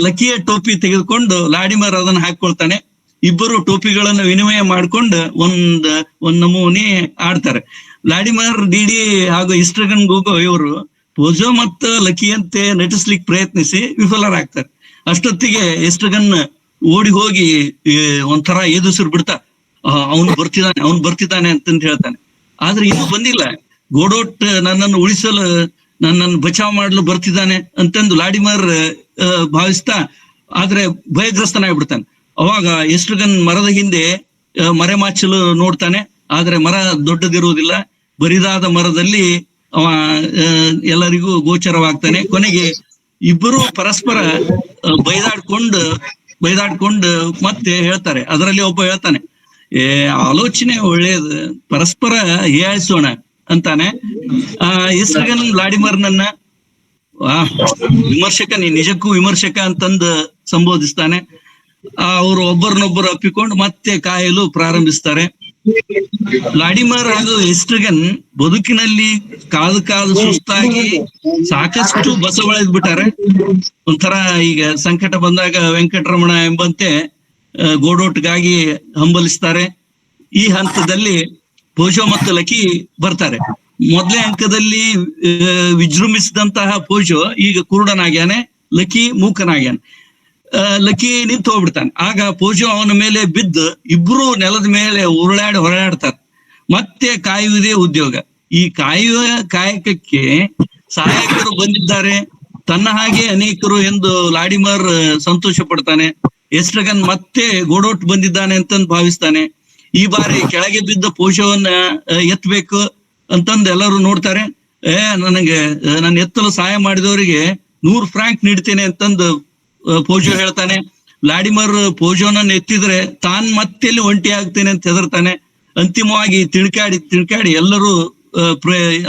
ಲಕಿಯ ಟೋಪಿ ತೆಗೆದುಕೊಂಡು ವ್ಲಾಡಿಮಿರ್ ಅದನ್ನ ಹಾಕೊಳ್ತಾನೆ. ಇಬ್ಬರು ಟೋಪಿಗಳನ್ನು ವಿನಿಮಯ ಮಾಡ್ಕೊಂಡು ಒಂದ್ ನಮೂನಿ ಆಡ್ತಾರೆ. ವ್ಲಾಡಿಮಿರ್ ಡಿಡಿ ಹಾಗೂ ಈಸ್ಟ್ರಗನ್ ಗೋಗೋ ಇವರು ಪೋಜೋ ಮತ್ತು ಲಕಿಯಂತೆ ನಟಿಸ್ಲಿಕ್ಕೆ ಪ್ರಯತ್ನಿಸಿ ವಿಫಲರಾಗ್ತಾರೆ. ಅಷ್ಟೊತ್ತಿಗೆ ಈಸ್ಟ್ರಗನ್ ಓಡಿ ಹೋಗಿ ಒಂಥರ ಎದುಸಿರು ಬಿಡ್ತಾ ಅವನು ಬರ್ತಿದ್ದಾನೆ ಅಂತಂದು ಹೇಳ್ತಾನೆ. ಆದ್ರೆ ಇನ್ನೂ ಬಂದಿಲ್ಲ. ಗೋಡೋಟ್ ನನ್ನನ್ನು ಉಳಿಸಲು ನನ್ನನ್ನು ಬಚಾವ್ ಮಾಡಲು ಬರ್ತಿದ್ದಾನೆ ಅಂತಂದು ಲಾಡಿಮರ್ ಭಾವಿಸ್ತಾ ಆದ್ರೆ ಭಯಗ್ರಸ್ತನಾಗ್ಬಿಡ್ತಾನೆ. ಅವಾಗ ಎಸ್ಟ್ರಗನ್ ಮರದ ಹಿಂದೆ ಮರೆಮಾಚಲು ನೋಡ್ತಾನೆ. ಆದ್ರೆ ಮರ ದೊಡ್ಡದಿರುವುದಿಲ್ಲ, ಬರಿದಾದ ಮರದಲ್ಲಿ ಅವ ಎಲ್ಲರಿಗೂ ಗೋಚರವಾಗ್ತಾನೆ. ಕೊನೆಗೆ ಇಬ್ಬರು ಪರಸ್ಪರ ಬೈದಾಡ್ಕೊಂಡು ಮತ್ತೆ ಹೇಳ್ತಾರೆ. ಅದರಲ್ಲಿ ಒಬ್ಬ ಹೇಳ್ತಾನೆ, ಆಲೋಚನೆ ಒಳ್ಳೇದು, ಪರಸ್ಪರ ಹೀಯಾಳಿಸೋಣ ಅಂತಾನೆ. ಎಸ್ಟ್ರಗನ್ ಲಾಡಿಮರ್ನನ್ನ ವಿಮರ್ಶಕ, ನೀ ನಿಜಕ್ಕೂ ವಿಮರ್ಶಕ ಅಂತಂದು ಸಂಬೋಧಿಸ್ತಾನೆ. ಅವರು ಒಬ್ಬರನ್ನೊಬ್ಬರು ಅಪ್ಪಿಕೊಂಡು ಮತ್ತೆ ಕಾಯಲು ಪ್ರಾರಂಭಿಸ್ತಾರೆ. ಲಾಡಿಮರ್ ಹಾಗೂ ಎಸ್ಟ್ರಗನ್ ಬದುಕಿನಲ್ಲಿ ಕಾದು ಸುಸ್ತಾಗಿ ಸಾಕಷ್ಟು ಬಸವಳೆದ್ ಬಿಟ್ಟಾರೆ. ಒಂಥರ ಈಗ ಸಂಕಟ ಬಂದಾಗ ವೆಂಕಟರಮಣ ಎಂಬಂತೆ ಗೋಡೋಟ್ಗಾಗಿ ಹಂಬಲಿಸ್ತಾರೆ. ಈ ಹಂತದಲ್ಲಿ ಪೋಜೋ ಮತ್ತು ಲಕ್ಕಿ ಬರ್ತಾರೆ. ಮೊದಲೇ ಅಂಕದಲ್ಲಿ ವಿಜೃಂಭಿಸಿದಂತಹ ಪೋಜೋ ಈಗ ಕುರುಡನಾಗ್ಯಾನೆ, ಲಕ್ಕಿ ಮೂಕನಾಗ್ಯಾನೆ. ಲಕ್ಕಿ ನಿಂತು ಹೋಗ್ಬಿಡ್ತಾನೆ. ಆಗ ಪೋಜೋ ಅವನ ಮೇಲೆ ಬಿದ್ದು ಇಬ್ರು ನೆಲದ ಮೇಲೆ ಹೊರಳಾಡ್ತಾರೆ. ಮತ್ತೆ ಕಾಯುವುದೇ ಉದ್ಯೋಗ. ಈ ಕಾಯಕಕ್ಕೆ ಸಹಾಯಕರು ಬಂದಿದ್ದಾರೆ, ತನ್ನ ಹಾಗೆ ಅನೇಕರು ಎಂದು ಲಾಡಿಮರ್ ಸಂತೋಷ ಪಡ್ತಾನೆ. ಎಸ್ಟ್ರಗನ್ ಮತ್ತೆ ಗೋಡೋಟ್ ಬಂದಿದ್ದಾನೆ ಅಂತಂದು ಭಾವಿಸ್ತಾನೆ. ಈ ಬಾರಿ ಕೆಳಗೆ ಬಿದ್ದ ಪೋಜೋವನ್ನ ಎತ್ತಬೇಕು ಅಂತಂದು ಎಲ್ಲರೂ ನೋಡ್ತಾರೆ. ನನ್ನ ಎತ್ತಲು ಸಹಾಯ ಮಾಡಿದವರಿಗೆ 100 ಫ್ರಾಂಕ್ ನೀಡ್ತೇನೆ ಅಂತಂದು ಪೋಜೋ ಹೇಳ್ತಾನೆ. ಲಾಡಿಮರ್ ಪೋಜೋನನ್ನ ಎತ್ತಿದ್ರೆ ತಾನ್ ಮತ್ತೆ ಒಂಟಿ ಆಗ್ತೇನೆ ಅಂತ ಹೆದರ್ತಾನೆ. ಅಂತಿಮವಾಗಿ ತಿಳ್ಕಾಡಿ ಎಲ್ಲರೂ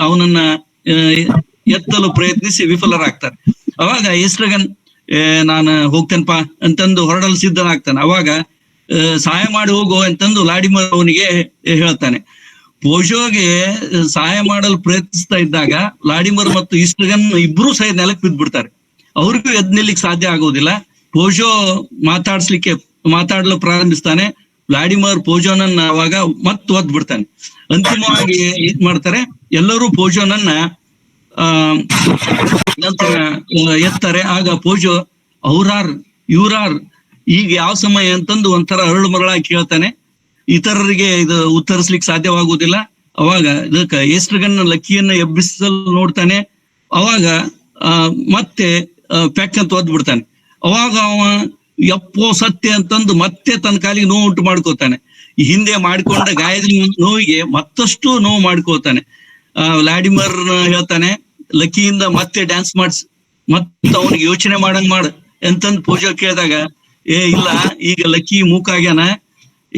ಅವನನ್ನ ಎತ್ತಲು ಪ್ರಯತ್ನಿಸಿ ವಿಫಲರಾಗ್ತಾರೆ. ಅವಾಗ ಎಸ್ಟ್ರಗನ್ ನಾನು ಹೋಗ್ತೇನಪ್ಪ ಅಂತಂದು ಹೊರಡಲು ಸಿದ್ಧನಾಗ್ತಾನೆ. ಅವಾಗ ಸಹಾಯ ಮಾಡಿ ಹೋಗೋ ಅಂತಂದು ಲಾಡಿಮರ್ ಅವನಿಗೆ ಹೇಳ್ತಾನೆ. ಪೋಜೋಗೆ ಸಹಾಯ ಮಾಡಲು ಪ್ರಯತ್ನಿಸ್ತಾ ಇದ್ದಾಗ ಲಾಡಿಮರ್ ಮತ್ತು ಎಸ್ಟ್ರಗನ್ ಇಬ್ರು ಸಹ ನೆಲಕ್ಕೆ ಬಿದ್ದ್ಬಿಡ್ತಾರೆ. ಅವ್ರಿಗೂ ಎದ್ ನಿಲ್ಲಿಕ್ ಸಾಧ್ಯ ಆಗೋದಿಲ್ಲ. ಪೋಜೋ ಮಾತಾಡಲು ಪ್ರಾರಂಭಿಸ್ತಾನೆ. ಲಾಡಿಮರ್ ಪೋಜೋನನ್ನ ಅವಾಗ ಮತ್ತೆ ಒದ್ ಬಿಡ್ತಾನೆ. ಅಂತಿಮವಾಗಿ ಇದ್ ಮಾಡ್ತಾರೆ. ಎಲ್ಲರೂ ಪೋಜೋನನ್ನ ನಂತರ ಎತ್ತಾರೆ. ಆಗ ಪೋಜೋ ಇವ್ರಾರ್ ಈಗ ಯಾವ ಸಮಯ ಅಂತಂದು ಒಂಥರ ಅರಳು ಮರಳಾಗಿ ಕೇಳ್ತಾನೆ. ಇತರರಿಗೆ ಇದು ಉತ್ತರಿಸ್ಲಿಕ್ಕೆ ಸಾಧ್ಯವಾಗುವುದಿಲ್ಲ. ಅವಾಗ ಇದಕ್ಕೆ ಎಸ್ಟ್ರಗನ್ ಲಕ್ಕಿಯನ್ನ ಎಬ್ಬಿಸಲು ನೋಡ್ತಾನೆ. ಅವಾಗ ಮತ್ತೆ ಪ್ಯಾಕ್ ಅಂತ ಒದ್ ಬಿಡ್ತಾನೆ. ಅವಾಗ ಅವ ಯಪ್ಪೋ ಸತ್ಯ ಅಂತಂದು ಮತ್ತೆ ತನ್ನ ಕಾಲಿಗೆ ನೋವು ಉಂಟು ಮಾಡ್ಕೋತಾನೆ. ಹಿಂದೆ ಮಾಡಿಕೊಂಡ ಗಾಯದ ನೋವಿಗೆ ಮತ್ತಷ್ಟು ನೋವು ಮಾಡ್ಕೋತಾನೆ. ಲಾಡಿಮರ್ ಹೇಳ್ತಾನೆ, ಲಕ್ಕಿಯಿಂದ ಮತ್ತೆ ಡ್ಯಾನ್ಸ್ ಮಾಡಿಸ್, ಮತ್ತ ಅವನಿಗೆ ಯೋಚನೆ ಮಾಡಂಗ್ ಮಾಡ ಅಂತಂದು ಪೂಜಾ ಕೇಳಿದಾಗ, ಇಲ್ಲ ಈಗ ಲಕ್ಕಿ ಮೂಕಾಗ್ಯಾನ,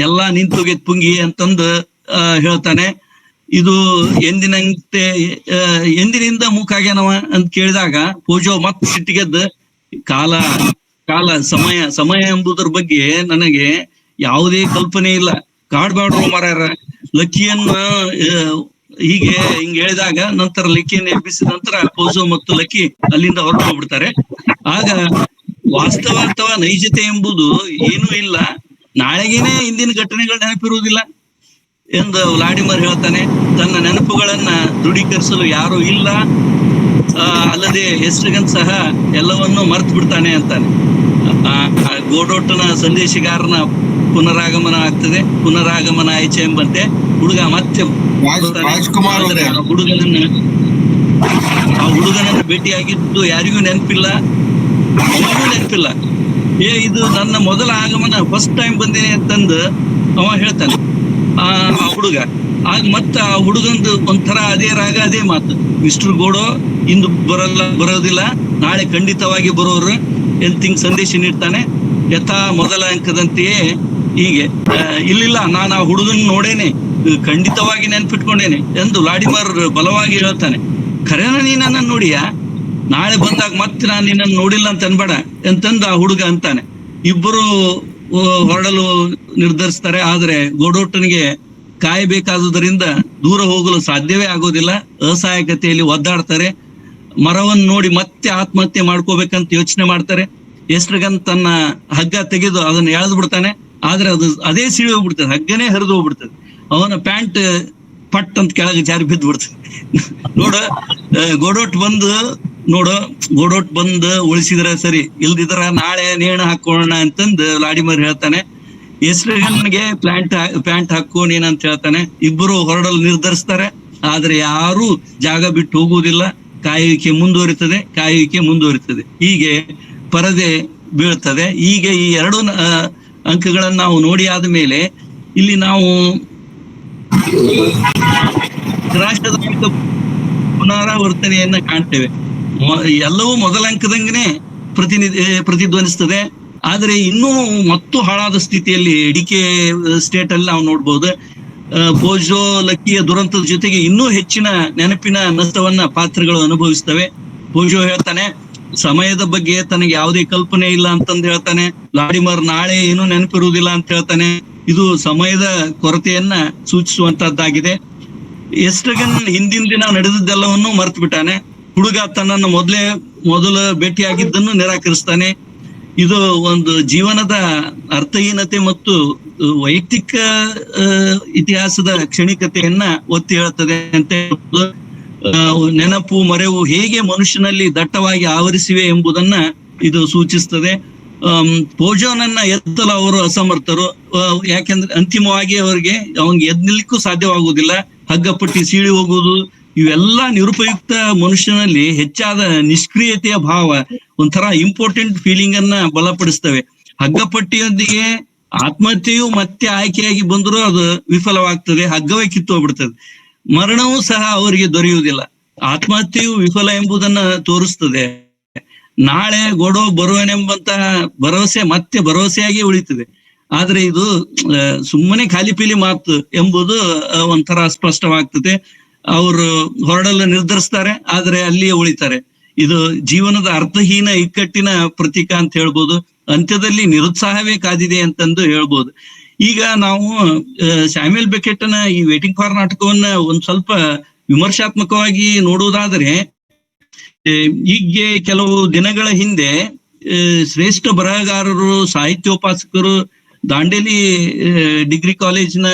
ಎಲ್ಲಾ ನಿಂತೋಗೈತ್ ಪುಂಗಿ ಅಂತಂದು ಹೇಳ್ತಾನೆ. ಇದು ಎಂದಿನಿಂದ ಮೂಕಾಗ್ಯಾನವ ಅಂತ ಕೇಳಿದಾಗ ಪೂಜೋ ಮತ್ ಸಿಟ್ಟಿಗೆದ್ದು, ಕಾಲ ಸಮಯ ಎಂಬುದರ ಬಗ್ಗೆ ನನಗೆ ಯಾವುದೇ ಕಲ್ಪನೆ ಇಲ್ಲ, ಕಾಡ್ಬಾಡ್ರು ಮಾರ್ಯಾರ. ಲಕ್ಕಿಯನ್ನ ಹಿಂಗ್ ಹೇಳಿದಾಗ ನಂತರ ಲಕ್ಕಿಯನ್ನು ಎಬ್ಬಿಸಿದ ನಂತರ ಪೋಜೋ ಮತ್ತು ಲಕ್ಕಿ ಅಲ್ಲಿಂದ ಹೊರಟು ಹೋಗ್ಬಿಡ್ತಾರೆ. ಆಗ ವಾಸ್ತವ ಅಥವಾ ನೈಜತೆ ಎಂಬುದು ಏನೂ ಇಲ್ಲ, ನಾಳೆಗೇನೆ ಇಂದಿನ ಘಟನೆಗಳು ನೆನಪಿರುವುದಿಲ್ಲ ಎಂದು ಲಾಡಿಮರ್ ಹೇಳ್ತಾನೆ. ತನ್ನ ನೆನಪುಗಳನ್ನ ದೃಢೀಕರಿಸಲು ಯಾರು ಇಲ್ಲ, ಅಲ್ಲದೆ ಎಸ್ಟ್ರಗನ್ ಸಹ ಎಲ್ಲವನ್ನೂ ಮರ್ತು ಬಿಡ್ತಾನೆ ಅಂತಾನೆ. ಗೋಡೋಟನ ಸಂದೇಶಗಾರನ ಪುನರಾಗಮನ ಆಗ್ತದೆ. ಪುನರಾಗಮನ ಆಯ್ಕೆ ಎಂಬಂತೆ ಹುಡುಗ ಮತ್ತೆ ಹುಡುಗನನ್ನ ಭೇಟಿಯಾಗಿದ್ದು ಯಾರಿಗೂ ನೆನಪಿಲ್ಲ, ಅವನಿಗೂ ನೆನಪಿಲ್ಲ. ಇದು ನನ್ನ ಮೊದಲ ಆಗಮನ, ಫಸ್ಟ್ ಟೈಮ್ ಬಂದೇನೆ ಅಂತಂದು ಅವ ಹೇಳ್ತಾನೆ ಆ ಹುಡುಗ. ಆಗ ಮತ್ತ ಆ ಹುಡುಗಂದು ಒಂಥರ ಅದೇ ರಾಗ, ಅದೇ ಮಾತು, ಮಿಸ್ಟರ್ ಗೋಡೋ ಇಂದು ಬರೋದಿಲ್ಲ, ನಾಳೆ ಖಂಡಿತವಾಗಿ ಬರೋರು ಎಂತಿಂಗ್ ಸಂದೇಶ ನೀಡ್ತಾನೆ. ಯಥಾ ಮೊದಲ ಅಂಕದಂತೆಯೇ ಹೀಗೆ ಇಲ್ಲಿಲ್ಲ, ನಾನು ಆ ಹುಡುಗನ್ ನೋಡೇನೆ, ಖಂಡಿತವಾಗಿ ನೆನ್ಪಿಟ್ಕೊಂಡೇನೆ ಎಂದು ಲಾಡಿಮರ್ ಬಲವಾಗಿ ಹೇಳ್ತಾನೆ. ಖರೇನ ನೀ ನನ್ನ ನೋಡಿಯಾ? ನಾಳೆ ಬಂದಾಗ ಮತ್ತೆ ನಾನು ನಿನ್ನನ್ನು ನೋಡಿಲ್ಲ ಅಂತ ಅನ್ಬೇಡ ಅಂತಂದು ಆ ಹುಡುಗ ಅಂತಾನೆ. ಇಬ್ಬರು ಹೊರಡಲು ನಿರ್ಧರಿಸ್ತಾರೆ. ಆದ್ರೆ ಗೋಡೋಟನಿಗೆ ಕಾಯಬೇಕಾದುದರಿಂದ ದೂರ ಹೋಗಲು ಸಾಧ್ಯವೇ ಆಗೋದಿಲ್ಲ. ಅಸಹಾಯಕತೆಯಲ್ಲಿ ಒದ್ದಾಡ್ತಾರೆ. ಮರವನ್ನು ನೋಡಿ ಮತ್ತೆ ಆತ್ಮಹತ್ಯೆ ಮಾಡ್ಕೋಬೇಕಂತ ಯೋಚನೆ ಮಾಡ್ತಾರೆ. ಎಸ್ಟ್ರಗನ್ ತನ್ನ ಹಗ್ಗ ತೆಗೆದು ಅದನ್ನ ಎಳೆದು ಬಿಡ್ತಾನೆ. ಆದ್ರೆ ಅದೇ ಸಿಡಿ ಹೋಗ್ಬಿಡ್ತದೆ, ಹಗ್ಗನೇ ಹರಿದು ಹೋಗ್ಬಿಡ್ತದೆ. ಅವನ ಪ್ಯಾಂಟ್ ಪಟ್ ಅಂತ ಕೆಳಗೆ ಜಾರಿ ಬಿದ್ದು ಬಿಡ್ತದೆ. ಗೋಡೋಟ್ ಬಂದು ಉಳಿಸಿದ್ರೆ ಸರಿ, ಇಲ್ದಿದ್ರ ನಾಳೆ ನೇಣು ಹಾಕೋಣ ಅಂತಂದು ಲಾಡಿಮರ್ ಹೇಳ್ತಾನೆ. ಎಸ್ಟ್ರಗನ್ಗೆ ಪ್ಯಾಂಟ್ ಹಾಕೋ ನೀನಂತ ಹೇಳ್ತಾನೆ. ಇಬ್ಬರು ಹೊರಡಲು ನಿರ್ಧರಿಸ್ತಾರೆ. ಆದ್ರೆ ಯಾರು ಜಾಗ ಬಿಟ್ಟು ಹೋಗುವುದಿಲ್ಲ. ಕಾಯುವಿಕೆ ಮುಂದುವರಿತದೆ. ಹೀಗೆ ಪರದೆ ಬೀಳ್ತದೆ. ಹೀಗೆ ಈ ಎರಡು ಅಂಕಗಳನ್ನು ನಾವು ನೋಡಿ ಆದ್ಮೇಲೆ ಇಲ್ಲಿ ನಾವು ನಿರಾಶಾದಾಯಕ ಪುನರಾವರ್ತನೆಯನ್ನ ಕಾಣ್ತೇವೆ. ಎಲ್ಲವೂ ಮೊದಲ ಅಂಕದಂಗನೆ ಪ್ರತಿಧ್ವನಿಸ್ತದೆ. ಆದ್ರೆ ಇನ್ನೂ ಮತ್ತು ಹಾಳಾದ ಸ್ಥಿತಿಯಲ್ಲಿ ಡಿಕೆ ಸ್ಟೇಟ್ ಅಲ್ಲಿ ನಾವು ನೋಡ್ಬೋದು. ಪೋಜೋ ಲಕ್ಕಿಯ ದುರಂತದ ಜೊತೆಗೆ ಇನ್ನೂ ಹೆಚ್ಚಿನ ನೆನಪಿನ ನಷ್ಟವನ್ನ ಪಾತ್ರಗಳು ಅನುಭವಿಸ್ತವೆ. ಪೋಜೋ ಹೇಳ್ತಾನೆ, ಸಮಯದ ಬಗ್ಗೆ ತನಗೆ ಯಾವುದೇ ಕಲ್ಪನೆ ಇಲ್ಲ ಅಂತಂದು ಹೇಳ್ತಾನೆ. ಲಾಡಿಮರ್ ನಾಳೆ ಏನೂ ನೆನಪಿರುವುದಿಲ್ಲ ಅಂತ ಹೇಳ್ತಾನೆ. ಇದು ಸಮಯದ ಕೊರತೆಯನ್ನ ಸೂಚಿಸುವಂತದ್ದಾಗಿದೆ. ಎಸ್ಟ್ರಗನ್ ಹಿಂದಿನ ದಿನ ನಡೆದದ್ದೆಲ್ಲವನ್ನು ಮರ್ತು ಬಿಟ್ಟಾನೆ. ಹುಡುಗ ತನ್ನನ್ನು ಮೊದಲು ಭೇಟಿಯಾಗಿದ್ದನ್ನು ನಿರಾಕರಿಸ್ತಾನೆ. ಇದು ಒಂದು ಜೀವನದ ಅರ್ಥಹೀನತೆ ಮತ್ತು ವೈಯಕ್ತಿಕ ಇತಿಹಾಸದ ಕ್ಷಣಿಕತೆಯನ್ನ ಒತ್ತಿ ಹೇಳ್ತದೆ ಅಂತ ಹೇಳ್ಬೋದು. ನೆನಪು ಮರೆವು ಹೇಗೆ ಮನುಷ್ಯನಲ್ಲಿ ದಟ್ಟವಾಗಿ ಆವರಿಸಿವೆ ಎಂಬುದನ್ನ ಇದು ಸೂಚಿಸ್ತದೆ. ಪೋಜೋನನ್ನ ಎತ್ತಲು ಅವರು ಅಸಮರ್ಥರು. ಯಾಕೆಂದ್ರೆ ಅಂತಿಮವಾಗಿ ಅವನಿಗೆ ಎದ್ ನಿಲ್ಲಿಕ್ಕೂ ಸಾಧ್ಯವಾಗುವುದಿಲ್ಲ. ಹಗ್ಗಪಟ್ಟಿ ಸೀಳಿ ಹೋಗುವುದು ಇವೆಲ್ಲ ನಿರುಪಯುಕ್ತ ಮನುಷ್ಯನಲ್ಲಿ ಹೆಚ್ಚಾದ ನಿಷ್ಕ್ರಿಯತೆಯ ಭಾವ, ಒಂಥರ ಇಂಪಾರ್ಟೆಂಟ್ ಫೀಲಿಂಗ್ ಅನ್ನ ಬಲಪಡಿಸ್ತವೆ. ಹಗ್ಗಪಟ್ಟಿಯೊಂದಿಗೆ ಆತ್ಮಹತ್ಯೆಯು ಮತ್ತೆ ಆಯ್ಕೆಯಾಗಿ ಬಂದರೂ ಅದು ವಿಫಲವಾಗ್ತದೆ, ಹಗ್ಗವೇ ಕಿತ್ತೋಗ್ಬಿಡ್ತದೆ. ಮರಣವೂ ಸಹ ಅವರಿಗೆ ದೊರೆಯುವುದಿಲ್ಲ. ಆತ್ಮಹತ್ಯೆಯು ವಿಫಲ ಎಂಬುದನ್ನ ತೋರಿಸ್ತದೆ. ನಾಳೆ ಗೊಡೋ ಬರುವನೆಂಬಂತಹ ಭರವಸೆ ಮತ್ತೆ ಭರವಸೆಯಾಗಿ ಉಳಿತದೆ. ಆದ್ರೆ ಇದು ಸುಮ್ಮನೆ ಖಾಲಿ ಪೀಲಿ ಮಾತು ಎಂಬುದು ಒಂಥರ ಸ್ಪಷ್ಟವಾಗ್ತದೆ. ಅವರು ಹೊರಡಲು ನಿರ್ಧರಿಸ್ತಾರೆ, ಆದ್ರೆ ಅಲ್ಲಿಯೇ ಉಳಿತಾರೆ. ಇದು ಜೀವನದ ಅರ್ಥಹೀನ ಇಕ್ಕಟ್ಟಿನ ಪ್ರತೀಕ ಅಂತ ಹೇಳ್ಬೋದು. ಅಂತ್ಯದಲ್ಲಿ ನಿರುತ್ಸಾಹವೇ ಕಾದಿದೆ ಅಂತಂದು ಹೇಳ್ಬೋದು. ಈಗ ನಾವು ಸ್ಯಾಮ್ಯುಯಲ್ ಬೆಕೆಟ್ನ ಈ ವೇಟಿಂಗ್ ಫಾರ್ ನಾಟಕವನ್ನ ಒಂದ್ ಸ್ವಲ್ಪ ವಿಮರ್ಶಾತ್ಮಕವಾಗಿ ನೋಡುವುದಾದ್ರೆ, ಹೀಗೆ ಕೆಲವು ದಿನಗಳ ಹಿಂದೆ ಶ್ರೇಷ್ಠ ಬರಹಗಾರರು, ಸಾಹಿತ್ಯೋಪಾಸಕರು, ದಾಂಡೇಲಿ ಡಿಗ್ರಿ ಕಾಲೇಜಿನ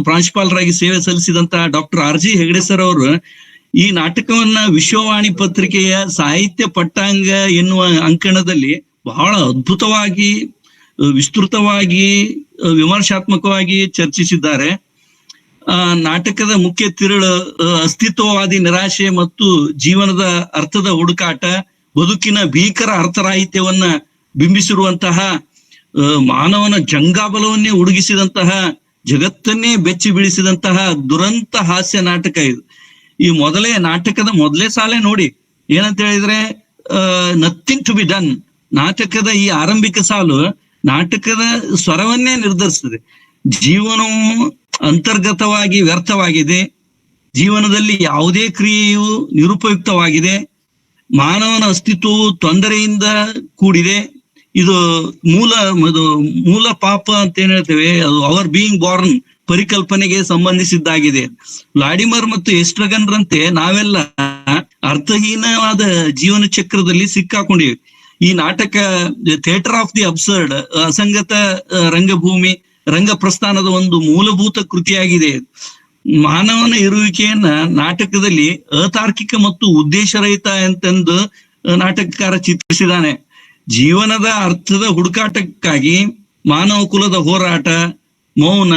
ಪ್ರಾಂಶುಪಾಲರಾಗಿ ಸೇವೆ ಸಲ್ಲಿಸಿದಂತಹ ಡಾಕ್ಟರ್ R.G. ಹೆಗಡೆ ಸರ್ ಅವರು ಈ ನಾಟಕವನ್ನ ವಿಶ್ವವಾಣಿ ಪತ್ರಿಕೆಯ ಸಾಹಿತ್ಯ ಪಟ್ಟಾಂಗ ಎನ್ನುವ ಅಂಕಣದಲ್ಲಿ ಬಹಳ ಅದ್ಭುತವಾಗಿ, ವಿಸ್ತೃತವಾಗಿ, ವಿಮರ್ಶಾತ್ಮಕವಾಗಿ ಚರ್ಚಿಸಿದ್ದಾರೆ. ನಾಟಕದ ಮುಖ್ಯ ತಿರುಳು ಅಸ್ತಿತ್ವವಾದಿ ನಿರಾಶೆ ಮತ್ತು ಜೀವನದ ಅರ್ಥದ ಹುಡುಕಾಟ, ಬದುಕಿನ ಭೀಕರ ಅರ್ಥರಾಹಿತ್ಯವನ್ನ ಬಿಂಬಿಸಿರುವಂತಹ, ಮಾನವನ ಜಂಗಾಬಲವನ್ನೇ ಉಡುಗಿಸಿದಂತಹ, ಜಗತ್ತನ್ನೇ ಬೆಚ್ಚಿ ಬೀಳಿಸಿದಂತಹ ದುರಂತ ಹಾಸ್ಯ ನಾಟಕ ಇದು. ಈ ನಾಟಕದ ಮೊದಲೇ ಸಾಲೆ ನೋಡಿ, ಏನಂತ ಹೇಳಿದ್ರೆ ನಥಿಂಗ್ ಟು ಬಿ ಡನ್. ನಾಟಕದ ಈ ಆರಂಭಿಕ ಸಾಲು ನಾಟಕದ ಸ್ವರವನ್ನೇ ನಿರ್ಧರಿಸ್ತದೆ. ಜೀವನವು ಅಂತರ್ಗತವಾಗಿ ವ್ಯರ್ಥವಾಗಿದೆ, ಜೀವನದಲ್ಲಿ ಯಾವುದೇ ಕ್ರಿಯೆಯು ನಿರುಪಯುಕ್ತವಾಗಿದೆ, ಮಾನವನ ಅಸ್ತಿತ್ವವು ತೊಂದರೆಯಿಂದ ಕೂಡಿದೆ. ಇದು ಮೂಲ ಪಾಪ ಅಂತ ಏನ್ ಹೇಳ್ತೇವೆ, ಅದು ಅವರ್ ಬೀಯಿಂಗ್ ಬಾರ್ನ್ ಪರಿಕಲ್ಪನೆಗೆ ಸಂಬಂಧಿಸಿದ್ದಾಗಿದೆ. ಲಾಡಿಮರ್ ಮತ್ತು ಎಸ್ಟ್ರಗನ್ರಂತೆ ನಾವೆಲ್ಲ ಅರ್ಥಹೀನವಾದ ಜೀವನ ಚಕ್ರದಲ್ಲಿ ಸಿಕ್ಕಾಕೊಂಡಿವೆ. ಈ ನಾಟಕ ಥಿಯೇಟರ್ ಆಫ್ ದಿ ಅಬ್ಸರ್ಡ್, ಅಸಂಗತ ರಂಗಭೂಮಿ, ರಂಗಪ್ರಸ್ಥಾನದ ಒಂದು ಮೂಲಭೂತ ಕೃತಿಯಾಗಿದೆ. ಮಾನವನ ಇರುವಿಕೆಯನ್ನ ನಾಟಕದಲ್ಲಿ ಅತಾರ್ಕಿಕ ಮತ್ತು ಉದ್ದೇಶರಹಿತ ಅಂತಂದು ನಾಟಕಕಾರ ಚಿತ್ರಿಸಿದ್ದಾನೆ. ಜೀವನದ ಅರ್ಥದ ಹುಡುಕಾಟಕ್ಕಾಗಿ ಮಾನವ ಕುಲದ ಹೋರಾಟ, ಮೌನ,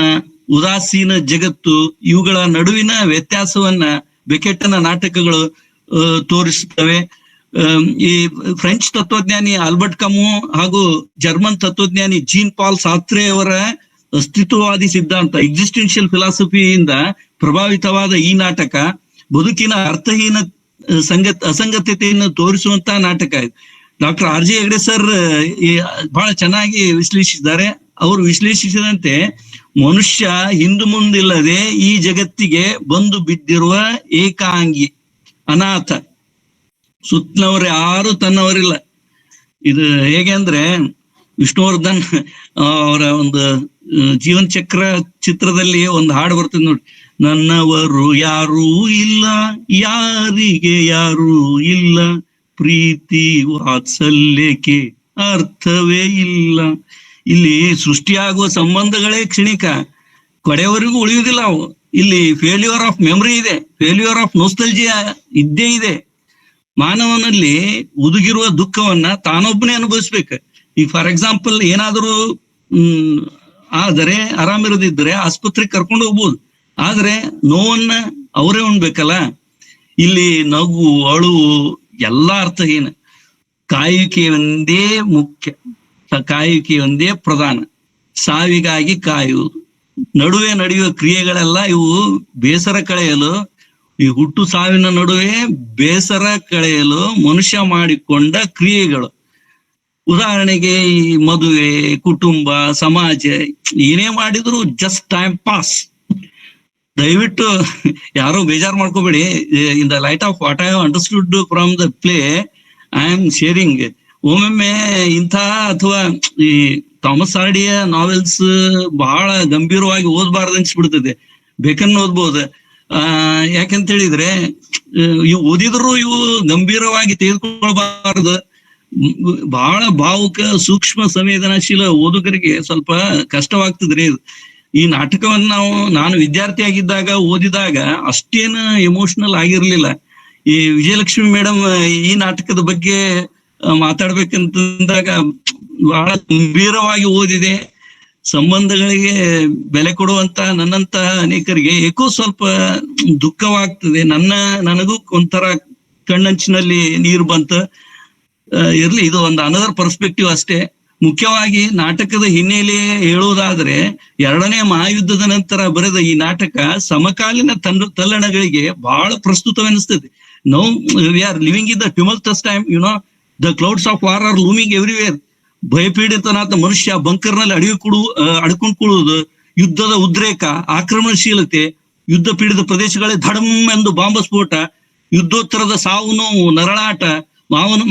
ಉದಾಸೀನ ಜಗತ್ತು, ಇವುಗಳ ನಡುವಿನ ವ್ಯತ್ಯಾಸವನ್ನ ಬೆಕೆಟ್ನ ನಾಟಕಗಳು ತೋರಿಸುತ್ತವೆ. ಈ ಫ್ರೆಂಚ್ ತತ್ವಜ್ಞಾನಿ ಆಲ್ಬರ್ಟ್ ಕಮು ಹಾಗೂ ಜರ್ಮನ್ ತತ್ವಜ್ಞಾನಿ ಜೀನ್ ಪಾಲ್ ಸಾರ್ತ್ರೆ ಅವರ ಅಸ್ತಿತ್ವವಾದಿ ಸಿದ್ಧಾಂತ, ಎಕ್ಸಿಸ್ಟೆನ್ಷಿಯಲ್ ಫಿಲಾಸಫಿಯಿಂದ ಪ್ರಭಾವಿತವಾದ ಈ ನಾಟಕ ಬದುಕಿನ ಅರ್ಥಹೀನ ಅಸಂಗತತೆಯನ್ನು ತೋರಿಸುವಂತಹ ನಾಟಕ ಇದು. Doctor R.G. ಹೆಗಡೆ ಸರ್ ಬಹಳ ಚೆನ್ನಾಗಿ ವಿಶ್ಲೇಷಿಸಿದ್ದಾರೆ. ಅವರು ವಿಶ್ಲೇಷಿಸಿದಂತೆ ಮನುಷ್ಯ ಹಿಂದು ಮುಂದಿಲ್ಲದೆ ಈ ಜಗತ್ತಿಗೆ ಬಂದು ಬಿದ್ದಿರುವ ಏಕಾಂಗಿ, ಅನಾಥ, ಸುತ್ತಲವರು ಯಾರು ತನ್ನವರಿಲ್ಲ. ಇದು ಹೇಗೆ ಅಂದ್ರೆ ವಿಷ್ಣುವರ್ಧನ್ ಅವರ ಒಂದು ಜೀವನ ಚಕ್ರ ಚಿತ್ರದಲ್ಲಿ ಒಂದು ಹಾಡು ಬರ್ತದೆ ನೋಡಿ, ನನ್ನವರು ಯಾರೂ ಇಲ್ಲ, ಯಾರಿಗೆ ಯಾರೂ ಇಲ್ಲ, ಪ್ರೀತಿ ವಾತ್ಸಲ್ಯಕ್ಕೆ ಅರ್ಥವೇ ಇಲ್ಲ. ಇಲ್ಲಿ ಸೃಷ್ಟಿಯಾಗುವ ಸಂಬಂಧಗಳೇ ಕ್ಷಣಿಕ, ಕಡೆಯವರೆಗೂ ಉಳಿಯುವುದಿಲ್ಲ ಅವು. ಇಲ್ಲಿ ಫೇಲ್ಯೂರ್ ಆಫ್ ಮೆಮರಿ ಇದೆ, ಫೇಲ್ಯೂರ್ ಆಫ್ ನೋಸ್ಟಲ್ಜಿಯಾ ಇದ್ದೇ ಇದೆ. ಮಾನವನಲ್ಲಿ ಉದುಗಿರುವ ದುಃಖವನ್ನ ತಾನೊಬ್ಬನೇ ಅನುಭವಿಸ್ಬೇಕು. ಈಗ ಫಾರ್ ಎಕ್ಸಾಂಪಲ್ ಏನಾದರೂ ಆದರೆ ಆರಾಮಿರದಿದ್ರೆ ಆಸ್ಪತ್ರೆಗೆ ಕರ್ಕೊಂಡು ಹೋಗ್ಬೋದು. ಆದ್ರೆ ನೋವನ್ನ ಅವರೇ ಉಣ್ಬೇಕಲ್ಲ. ಇಲ್ಲಿ ನಗು, ಅಳುವು ಎಲ್ಲಾ ಅರ್ಥಹೀನ. ಕಾಯುವಿಕೆ ಒಂದೇ ಮುಖ್ಯ, ಕಾಯುವಿಕೆ ಒಂದೇ ಪ್ರಧಾನ. ಸಾವಿಗಾಗಿ ಕಾಯುವುದು, ನಡುವೆ ನಡೆಯುವ ಕ್ರಿಯೆಗಳೆಲ್ಲ ಇವು ಬೇಸರ ಕಳೆಯಲು, ಈ ಹುಟ್ಟು ಸಾವಿನ ನಡುವೆ ಬೇಸರ ಕಳೆಯಲು ಮನುಷ್ಯ ಮಾಡಿಕೊಂಡ ಕ್ರಿಯೆಗಳು. ಉದಾಹರಣೆಗೆ ಈ ಮದುವೆ, ಕುಟುಂಬ, ಸಮಾಜ ಏನೇ ಮಾಡಿದ್ರು ಜಸ್ಟ್ ಟೈಮ್ ಪಾಸ್. ದಯವಿಟ್ಟು ಯಾರೋ ಬೇಜಾರು ಮಾಡ್ಕೋಬೇಡಿ. In the light of what I have understood from the play I am sharing. ಒಮ್ಮೊಮ್ಮೆ ಇಂಥ ಅಥವಾ ಈ ಥಾಮಸ್ ಹಾರ್ಡಿಯ ನಾವೆಲ್ಸ್ ಬಹಳ ಗಂಭೀರವಾಗಿ ಓದಬಾರ್ದು ಅನ್ಸ್ಬಿಡ್ತದೆ. ಬೇಕನ್ನು ಓದ್ಬೋದು. ಯಾಕಂತ ಹೇಳಿದ್ರೆ ಇವು ಓದಿದ್ರು ಇವು ಗಂಭೀರವಾಗಿ ತೆಗೆದುಕೊಳ್ಬಾರ್ದು. ಬಹಳ ಭಾವುಕ, ಸೂಕ್ಷ್ಮ, ಸಂವೇದನಾಶೀಲ ಓದುಗರಿಗೆ ಸ್ವಲ್ಪ ಕಷ್ಟವಾಗ್ತದ್ರಿ ಇದು. ಈ ನಾಟಕವನ್ನು ನಾನು ವಿದ್ಯಾರ್ಥಿಯಾಗಿದ್ದಾಗ ಓದಿದಾಗ ಅಷ್ಟೇನು ಎಮೋಷನಲ್ ಆಗಿರ್ಲಿಲ್ಲ. ಈ ವಿಜಯಲಕ್ಷ್ಮಿ ಮೇಡಮ್ ಈ ನಾಟಕದ ಬಗ್ಗೆ ಮಾತಾಡ್ಬೇಕಂತಂದಾಗ ಬಹಳ ಗಂಭೀರವಾಗಿ ಓದಿದೆ. ಸಂಬಂಧಗಳಿಗೆ ಬೆಲೆ ಕೊಡುವಂತ ನನ್ನಂತ ಅನೇಕರಿಗೆ ಏಕೋ ಸ್ವಲ್ಪ ದುಃಖವಾಗ್ತದೆ. ನನಗೂ ಒಂಥರ ಕಣ್ಣಂಚಿನಲ್ಲಿ ನೀರು ಬಂತ. ಇರ್ಲಿ, ಇದು ಒಂದು ಅನದರ್ ಪರ್ಸ್ಪೆಕ್ಟಿವ್ ಅಷ್ಟೇ. ಮುಖ್ಯವಾಗಿ ನಾಟಕದ ಹಿನ್ನೆಲೆ ಹೇಳುವುದಾದ್ರೆ, ಎರಡನೇ ಮಹಾಯುದ್ಧದ ನಂತರ ಬರೆದ ಈ ನಾಟಕ ಸಮಕಾಲೀನ ತಲ್ಲಣಗಳಿಗೆ ಬಹಳ ಪ್ರಸ್ತುತವೆನಿಸ್ತದೆ. Now we are living in the tumultuous time, the clouds of war are looming everywhere. ಭಯಪೀಡಿತನಾದ ಮನುಷ್ಯ ಬಂಕರ್ನಲ್ಲಿ ಅಡ್ಕೊಂಡು ಕೂಡುವುದು, ಯುದ್ಧದ ಉದ್ರೇಕ, ಆಕ್ರಮಣಶೀಲತೆ, ಯುದ್ಧ ಪೀಡಿತ ಪ್ರದೇಶಗಳೇ ಧಡಂ ಎಂದು ಬಾಂಬ ಸ್ಫೋಟ, ಯುದ್ಧೋತ್ತರದ ಸಾವು ನೋವು, ನರಳಾಟ,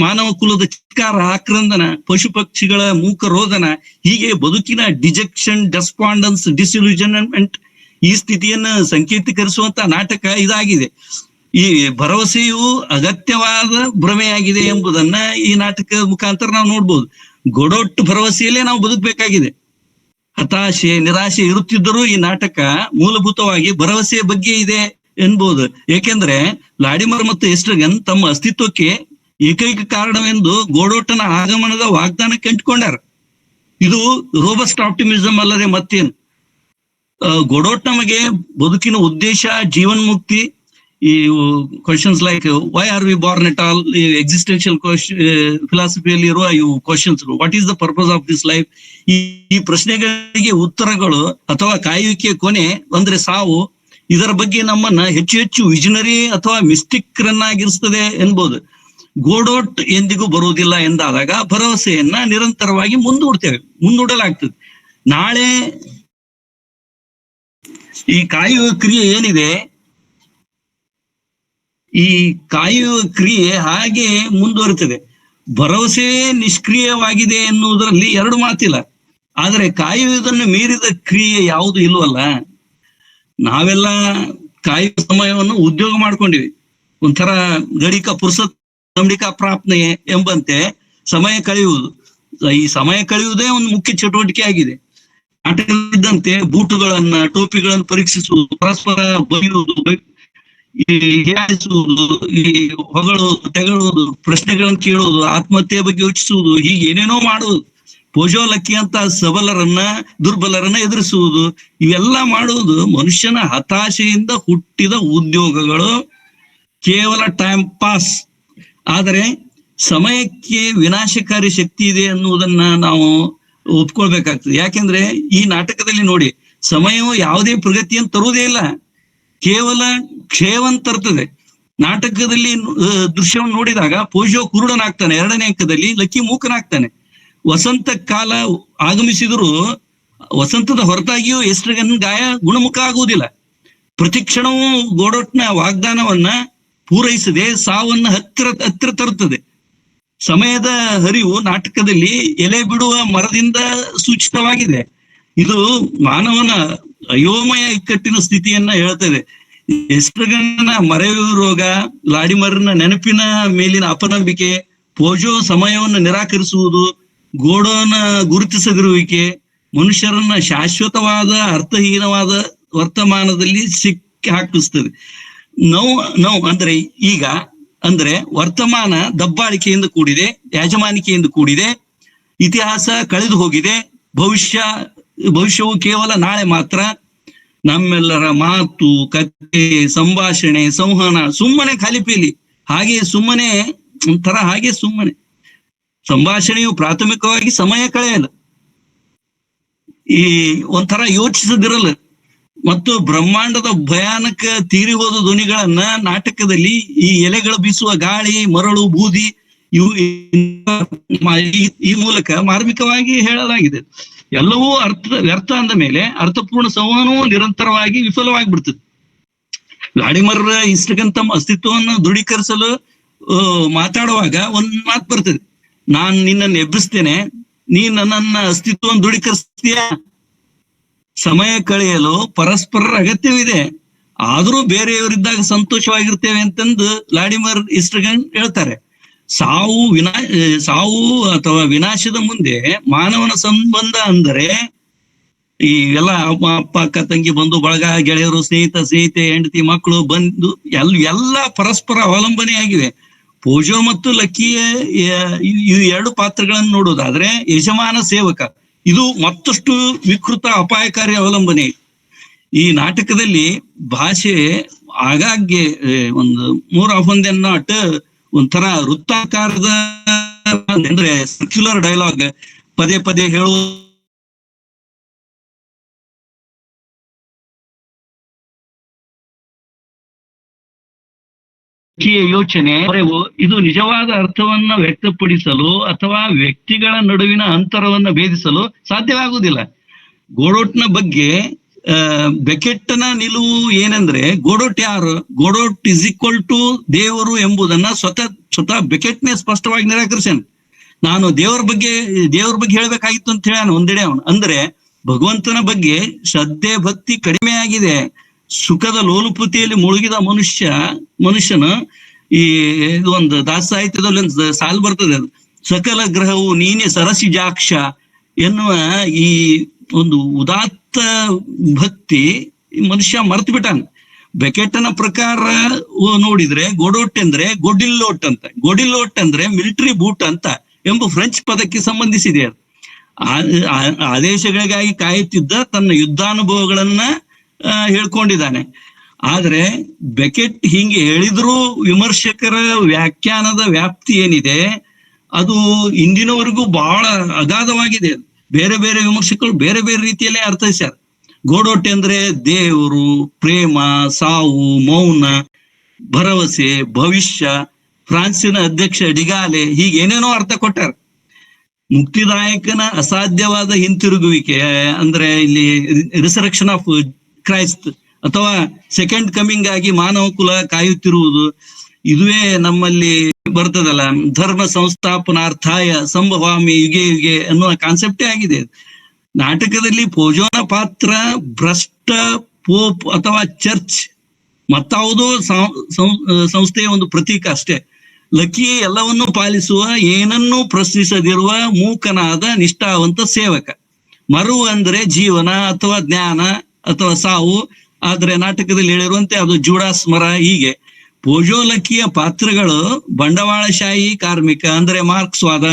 ಮಾನವ ಕುಲದ ಚಿತ್ಕಾರ, ಆಕ್ರಂದನ, ಪಶು ಪಕ್ಷಿಗಳ ಮೂಕ ರೋದನ, ಹೀಗೆ ಬದುಕಿನ ಡಿಜೆಕ್ಷನ್, ಡೆಸ್ಪಾಂಡನ್ಸ್, ಡಿಸಿಲ್ಯೂಷನ್ಮೆಂಟ್, ಈ ಸ್ಥಿತಿಯನ್ನ ಸಂಕೇತೀಕರಿಸುವಂತ ನಾಟಕ ಇದಾಗಿದೆ. ಈ ಭರವಸೆಯು ಅಗತ್ಯವಾದ ಭ್ರಮೆಯಾಗಿದೆ ಎಂಬುದನ್ನ ಈ ನಾಟಕ ಮುಖಾಂತರ ನಾವು ನೋಡ್ಬೋದು. ಗೊಡೊಟ್ಟು ಭರವಸೆಯಲ್ಲೇ ನಾವು ಬದುಕಬೇಕಾಗಿದೆ. ಹತಾಶೆ, ನಿರಾಶೆ ಇರುತ್ತಿದ್ದರೂ ಈ ನಾಟಕ ಮೂಲಭೂತವಾಗಿ ಭರವಸೆಯ ಬಗ್ಗೆ ಇದೆ ಎನ್ಬಹುದು. ಏಕೆಂದ್ರೆ ವ್ಲಾಡಿಮಿರ್ ಮತ್ತು ಎಸ್ಟ್ರಗನ್ ತಮ್ಮ ಅಸ್ತಿತ್ವಕ್ಕೆ ಏಕೈಕ ಕಾರಣವೆಂದು ಗೋಡೋಟನ ಆಗಮನದ ವಾಗ್ದಾನಕ್ಕೆ ಅಂಟಿಕೊಂಡಾರ. ಇದು ರೋಬಸ್ಟ್ ಆಪ್ಟಿಮಿಸಮ್ ಅಲ್ಲದೆ ಮತ್ತೇನು. ಗೋಡೋಟ್ ನಮಗೆ ಬದುಕಿನ ಉದ್ದೇಶ, ಜೀವನ್ಮುಕ್ತಿ, ಈ questions like why are we born at all, existential ಫಿಲಾಸಫಿಯಲ್ಲಿ ಇರುವ ಇವು questions, what is the purpose of this life, ಈ ಪ್ರಶ್ನೆಗಳಿಗೆ ಉತ್ತರಗಳು ಅಥವಾ ಕಾಯುವಿಕೆಯ ಕೊನೆ ಅಂದ್ರೆ ಸಾವು, ಇದರ ಬಗ್ಗೆ ನಮ್ಮನ್ನ ಹೆಚ್ಚು ಹೆಚ್ಚು ವಿಜನರಿ ಅಥವಾ ಮಿಸ್ಟಿಕ್ ರನ್ನಾಗಿರಿಸ್ತದೆ ಎನ್ಬೋದು. ಗೋಡೋಟ್ ಎಂದಿಗೂ ಬರುವುದಿಲ್ಲ ಎಂದಾದಾಗ ಭರವಸೆಯನ್ನ ನಿರಂತರವಾಗಿ ಮುಂದೂಡಲಾಗ್ತದೆ. ನಾಳೆ ಈ ಕಾಯುವ ಕ್ರಿಯೆ ಏನಿದೆ, ಈ ಕಾಯುವ ಕ್ರಿಯೆ ಹಾಗೆ ಮುಂದುವರಿತದೆ. ಭರವಸೆ ನಿಷ್ಕ್ರಿಯವಾಗಿದೆ ಎನ್ನುವುದರಲ್ಲಿ ಎರಡು ಮಾತಿಲ್ಲ. ಆದರೆ ಕಾಯುವುದನ್ನು ಮೀರಿದ ಕ್ರಿಯೆ ಯಾವುದು ಇಲ್ವಲ್ಲ. ನಾವೆಲ್ಲ ಕಾಯುವ ಸಮಯವನ್ನು ಉದ್ಯೋಗ ಮಾಡ್ಕೊಂಡಿವಿ. ಒಂಥರ ಗಡಿಕ ಪುರುಸತ್ ದಂಡಿಕ ಪ್ರಾಪ್ನೆ ಎಂಬಂತೆ ಸಮಯ ಕಳೆಯುವುದು. ಈ ಸಮಯ ಕಳೆಯುವುದೇ ಒಂದು ಮುಖ್ಯ ಚಟುವಟಿಕೆ ಆಗಿದೆ. ನಾಟಕದಂತೆ ಬೂಟುಗಳನ್ನ, ಟೋಪಿಗಳನ್ನು ಪರೀಕ್ಷಿಸುವುದು, ಪರಸ್ಪರ ಬರೆಯುವುದು, ಈ ಹೀಯಾಳಿಸುವುದು, ಈ ಹೊಗಳುವುದು, ತೆಗಳುವುದು, ಪ್ರಶ್ನೆಗಳನ್ನು ಕೇಳುವುದು, ಆತ್ಮಹತ್ಯೆ ಬಗ್ಗೆ ಯೋಚಿಸುವುದು, ಹೀಗೆ ಏನೇನೋ ಮಾಡುವುದು. ಪೋಜೋ ಲಕ್ಕಿ ಅಂತ ಸಬಲರನ್ನ, ದುರ್ಬಲರನ್ನ ಎದುರಿಸುವುದು, ಇವೆಲ್ಲ ಮಾಡುವುದು ಮನುಷ್ಯನ ಹತಾಶೆಯಿಂದ ಹುಟ್ಟಿದ ಉದ್ಯೋಗಗಳು, ಕೇವಲ ಟೈಮ್ ಪಾಸ್. ಆದರೆ ಸಮಯಕ್ಕೆ ವಿನಾಶಕಾರಿ ಶಕ್ತಿ ಇದೆ ಅನ್ನುವುದನ್ನ ನಾವು ಒಪ್ಕೊಳ್ಬೇಕಾಗ್ತದೆ. ಯಾಕೆಂದ್ರೆ ಈ ನಾಟಕದಲ್ಲಿ ನೋಡಿ, ಸಮಯವು ಯಾವುದೇ ಪ್ರಗತಿಯನ್ನು ತರುವುದೇ ಇಲ್ಲ, ಕೇವಲ ಕ್ಷೇಮವನ್ನು ತರ್ತದೆ. ನಾಟಕದಲ್ಲಿ ದೃಶ್ಯವನ್ನು ನೋಡಿದಾಗ ಪೋಜೋ ಕುರುಡನಾಗ್ತಾನೆ, ಎರಡನೇ ಅಂಕದಲ್ಲಿ ಲಕ್ಕಿ ಮೂಕನಾಗ್ತಾನೆ. ವಸಂತ ಕಾಲ ಆಗಮಿಸಿದರೂ ವಸಂತದ ಹೊರತಾಗಿಯೂ ಎಸ್ಟ್ರಗನ್ ಗಾಯ ಗುಣಮುಖ ಆಗುವುದಿಲ್ಲ. ಪ್ರತಿಕ್ಷಣವೂ ಗೋಡೋಟ್ನ ವಾಗ್ದಾನವನ್ನ ಪೂರೈಸದೆ ಸಾವನ್ನ ಹತ್ತಿರ ತರುತ್ತದೆ. ಸಮಯದ ಹರಿವು ನಾಟಕದಲ್ಲಿ ಎಲೆ ಬಿಡುವ ಮರದಿಂದ ಸೂಚಿತವಾಗಿದೆ. ಇದು ಮಾನವನ ಅಯೋಮಯ ಇಕ್ಕಟ್ಟಿನ ಸ್ಥಿತಿಯನ್ನ ಹೇಳ್ತದೆ. ಎಸ್ಟ್ರಗನ್ನ ಮರೆಯುವ ರೋಗ, ವ್ಲಾಡಿಮಿರ್ನ ನೆನಪಿನ ಮೇಲಿನ ಅಪನಂಬಿಕೆ, ಪೋಜೋ ಸಮಯವನ್ನು ನಿರಾಕರಿಸುವುದು, ಗೋಡೋನ ಗುರುತಿಸದಿರುವಿಕೆ ಮನುಷ್ಯರನ್ನ ಶಾಶ್ವತವಾದ ಅರ್ಥಹೀನವಾದ ವರ್ತಮಾನದಲ್ಲಿ ಸಿಕ್ಕಿ ಹಾಕಿಸ್ತದೆ. ನೋವು ಅಂದ್ರೆ ಈಗ ಅಂದ್ರೆ ವರ್ತಮಾನ ದಬ್ಬಾಳಿಕೆಯಿಂದ ಕೂಡಿದೆ, ಯಾಜಮಾನಿಕೆಯಿಂದ ಕೂಡಿದೆ. ಇತಿಹಾಸ ಕಳೆದು ಹೋಗಿದೆ, ಭವಿಷ್ಯವು ಕೇವಲ ನಾಳೆ ಮಾತ್ರ. ನಮ್ಮೆಲ್ಲರ ಮಾತು, ಕತೆ, ಸಂಭಾಷಣೆ, ಸಂವಹನ ಸುಮ್ಮನೆ ಖಾಲಿಪೀಲಿ, ಹಾಗೆ ಸುಮ್ಮನೆ ಒಂಥರ ಹಾಗೆ ಸುಮ್ಮನೆ. ಸಂಭಾಷಣೆಯು ಪ್ರಾಥಮಿಕವಾಗಿ ಸಮಯ ಕಳೆಯಲ್ಲ, ಈ ಒಂಥರ ಯೋಚಿಸದಿರಲ್ಲ. ಮತ್ತು ಬ್ರಹ್ಮಾಂಡದ ಭಯಾನಕ ತೀರಿ ಹೋದ ಧ್ವನಿಗಳನ್ನ ನಾಟಕದಲ್ಲಿ ಈ ಎಲೆಗಳು ಬೀಸುವ ಗಾಳಿ, ಮರಳು, ಬೂದಿ ಇವು ಈ ಮೂಲಕ ಮಾರ್ಮಿಕವಾಗಿ ಹೇಳಲಾಗಿದೆ. ಎಲ್ಲವೂ ವ್ಯರ್ಥ ಅಂದ ಮೇಲೆ ಅರ್ಥಪೂರ್ಣ ಸಂವಹನವೂ ನಿರಂತರವಾಗಿ ವಿಫಲವಾಗಿ ಬಿಡ್ತದೆ. ಲಾಡಿಮರ್ ಇಷ್ಟಕ್ಕಂತ ತಮ್ಮ ಅಸ್ತಿತ್ವವನ್ನು ದೃಢೀಕರಿಸಲು ಮಾತಾಡುವಾಗ ಒಂದ್ ಮಾತು ಬರ್ತದೆ, ನಾನ್ ನಿನ್ನನ್ನು ಎಬ್ಬಿಸ್ತೇನೆ, ನೀ ನನ್ನ ಅಸ್ತಿತ್ವವನ್ನು ದೃಢೀಕರಿಸ್ತೀಯ. ಸಮಯ ಕಳೆಯಲು ಪರಸ್ಪರರ ಅಗತ್ಯವಿದೆ, ಆದ್ರೂ ಬೇರೆಯವರಿದ್ದಾಗ ಸಂತೋಷವಾಗಿರ್ತೇವೆ ಅಂತಂದು ಲಾಡಿಮರ್ ಇಸ್ಟ್ರಗನ್ ಹೇಳ್ತಾರೆ. ಸಾವು ಅಥವಾ ವಿನಾಶದ ಮುಂದೆ ಮಾನವನ ಸಂಬಂಧ ಅಂದರೆ ಈ ಎಲ್ಲ ಅಪ್ಪ, ಅಕ್ಕ, ತಂಗಿ, ಬಂಧು ಬಳಗ, ಗೆಳೆಯರು, ಸ್ನೇಹಿತೆ, ಹೆಂಡತಿ, ಮಕ್ಕಳು, ಬಂಧು ಎಲ್ಲ ಪರಸ್ಪರ ಅವಲಂಬನೆಯಾಗಿವೆ. ಪೋಜೋ ಮತ್ತು ಲಕ್ಕಿಯ ಈ ಎರಡು ಪಾತ್ರಗಳನ್ನು ನೋಡೋದಾದ್ರೆ ಯಜಮಾನ ಸೇವಕ, ಇದು ಮತ್ತಷ್ಟು ವಿಕೃತ ಅಪಾಯಕಾರಿ ಅವಲಂಬನೆ. ಈ ನಾಟಕದಲ್ಲಿ ಭಾಷೆ ಆಗಾಗ್ಗೆ ಒಂದು ಮೂರ್ ಆಫ್ ಒನ್ ನಾಟ್ ಒಂಥರ ವೃತ್ತಾಕಾರದ ಅಂದ್ರೆ ಸರ್ಕ್ಯುಲರ್ ಡೈಲಾಗ್ ಪದೇ ಪದೇ ಹೇಳುವ ಯೋಚನೆ, ಇದು ನಿಜವಾದ ಅರ್ಥವನ್ನ ವ್ಯಕ್ತಪಡಿಸಲು ಅಥವಾ ವ್ಯಕ್ತಿಗಳ ನಡುವಿನ ಅಂತರವನ್ನ ಭೇದಿಸಲು ಸಾಧ್ಯವಾಗುವುದಿಲ್ಲ. ಗೋಡೋಟ್ನ ಬಗ್ಗೆ ಬೆಕೆಟ್ನ ನಿಲುವು ಏನೆಂದ್ರೆ, ಗೋಡೋಟ್ ಯಾರು? ಗೋಡೋಟ್ ಇಸ್ ಈಕ್ವಲ್ ಟು ದೇವರು ಎಂಬುದನ್ನ ಸ್ವತಃ ಬೆಕೆಟ್ನೇ ಸ್ಪಷ್ಟವಾಗಿ ನಿರಾಕರಿಸ್ಯಾನ. ನಾನು ದೇವರ ಬಗ್ಗೆ ಹೇಳ್ಬೇಕಾಗಿತ್ತು ಅಂತ ಹೇಳ ಒಂದೆಡೆ ಅವನು. ಅಂದ್ರೆ ಭಗವಂತನ ಬಗ್ಗೆ ಶ್ರದ್ಧೆ ಭಕ್ತಿ ಕಡಿಮೆ ಆಗಿದೆ. ಸುಖದ ಲೋಲುಪತಿಯಲ್ಲಿ ಮುಳುಗಿದ ಮನುಷ್ಯನ ಈ ಇದು ಒಂದು ದಾಸ ಸಾಹಿತ್ಯದಲ್ಲಿ ಒಂದು ಸಾಲು ಬರ್ತದೆ, ಸಕಲ ಗ್ರಹವು ನೀನೆ ಸರಸಿಜಾಕ್ಷ ಎನ್ನುವ ಈ ಒಂದು ಉದಾತ್ತ ಭಕ್ತಿ ಮನುಷ್ಯ ಮರ್ತು ಬಿಟ್ಟಾನ. ಬೆಕೆಟ್ನ ಪ್ರಕಾರ ನೋಡಿದ್ರೆ ಗೋಡೋಟ್ ಅಂದ್ರೆ ಗೊಡಿಲ್ಲೋಟ್ ಅಂತ, ಗೊಡಿಲ್ಲೋಟ್ ಅಂದ್ರೆ ಮಿಲಿಟರಿ ಬೂಟ್ ಅಂತ ಎಂಬ ಫ್ರೆಂಚ್ ಪದಕ್ಕೆ ಸಂಬಂಧಿಸಿದೆ. ಆದೇಶಗಳಿಗಾಗಿ ಕಾಯುತ್ತಿದ್ದ ತನ್ನ ಯುದ್ಧಾನುಭವಗಳನ್ನ ಹೇಳ್ಕೊಂಡಿದ್ದಾನೆ. ಆದ್ರೆ ಬೆಕೆಟ್ ಹಿಂಗೆ ಹೇಳಿದ್ರೂ ವಿಮರ್ಶಕರ ವ್ಯಾಖ್ಯಾನದ ವ್ಯಾಪ್ತಿ ಏನಿದೆ ಅದು ಇಂದಿನವರೆಗೂ ಬಹಳ ಅಗಾಧವಾಗಿದೆ. ಬೇರೆ ಬೇರೆ ವಿಮರ್ಶಕರು ಬೇರೆ ಬೇರೆ ರೀತಿಯಲ್ಲೇ ಅರ್ಥೈಸ್ಯಾರ. ಗೋಡೋಟ್ ಅಂದ್ರೆ ದೇವರು, ಪ್ರೇಮ, ಸಾವು, ಮೌನ, ಭರವಸೆ, ಭವಿಷ್ಯ, ಫ್ರಾನ್ಸಿನ ಅಧ್ಯಕ್ಷ ಡಿಗಾಲೆ, ಹೀಗೆ ಏನೇನೋ ಅರ್ಥ ಕೊಟ್ಟಾರ. ಮುಕ್ತಿದಾಯಕನ ಅಸಾಧ್ಯವಾದ ಹಿಂತಿರುಗುವಿಕೆ ಅಂದ್ರೆ ಇಲ್ಲಿ ರಿಸರೆಕ್ಷನ್ ಆಫ್ ಕ್ರೈಸ್ಟ್ ಅಥವಾ ಸೆಕೆಂಡ್ ಕಮಿಂಗ್ ಆಗಿ ಮಾನವ ಕುಲ ಕಾಯುತ್ತಿರುವುದು, ಇದುವೇ ನಮ್ಮಲ್ಲಿ ಬರ್ತದಲ್ಲ, ಧರ್ಮ ಸಂಸ್ಥಾಪನಾರ್ಥಾಯ ಸಂಭವಾಮಿ ಯುಗೆ ಯುಗೆ ಅನ್ನುವ ಕಾನ್ಸೆಪ್ಟೇ ಆಗಿದೆ. ನಾಟಕದಲ್ಲಿ ಪೋಜೋನ ಪಾತ್ರ ಭ್ರಷ್ಟ ಪೋಪ್ ಅಥವಾ ಚರ್ಚ್ ಮತ್ತಾವುದೋ ಸಂಸ್ಥೆಯ ಒಂದು ಪ್ರತೀಕ ಅಷ್ಟೇ. ಲಕ್ಕಿ ಎಲ್ಲವನ್ನೂ ಪಾಲಿಸುವ, ಏನನ್ನೂ ಪ್ರಶ್ನಿಸದಿರುವ ಮೂಕನಾದ ನಿಷ್ಠಾವಂತ ಸೇವಕ. ಮರು ಅಂದ್ರೆ ಜೀವನ ಅಥವಾ ಜ್ಞಾನ ಅಥವಾ ಸಾವು, ಆದ್ರೆ ನಾಟಕದಲ್ಲಿ ಹೇಳಿರುವಂತೆ ಅದು ಜೂಡಾಸ್ ಮರ. ಹೀಗೆ ಪೋಜೋ ಲಕ್ಕಿಯ ಪಾತ್ರಗಳು ಬಂಡವಾಳಶಾಹಿ ಕಾರ್ಮಿಕ ಅಂದ್ರೆ ಮಾರ್ಕ್ಸ್ವಾದ,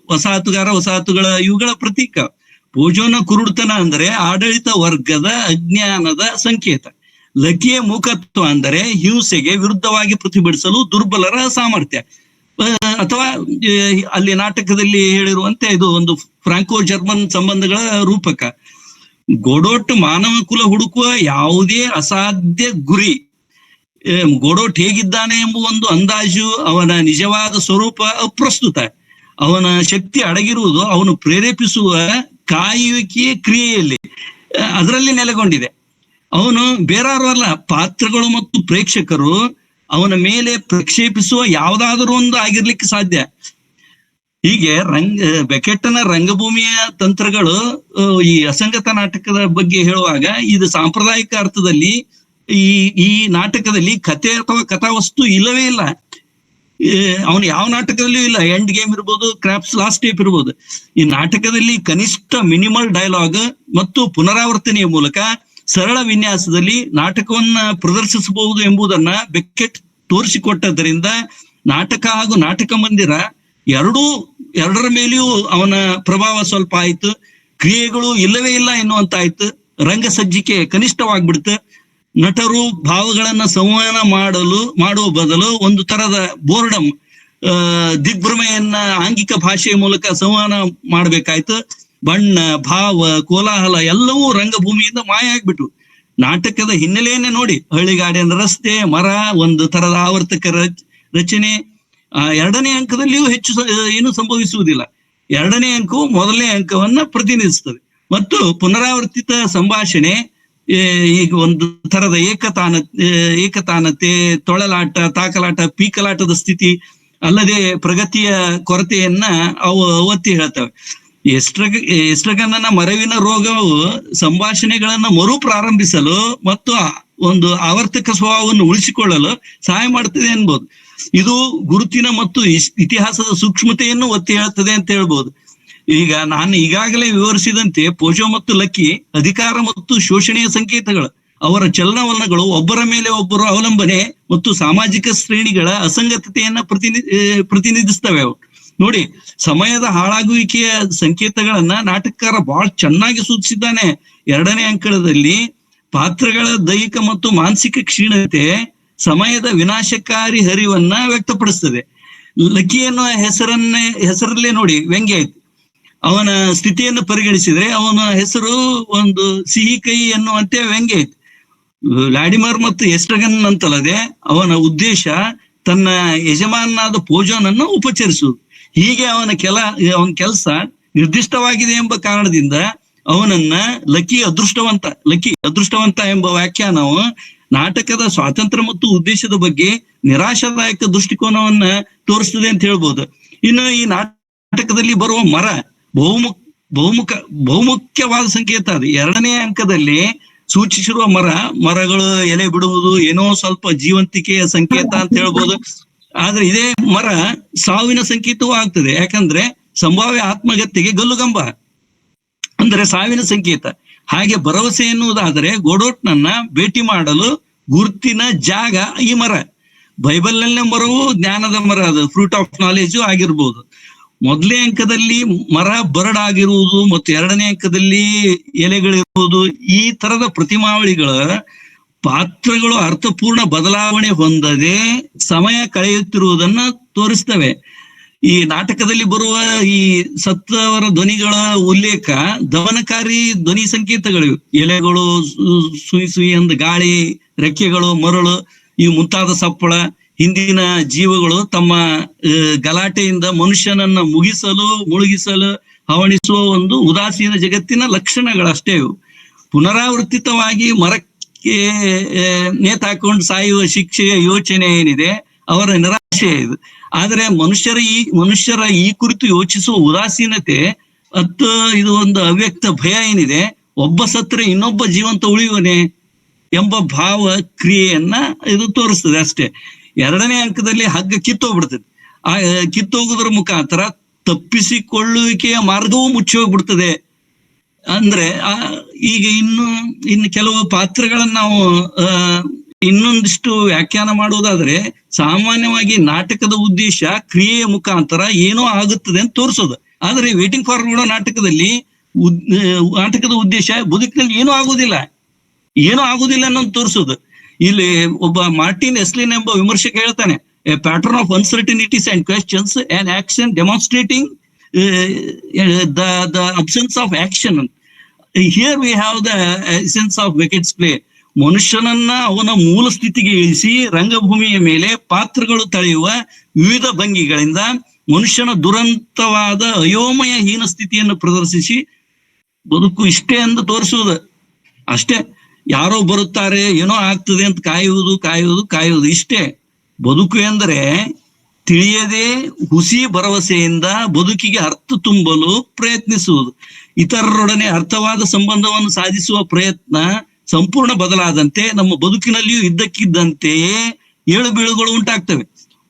ವಸಾಹತುಗಳ ಇವುಗಳ ಪ್ರತೀಕ. ಪೋಜೋನ ಕುರುಡುತನ ಅಂದ್ರೆ ಆಡಳಿತ ವರ್ಗದ ಅಜ್ಞಾನದ ಸಂಕೇತ. ಲಕ್ಕಿಯ ಮೂಕತ್ವ ಅಂದರೆ ಹಿಂಸೆಗೆ ವಿರುದ್ಧವಾಗಿ ಪ್ರತಿಭಟಿಸಲು ದುರ್ಬಲರ ಸಾಮರ್ಥ್ಯ. ಅಥವಾ ಅಲ್ಲಿ ನಾಟಕದಲ್ಲಿ ಹೇಳಿರುವಂತೆ ಇದು ಒಂದು ಫ್ರಾಂಕೋ ಜರ್ಮನ್ ಸಂಬಂಧಗಳ ರೂಪಕ. ಗೋಡೋಟ್ ಮಾನವ ಕುಲ ಹುಡುಕುವ ಯಾವುದೇ ಅಸಾಧ್ಯ ಗುರಿ. ಗೋಡೋಟ್ ಹೇಗಿದ್ದಾನೆ ಎಂಬ ಒಂದು ಅಂದಾಜು, ಅವನ ನಿಜವಾದ ಸ್ವರೂಪ ಅಪ್ರಸ್ತುತ. ಅವನ ಶಕ್ತಿ ಅಡಗಿರುವುದು ಅವನು ಪ್ರೇರೇಪಿಸುವ ಕಾಯುವಿಕೆಯ ಕ್ರಿಯೆಯಲ್ಲಿ, ಅದರಲ್ಲಿ ನೆಲೆಗೊಂಡಿದೆ. ಅವನು ಬೇರಾರು ಅಲ್ಲ, ಪಾತ್ರಗಳು ಮತ್ತು ಪ್ರೇಕ್ಷಕರು ಅವನ ಮೇಲೆ ಪ್ರಕ್ಷೇಪಿಸುವ ಯಾವುದಾದರೂ ಒಂದು ಆಗಿರ್ಲಿಕ್ಕೆ ಸಾಧ್ಯ. ಹೀಗೆ ಬೆಕೆಟ್ನ ರಂಗಭೂಮಿಯ ತಂತ್ರಗಳು ಈ ಅಸಂಗತ ನಾಟಕದ ಬಗ್ಗೆ ಹೇಳುವಾಗ ಇದು ಸಾಂಪ್ರದಾಯಿಕ ಅರ್ಥದಲ್ಲಿ ಈ ನಾಟಕದಲ್ಲಿ ಕಥೆ ಅಥವಾ ಕಥಾವಸ್ತು ಇಲ್ಲವೇ ಇಲ್ಲ. ಅವನು ಯಾವ ನಾಟಕದಲ್ಲಿಯೂ ಇಲ್ಲ. ಎಂಡ್ ಗೇಮ್ ಇರ್ಬೋದು, ಕ್ರಾಪ್ಸ್ ಲಾಸ್ಟ್ ಟೇಪ್ ಇರ್ಬೋದು. ಈ ನಾಟಕದಲ್ಲಿ ಕನಿಷ್ಠ ಮಿನಿಮಲ್ ಡೈಲಾಗ್ ಮತ್ತು ಪುನರಾವರ್ತನೆಯ ಮೂಲಕ ಸರಳ ವಿನ್ಯಾಸದಲ್ಲಿ ನಾಟಕವನ್ನ ಪ್ರದರ್ಶಿಸಬಹುದು ಎಂಬುದನ್ನ ಬೆಕೆಟ್ ತೋರಿಸಿಕೊಟ್ಟದ್ದರಿಂದ ನಾಟಕ ಹಾಗೂ ನಾಟಕ ಮಂದಿರ ಎರಡರ ಮೇಲೆಯೂ ಅವನ ಪ್ರಭಾವ ಸ್ವಲ್ಪ ಆಯಿತು. ಕ್ರಿಯೆಗಳು ಇಲ್ಲವೇ ಇಲ್ಲ ಎನ್ನುವಂತಾಯ್ತು. ರಂಗ ಸಜ್ಜಿಕೆ ಕನಿಷ್ಠವಾಗ್ಬಿಡ್ತು. ನಟರು ಭಾವಗಳನ್ನ ಸಂವಹನ ಮಾಡುವ ಬದಲು ಒಂದು ತರದ ಬೋರ್ಡಮ್, ದಿಗ್ಭ್ರಮೆಯನ್ನ ಆಂಗಿಕ ಭಾಷೆಯ ಮೂಲಕ ಸಂವಹನ ಮಾಡ್ಬೇಕಾಯ್ತು. ಬಣ್ಣ, ಭಾವ, ಕೋಲಾಹಲ ಎಲ್ಲವೂ ರಂಗಭೂಮಿಯಿಂದ ಮಾಯ ಆಗ್ಬಿಟ್ವು. ನಾಟಕದ ಹಿನ್ನೆಲೆಯನ್ನೇ ನೋಡಿ, ಹಳ್ಳಿಗಾಡಿನ ರಸ್ತೆ, ಮರ, ಒಂದು ತರದ ಆವರ್ತಕ ರಚನೆ. ಎರಡನೇ ಅಂಕದಲ್ಲಿಯೂ ಹೆಚ್ಚು ಏನು ಸಂಭವಿಸುವುದಿಲ್ಲ. ಎರಡನೇ ಅಂಕವು ಮೊದಲನೇ ಅಂಕವನ್ನ ಪ್ರತಿನಿಧಿಸ್ತದೆ. ಮತ್ತು ಪುನರಾವರ್ತಿತ ಸಂಭಾಷಣೆ, ಈಗ ಒಂದು ತರದ ಏಕತಾನತೆ, ತೊಳಲಾಟ, ತಾಕಲಾಟ, ಪೀಕಲಾಟದ ಸ್ಥಿತಿ, ಅಲ್ಲದೆ ಪ್ರಗತಿಯ ಕೊರತೆಯನ್ನ ಅವು ಒತ್ತಿ ಹೇಳ್ತವೆ. ಎಸ್ಟ್ರಗನ್ನ ಮರವಿನ ರೋಗವು ಸಂಭಾಷಣೆಗಳನ್ನ ಮರು ಪ್ರಾರಂಭಿಸಲು ಮತ್ತು ಒಂದು ಆವರ್ತಕ ಸ್ವಭಾವವನ್ನು ಉಳಿಸಿಕೊಳ್ಳಲು ಸಹಾಯ ಮಾಡ್ತದೆ ಅನ್ಬೋದು. ಇದು ಗುರುತಿನ ಮತ್ತು ಇತಿಹಾಸದ ಸೂಕ್ಷ್ಮತೆಯನ್ನು ಒತ್ತಿ ಹೇಳ್ತದೆ ಅಂತ ಹೇಳ್ಬೋದು. ಈಗ ನಾನು ಈಗಾಗಲೇ ವಿವರಿಸಿದಂತೆ ಪೋಜೋ ಮತ್ತು ಲಕ್ಕಿ ಅಧಿಕಾರ ಮತ್ತು ಶೋಷಣೆಯ ಸಂಕೇತಗಳು. ಅವರ ಚಲನವಲನಗಳು ಒಬ್ಬರ ಮೇಲೆ ಒಬ್ಬರು ಅವಲಂಬನೆ ಮತ್ತು ಸಾಮಾಜಿಕ ಶ್ರೇಣಿಗಳ ಅಸಂಗತತೆಯನ್ನ ಪ್ರತಿನಿಧಿಸ್ತವೆ ಅವು. ನೋಡಿ, ಸಮಯದ ಹಾಳಾಗುವಿಕೆಯ ಸಂಕೇತಗಳನ್ನ ನಾಟಕಕಾರ ಬಹಳ ಚೆನ್ನಾಗಿ ಸೂಚಿಸಿದ್ದಾನೆ. ಎರಡನೇ ಅಂಕಣದಲ್ಲಿ ಪಾತ್ರಗಳ ದೈಹಿಕ ಮತ್ತು ಮಾನಸಿಕ ಕ್ಷೀಣತೆ ಸಮಯದ ವಿನಾಶಕಾರಿ ಹರಿವನ್ನ ವ್ಯಕ್ತಪಡಿಸ್ತದೆ. ಲಕ್ಕಿ ಎನ್ನುವ ಹೆಸರಲ್ಲೇ ನೋಡಿ ವ್ಯಂಗ್ಯ ಆಯ್ತು. ಅವನ ಸ್ಥಿತಿಯನ್ನು ಪರಿಗಣಿಸಿದ್ರೆ ಅವನ ಹೆಸರು ಒಂದು ಸಿಹಿ ಕೈ ಎನ್ನುವಂತೆ ವ್ಯಂಗ್ಯ ಆಯ್ತು. ವ್ಲಾಡಿಮರ್ ಮತ್ತು ಎಸ್ಟ್ರಗನ್ ಅಂತಲ್ಲದೆ ಅವನ ಉದ್ದೇಶ ತನ್ನ ಯಜಮಾನನಾದ ಪೋಜೋನನ್ನು ಉಪಚರಿಸುವುದು. ಹೀಗೆ ಅವನ ಕೆಲಸ ನಿರ್ದಿಷ್ಟವಾಗಿದೆ ಎಂಬ ಕಾರಣದಿಂದ ಅವನನ್ನ ಲಕ್ಕಿ ಅದೃಷ್ಟವಂತ ಎಂಬ ವ್ಯಾಖ್ಯಾನವು ನಾಟಕದ ಸ್ವಾತಂತ್ರ್ಯ ಮತ್ತು ಉದ್ದೇಶದ ಬಗ್ಗೆ ನಿರಾಶಾದಾಯಕ ದೃಷ್ಟಿಕೋನವನ್ನ ತೋರಿಸ್ತದೆ ಅಂತ ಹೇಳ್ಬೋದು. ಇನ್ನು ಈ ನಾಟಕದಲ್ಲಿ ಬರುವ ಮರ ಬಹುಮುಖ್ಯವಾದ ಸಂಕೇತ. ಅದು ಎರಡನೇ ಅಂಕದಲ್ಲಿ ಸೂಚಿಸಿರುವ ಮರಗಳು ಎಲೆ ಬಿಡುವುದು ಏನೋ ಸ್ವಲ್ಪ ಜೀವಂತಿಕೆಯ ಸಂಕೇತ ಅಂತ ಹೇಳ್ಬೋದು. ಆದ್ರೆ ಇದೇ ಮರ ಸಾವಿನ ಸಂಕೇತವೂ ಆಗ್ತದೆ. ಯಾಕಂದ್ರೆ ಸಂಭಾವ್ಯ ಆತ್ಮಹತ್ಯೆಗೆ ಗಲ್ಲುಗಂಬ ಅಂದ್ರೆ ಸಾವಿನ ಸಂಕೇತ. ಹಾಗೆ ಭರವಸೆ ಎನ್ನುವುದಾದರೆ ಗೋಡೋಟ್ನನ್ನ ಭೇಟಿ ಮಾಡಲು ಗುರುತಿನ ಜಾಗ ಈ ಮರ. ಬೈಬಲ್ನಲ್ಲೇ ಮರವು ಜ್ಞಾನದ ಮರ, ಅದು ಫ್ರೂಟ್ ಆಫ್ ನಾಲೆಜ್ ಆಗಿರ್ಬೋದು. ಮೊದಲನೇ ಅಂಕದಲ್ಲಿ ಮರ ಬರಡಾಗಿರುವುದು ಮತ್ತು ಎರಡನೇ ಅಂಕದಲ್ಲಿ ಎಲೆಗಳಿರುವುದು, ಈ ತರದ ಪ್ರತಿಮಾವಳಿಗಳ ಪಾತ್ರಗಳು ಅರ್ಥಪೂರ್ಣ ಬದಲಾವಣೆ ಹೊಂದದೆ ಸಮಯ ಕಳೆಯುತ್ತಿರುವುದನ್ನ ತೋರಿಸ್ತವೆ. ಈ ನಾಟಕದಲ್ಲಿ ಬರುವ ಈ ಸತ್ತವರ ಧ್ವನಿಗಳ ಉಲ್ಲೇಖ ದಮನಕಾರಿ ಧ್ವನಿ ಸಂಕೇತಗಳಿವೆ. ಎಲೆಗಳು, ಸುಯಿ ಅಂದ ಗಾಳಿ, ರೆಕ್ಕೆಗಳು, ಮರಳು, ಈ ಮುಂತಾದ ಸಪ್ಪಳ. ಹಿಂದಿನ ಜೀವಗಳು ತಮ್ಮ ಗಲಾಟೆಯಿಂದ ಮನುಷ್ಯನನ್ನ ಮುಳುಗಿಸಲು ಹವಣಿಸುವ ಒಂದು ಉದಾಸೀನ ಜಗತ್ತಿನ ಲಕ್ಷಣಗಳಷ್ಟೇ ಇವು. ಪುನರಾವರ್ತಿತವಾಗಿ ಮರಕ್ಕೆ ನೇತಾಕೊಂಡು ಸಾಯುವ ಶಿಕ್ಷೆಯ ಯೋಚನೆ ಏನಿದೆ ಅವರ ನಿರಾಶೆ ಇದು. ಆದರೆ ಮನುಷ್ಯರ ಈ ಕುರಿತು ಯೋಚಿಸುವ ಉದಾಸೀನತೆ ಮತ್ತು ಇದು ಒಂದು ಅವ್ಯಕ್ತ ಭಯ ಏನಿದೆ, ಒಬ್ಬ ಸತ್ರೆ ಇನ್ನೊಬ್ಬ ಜೀವಂತ ಉಳಿಯುವನೆ ಎಂಬ ಭಾವ ಕ್ರಿಯೆಯನ್ನ ಇದು ತೋರಿಸ್ತದೆ ಅಷ್ಟೇ. ಎರಡನೇ ಅಂಕದಲ್ಲಿ ಹಗ್ಗ ಕಿತ್ತೋಗ್ಬಿಡ್ತದೆ. ಆ ಕಿತ್ತೋಗುವುದರ ಮುಖಾಂತರ ತಪ್ಪಿಸಿಕೊಳ್ಳುವಿಕೆಯ ಮಾರ್ಗವೂ ಮುಚ್ಚಿ ಹೋಗ್ಬಿಡ್ತದೆ. ಅಂದ್ರೆ ಈಗ ಇನ್ನು ಕೆಲವು ಪಾತ್ರಗಳನ್ನ ನಾವು ಇನ್ನೊಂದಿಷ್ಟು ವ್ಯಾಖ್ಯಾನ ಮಾಡುವುದಾದ್ರೆ, ಸಾಮಾನ್ಯವಾಗಿ ನಾಟಕದ ಉದ್ದೇಶ ಕ್ರಿಯೆಯ ಮುಖಾಂತರ ಏನೋ ಆಗುತ್ತದೆ ಅಂತ ತೋರಿಸೋದು. ಆದ್ರೆ ವೇಟಿಂಗ್ ಫಾರ್ ಗೋಡೋ ನಾಟಕದ ಉದ್ದೇಶ ಬದುಕಿನಲ್ಲಿ ಏನೂ ಆಗುವುದಿಲ್ಲ ಅನ್ನೋದು ತೋರಿಸೋದು. ಇಲ್ಲಿ ಒಬ್ಬ ಮಾರ್ಟಿನ್ ಎಸ್ಲಿನ್ ಎಂಬ ವಿಮರ್ಶಕ ಹೇಳ್ತಾನೆ, a pattern of uncertainties and questions and action demonstrating the absence of action. Here we have the essence of Beckett's play. ಮನುಷ್ಯನನ್ನ ಅವನ ಮೂಲ ಸ್ಥಿತಿಗೆ ಇಳಿಸಿ ರಂಗಭೂಮಿಯ ಮೇಲೆ ಪಾತ್ರಗಳು ತಳೆಯುವ ವಿವಿಧ ಭಂಗಿಗಳಿಂದ ಮನುಷ್ಯನ ದುರಂತವಾದ ಅಯೋಮಯ ಹೀನ ಸ್ಥಿತಿಯನ್ನು ಪ್ರದರ್ಶಿಸಿ ಬದುಕು ಇಷ್ಟೇ ಎಂದು ತೋರಿಸುವುದು ಅಷ್ಟೇ. ಯಾರೋ ಬರುತ್ತಾರೆ, ಏನೋ ಆಗ್ತದೆ ಅಂತ ಕಾಯುವುದು ಇಷ್ಟೇ ಬದುಕು ಎಂದರೆ. ತಿಳಿಯದೆ ಹುಸಿ ಭರವಸೆಯಿಂದ ಬದುಕಿಗೆ ಅರ್ಥ ತುಂಬಲು ಪ್ರಯತ್ನಿಸುವುದು. ಇತರರೊಡನೆ ಅರ್ಥವಾದ ಸಂಬಂಧವನ್ನು ಸಾಧಿಸುವ ಪ್ರಯತ್ನ ಸಂಪೂರ್ಣ ಬದಲಾದಂತೆ ನಮ್ಮ ಬದುಕಿನಲ್ಲಿಯೂ ಇದ್ದಕ್ಕಿದ್ದಂತೆಯೇ ಏಳು ಬೀಳುಗಳು ಉಂಟಾಗ್ತವೆ.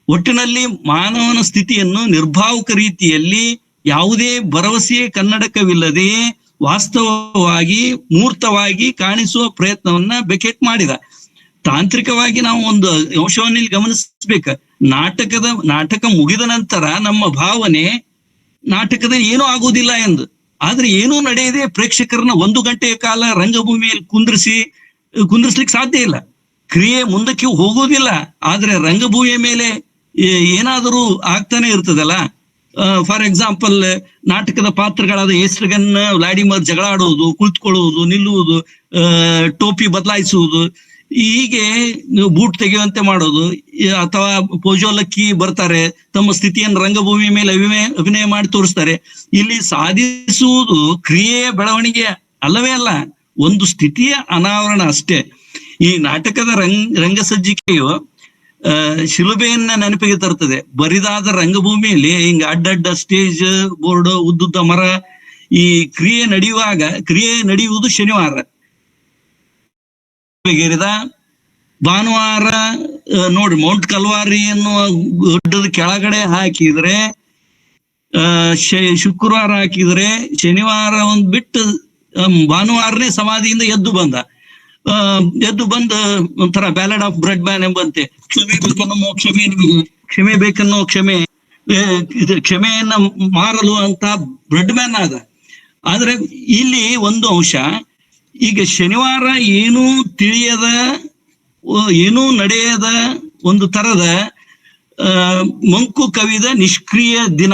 ಒಟ್ಟಿನಲ್ಲಿ ಮಾನವನ ಸ್ಥಿತಿಯನ್ನು ನಿರ್ಭಾವುಕ ರೀತಿಯಲ್ಲಿ ಯಾವುದೇ ಭರವಸೆಯೇ ಕನ್ನಡಕವಿಲ್ಲದೆ ವಾಸ್ತವವಾಗಿ ಮೂರ್ತವಾಗಿ ಕಾಣಿಸುವ ಪ್ರಯತ್ನವನ್ನ ಬೆಕೆಟ್ ಮಾಡಿದ. ತಾಂತ್ರಿಕವಾಗಿ ನಾವು ಒಂದು ಅಂಶವನ್ನು ಇಲ್ಲಿ ಗಮನಿಸ್ಬೇಕು. ನಾಟಕ ಮುಗಿದ ನಂತರ ನಮ್ಮ ಭಾವನೆ ನಾಟಕದ ಏನೂ ಆಗುವುದಿಲ್ಲ ಎಂದು. ಆದ್ರೆ ಏನೂ ನಡೆಯದೆ ಪ್ರೇಕ್ಷಕರನ್ನ 1 ಗಂಟೆಯ ಕಾಲ ರಂಗಭೂಮಿಯಲ್ಲಿ ಕುಂದ್ರಿಸ್ಲಿಕ್ಕೆ ಸಾಧ್ಯ ಇಲ್ಲ. ಕ್ರಿಯೆ ಮುಂದಕ್ಕೆ ಹೋಗೋದಿಲ್ಲ. ಆದ್ರೆ ರಂಗಭೂಮಿಯ ಮೇಲೆ ಏನಾದರೂ ಆಗ್ತಾನೆ ಇರ್ತದಲ್ಲ. ಫಾರ್ ಎಕ್ಸಾಂಪಲ್, ನಾಟಕದ ಪಾತ್ರಗಳಾದ ಏಸ್ಟ್ರಗನ್, ವ್ಲಾಡಿಮರ್ ಜಗಳ ಆಡುವುದು, ಕುಳಿತುಕೊಳ್ಳುವುದು, ನಿಲ್ಲುವುದು, ಟೋಪಿ ಬದಲಾಯಿಸುವುದು, ಹೀಗೆ ಬೂಟ್ ತೆಗೆಯುವಂತೆ ಮಾಡೋದು, ಅಥವಾ ಪೋಜೋಲಕ್ಕಿ ಬರ್ತಾರೆ, ತಮ್ಮ ಸ್ಥಿತಿಯನ್ನು ರಂಗಭೂಮಿ ಮೇಲೆ ಅಭಿನಯ ಮಾಡಿ ತೋರಿಸ್ತಾರೆ. ಇಲ್ಲಿ ಸಾಧಿಸುವುದು ಕ್ರಿಯೆಯ ಬೆಳವಣಿಗೆ ಅಲ್ಲವೇ ಅಲ್ಲ, ಒಂದು ಸ್ಥಿತಿಯ ಅನಾವರಣ ಅಷ್ಟೇ. ಈ ನಾಟಕದ ರಂಗಸಜ್ಜಿಕೆಯು ಶಿಲುಬೆಯನ್ನ ನೆನಪಿಗೆ ತರ್ತದೆ. ಬರಿದಾದ ರಂಗಭೂಮಿಯಲ್ಲಿ ಹಿಂಗ ಅಡ್ಡಡ್ಡ ಸ್ಟೇಜ್ ಬೋರ್ಡ್, ಉದ್ದುದ್ದ ಮರ. ಈ ಕ್ರಿಯೆ ನಡೆಯುವುದು ಶನಿವಾರ, ಭಾನುವಾರ ನೋಡಿ ಮೌಂಟ್ ಕಲ್ವಾರಿ ಎನ್ನುವ ಗುಡ್ಡದ ಕೆಳಗಡೆ ಹಾಕಿದ್ರೆ, ಶುಕ್ರವಾರ ಹಾಕಿದ್ರೆ, ಶನಿವಾರ ಒಂದ್ ಬಿಟ್ಟು ಭಾನುವಾರನೇ ಸಮಾಧಿಯಿಂದ ಎದ್ದು ಬಂದ ಒಂಥರ ಬ್ಯಾಲೆಡ್ ಆಫ್ ಬ್ರೆಡ್ ಮ್ಯಾನ್ ಎಂಬಂತೆ, ಕ್ಷಮೆ ಬೇಕನ್ನೋ ಕ್ಷಮೆಯನ್ನ ಮಾರಲು ಅಂತ ಬ್ರೆಡ್ ಮ್ಯಾನ್ ಆದ. ಆದ್ರೆ ಇಲ್ಲಿ ಒಂದು ಅಂಶ, ಈಗ ಶನಿವಾರ ಏನೂ ತಿಳಿಯದ, ಏನೂ ನಡೆಯದ ಒಂದು ತರದ ಮಂಕು ಕವಿದ ನಿಷ್ಕ್ರಿಯ ದಿನ.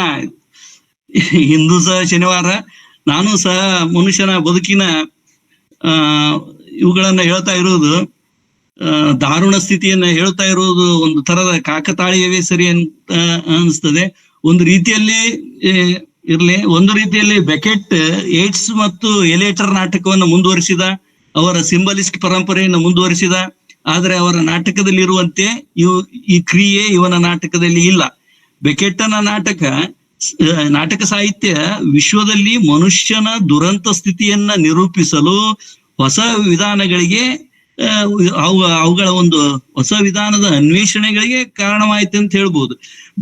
ಇಂದು ಸಹ ಶನಿವಾರ, ನಾನು ಸಹ ಮನುಷ್ಯನ ಬದುಕಿನ ಇವುಗಳನ್ನ ಹೇಳ್ತಾ ಇರೋದು, ದಾರುಣ ಸ್ಥಿತಿಯನ್ನ ಹೇಳ್ತಾ ಇರೋದು ಒಂದು ತರದ ಕಾಕತಾಳೀಯವೇ ಸರಿ ಅಂತ ಅನಿಸ್ತದೆ. ಒಂದು ರೀತಿಯಲ್ಲಿ ಬೆಕೆಟ್ ಏಟ್ಸ್ ಮತ್ತು ಎಲೇಟರ್ ನಾಟಕವನ್ನು ಮುಂದುವರಿಸಿದ, ಅವರ ಸಿಂಬಲಿಸ್ಟ್ ಪರಂಪರೆಯನ್ನು ಮುಂದುವರಿಸಿದ. ಆದ್ರೆ ಅವರ ನಾಟಕದಲ್ಲಿರುವಂತೆ ಈ ಕ್ರಿಯೆ ಇವನ ನಾಟಕದಲ್ಲಿ ಇಲ್ಲ. ಬೆಕೆಟ್ಟನ ನಾಟಕ ಸಾಹಿತ್ಯ ವಿಶ್ವದಲ್ಲಿ ಮನುಷ್ಯನ ದುರಂತ ಸ್ಥಿತಿಯನ್ನ ನಿರೂಪಿಸಲು ಹೊಸ ವಿಧಾನಗಳಿಗೆ, ಅವುಗಳ ಒಂದು ಹೊಸ ವಿಧಾನದ ಅನ್ವೇಷಣೆಗಳಿಗೆ ಕಾರಣವಾಯ್ತು ಅಂತ ಹೇಳ್ಬೋದು.